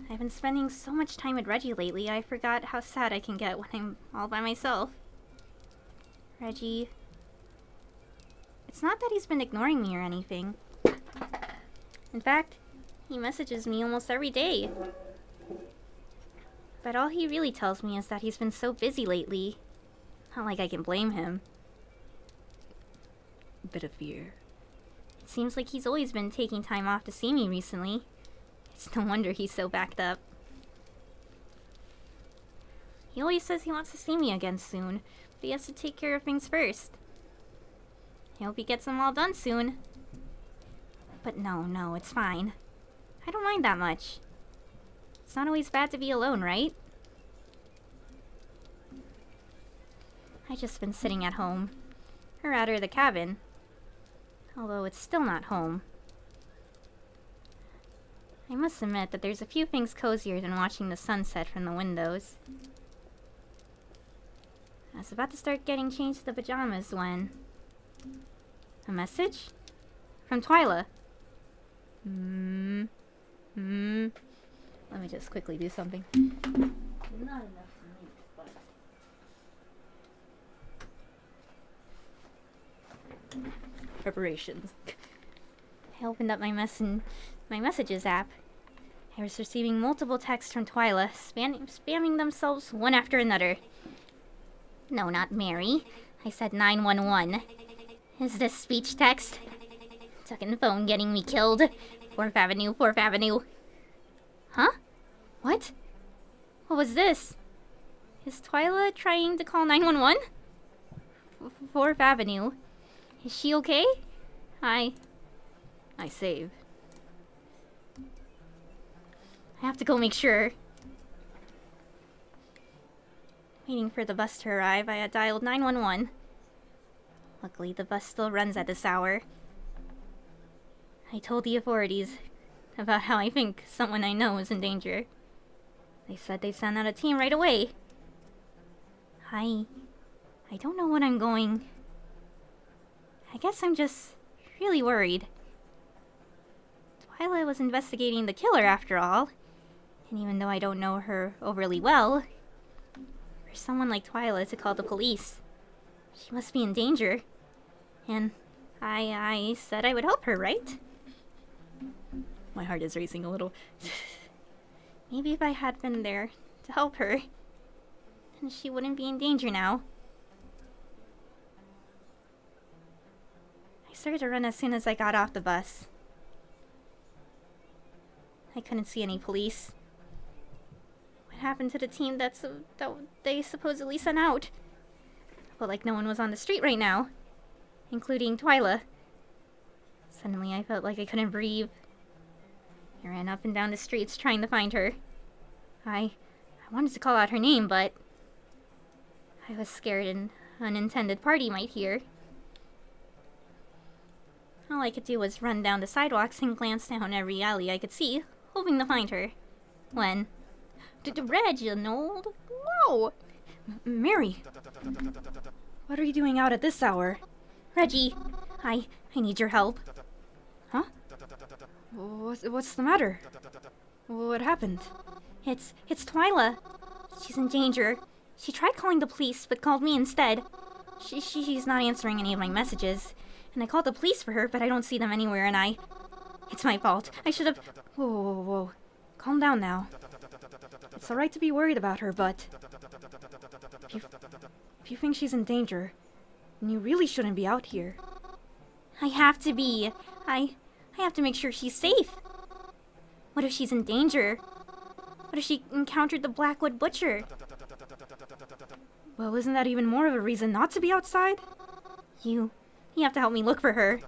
S3: I've been spending so much time with Reggie lately, I forgot how sad I can get when I'm all by myself. Reggie... It's not that he's been ignoring me or anything. In fact, he messages me almost every day. But all he really tells me is that he's been so busy lately. Not like I can blame him.
S2: Bit of fear.
S3: It seems like he's always been taking time off to see me recently. It's no wonder he's so backed up. He always says he wants to see me again soon, but he has to take care of things first. I hope he gets them all done soon. But no, it's fine. I don't mind that much. It's not always bad to be alone, right? I just been sitting at home. Or rather, the cabin. Although it's still not home. I must admit that there's a few things cozier than watching the sunset from the windows. I was about to start getting changed to the pajamas when... A message? From Twyla.
S2: Let me just quickly do something. Not enough to make, but... Preparations.
S3: I opened up my messages app. I was receiving multiple texts from Twyla, spamming themselves one after another. No, not Mary. I said 911. Is this speech text? Tucking phone getting me killed. 4th Avenue, 4th Avenue. Huh? What? What was this? Is Twyla trying to call 911? 4th Avenue. Is she okay? I
S2: save.
S3: I have to go make sure. Waiting for the bus to arrive, I had dialed 911. Luckily, the bus still runs at this hour. I told the authorities about how I think someone I know is in danger. They said they'd send out a team right away. I don't know what I'm going... I guess I'm just really worried. Twyla was investigating the killer after all. And even though I don't know her overly well, for someone like Twyla to call the police, she must be in danger. And I said I would help her, right?
S2: My heart is racing a little.
S3: Maybe if I had been there to help her, then she wouldn't be in danger now. I started to run as soon as I got off the bus. I couldn't see any police. What happened to the team that they supposedly sent out? Felt like no one was on the street right now, including Twyla. Suddenly I felt like I couldn't breathe. I ran up and down the streets trying to find her. I wanted to call out her name, but I was scared an unintended party might hear. All I could do was run down the sidewalks and glance down every alley I could see, hoping to find her. When, Reginald? No!
S4: Mary! What are you doing out at this hour?
S3: Reggie, I need your help.
S4: Huh? What's the matter? What happened?
S3: It's Twyla. She's in danger. She tried calling the police, but called me instead. She's not answering any of my messages. And I called the police for her, but I don't see them anywhere, and it's my fault. I should have...
S4: Whoa. Calm down now. It's alright to be worried about her, but... If you think she's in danger, then you really shouldn't be out here.
S3: I have to be. I have to make sure she's safe. What if she's in danger? What if she encountered the Blackwood Butcher?
S4: Well, isn't that even more of a reason not to be outside?
S3: You have to help me look for her.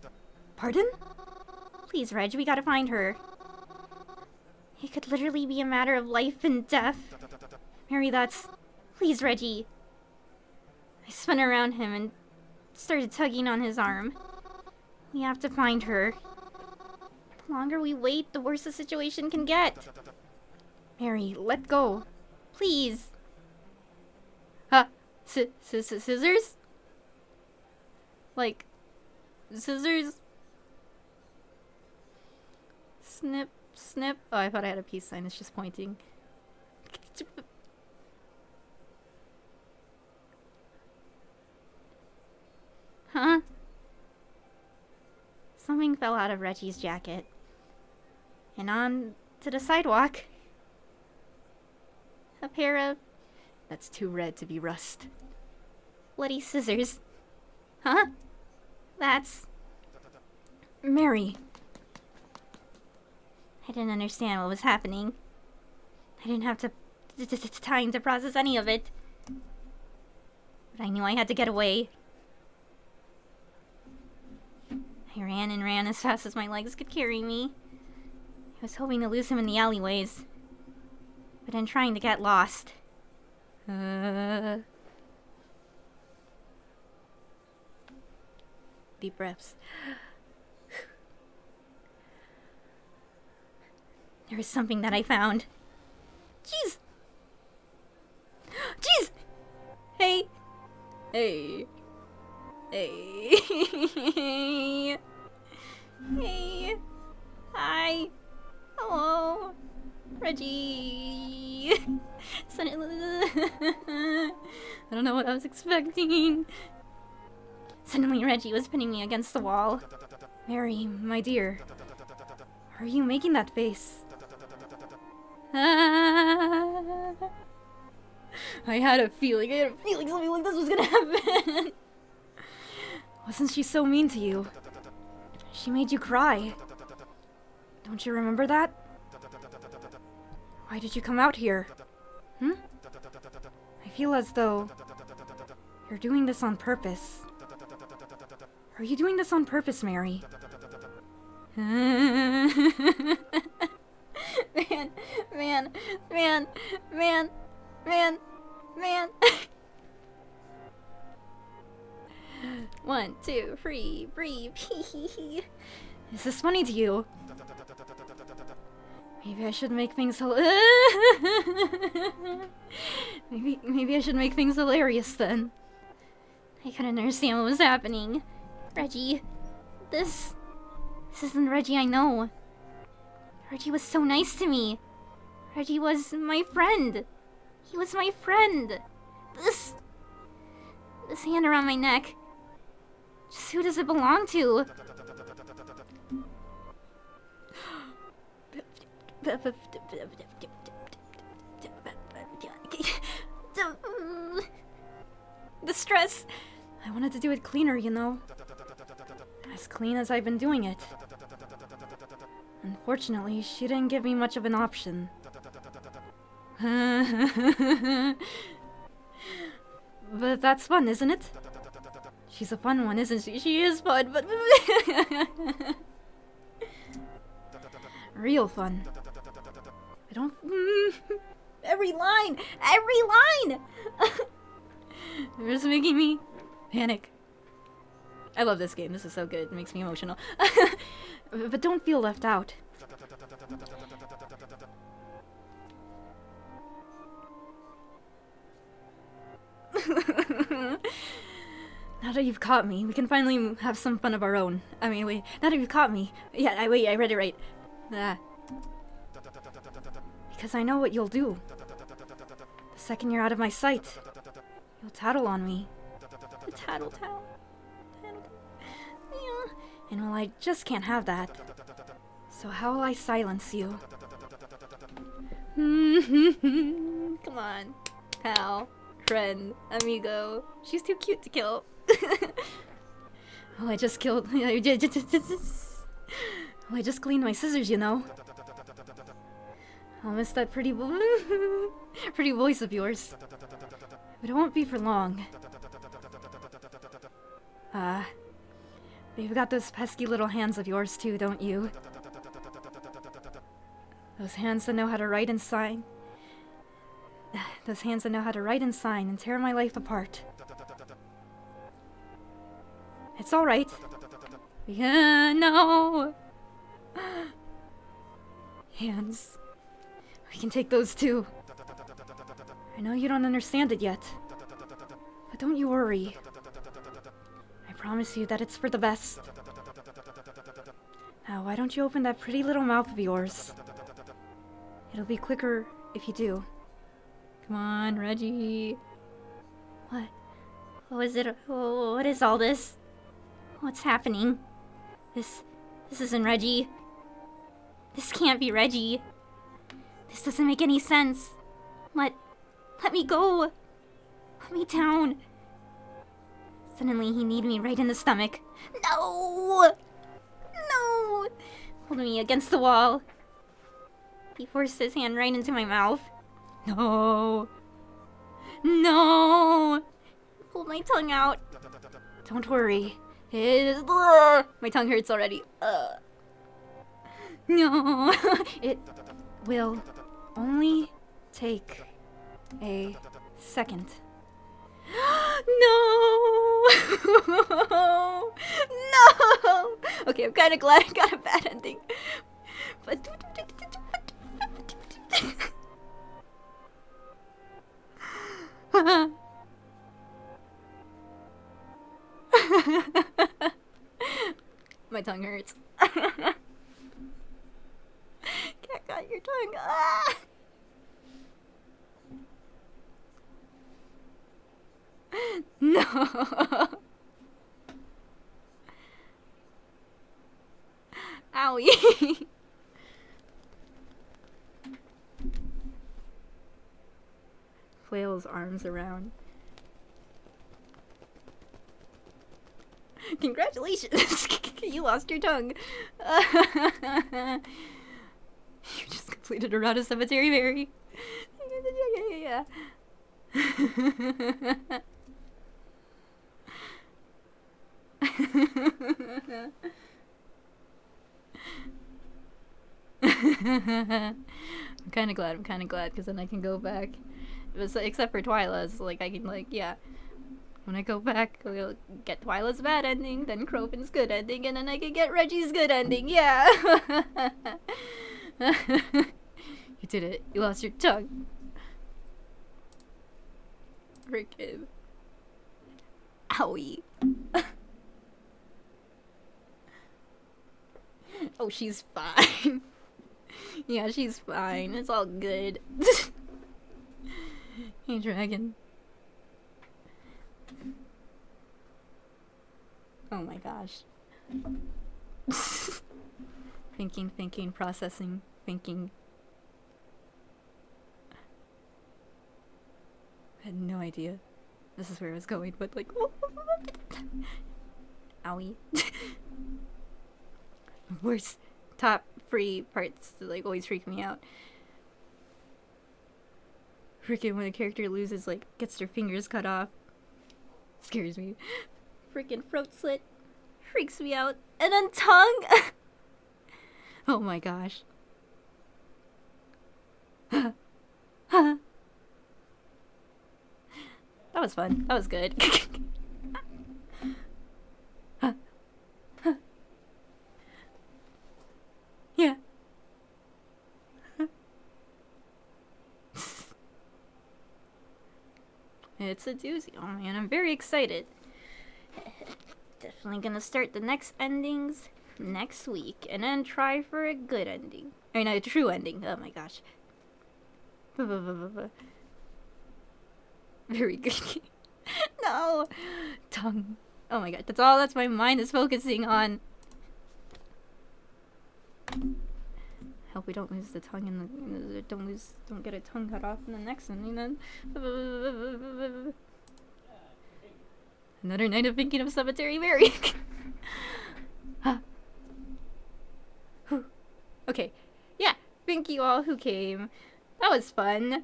S4: Pardon?
S3: Please, Reg, we gotta find her. It could literally be a matter of life and death.
S4: Mary, that's...
S3: Please, Reggie. I spun around him and started tugging on his arm. We have to find her. The longer we wait, the worse the situation can get.
S4: Mary, let go.
S3: Please. Huh? Scissors?
S2: Like, scissors? Snip, snip. Oh, I thought I had a peace sign. It's just pointing.
S3: Huh? Something fell out of Reggie's jacket. And on to the sidewalk. A pair of
S2: That's too red to be rust.
S3: bloody scissors. Huh? That's...
S4: Mary.
S3: I didn't understand what was happening. I didn't have time to process any of it. But I knew I had to get away. I ran and ran as fast as my legs could carry me. I was hoping to lose him in the alleyways. But in trying to get lost.
S2: Deep breaths.
S3: There was something that I found. Jeez! Jeez!
S2: Hey! Hey! Hey!
S3: Hey! Hi! Hello! Reggie!
S2: I don't know what I was expecting.
S3: Suddenly Reggie was pinning me against the wall.
S4: Mary, my dear. Are you making that face?
S2: I had a feeling something like this was gonna happen.
S4: Wasn't she so mean to you? She made you cry. Don't you remember that? Why did you come out here? Hmm? I feel as though you're doing this on purpose. Are you doing this on purpose, Mary?
S2: Man. 1, 2, 3, breathe.
S4: Is this funny to you? Maybe I should make things maybe I should make things hilarious then.
S3: I couldn't understand what was happening. Reggie, this isn't Reggie I know. Reggie was so nice to me. Reggie was my friend. He was my friend. This hand around my neck. Just who does it belong to?
S4: The stress! I wanted to do it cleaner, you know. As clean as I've been doing it. Unfortunately, she didn't give me much of an option. But that's fun, isn't it? She's a fun one, isn't she? She is fun, but... Real fun. I don't...
S2: Every line! You're just making me panic. I love this game. This is so good. It makes me emotional.
S4: But don't feel left out. Now that you've caught me, we can finally have some fun of our own. I mean, wait, now that you've caught me. Yeah, I read it right. Ah. Because I know what you'll do. The second you're out of my sight, you'll tattle on me.
S2: Tattle.
S4: Yeah. And well, I just can't have that. So how will I silence you?
S2: Come on. Pal. Friend. Amigo. She's too cute to kill.
S4: Well, I just killed... Well, I just cleaned my scissors, you know. I'll miss that pretty pretty voice of yours. But it won't be for long. But you've got those pesky little hands of yours too, don't you? Those hands that know how to write and sign. Those hands that know how to write and sign and tear my life apart. It's alright. Yeah, no. Hands. We can take those too. I know you don't understand it yet. But don't you worry. I promise you that it's for the best. Now, why don't you open that pretty little mouth of yours? It'll be quicker if you do.
S2: Come on, Reggie.
S3: What? What is it? What is all this? What's happening? This isn't Reggie. This can't be Reggie. This doesn't make any sense. Let me go. Let me down. Suddenly he kneed me right in the stomach. No! No! Holding me against the wall. He forced his hand right into my mouth. No! No! Pulled my tongue out.
S4: Don't worry.
S2: My tongue hurts already.
S4: No! It will only take a second.
S2: No! No! Okay, I'm kind of glad I got a bad ending. But my tongue hurts. Cat got your tongue. Ah! No. Owie. Flails arms around. Congratulations! You lost your tongue. You just completed a route of cemetery, Mary. Yeah. I'm kind of glad, because then I can go back. It was, except for Twyla's, like, I can, like, yeah. When I go back, we'll get Twyla's bad ending, then Croven's good ending, and then I can get Reggie's good ending, yeah! You did it. You lost your tongue. Frickin'. Owie. Oh, she's fine. Yeah, she's fine. It's all good. Hey, dragon. Oh my gosh. Thinking, processing, thinking. I had no idea this is where I was going, but like, owie. Worst top free parts that like always freak me out. Freaking when a character loses, like, gets their fingers cut off. Scares me. Freaking throat slit. Freaks me out. And then tongue! Oh my gosh. That was fun. That was good. Yeah. it's a doozy. Oh man, I'm very excited. Definitely gonna start the next endings next week, and then try for a good ending. I mean, a true ending. Oh my gosh. Very good. No! Tongue. Oh my god, that's my mind is focusing on. Hope we don't lose the tongue in the don't get a tongue cut off in the next one, then. Another night of thinking of Cemetery Mary. Okay, yeah, thank you all who came. That was fun.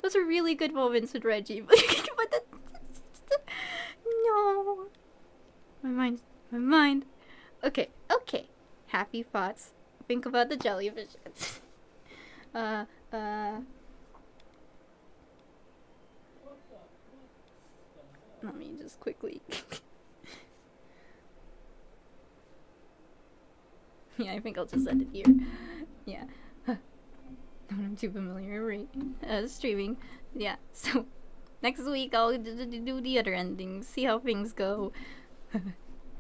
S2: Those are really good moments with Reggie. But no. My mind. Okay. Happy thoughts. Think about the jellyfish. Let me just quickly. Yeah, I think I'll just end it here. Yeah. I'm too familiar, right? Streaming. Yeah, so next week I'll do the other endings, see how things go. I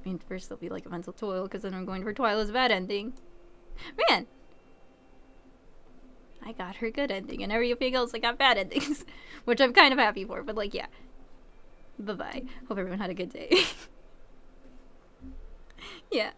S2: mean, first there'll be like a mental toil, because then I'm going for Twyla's bad ending. Man! I got her good ending, and everything else I got bad endings. Which I'm kind of happy for, but like, yeah. Bye-bye. Hope everyone had a good day. Yeah.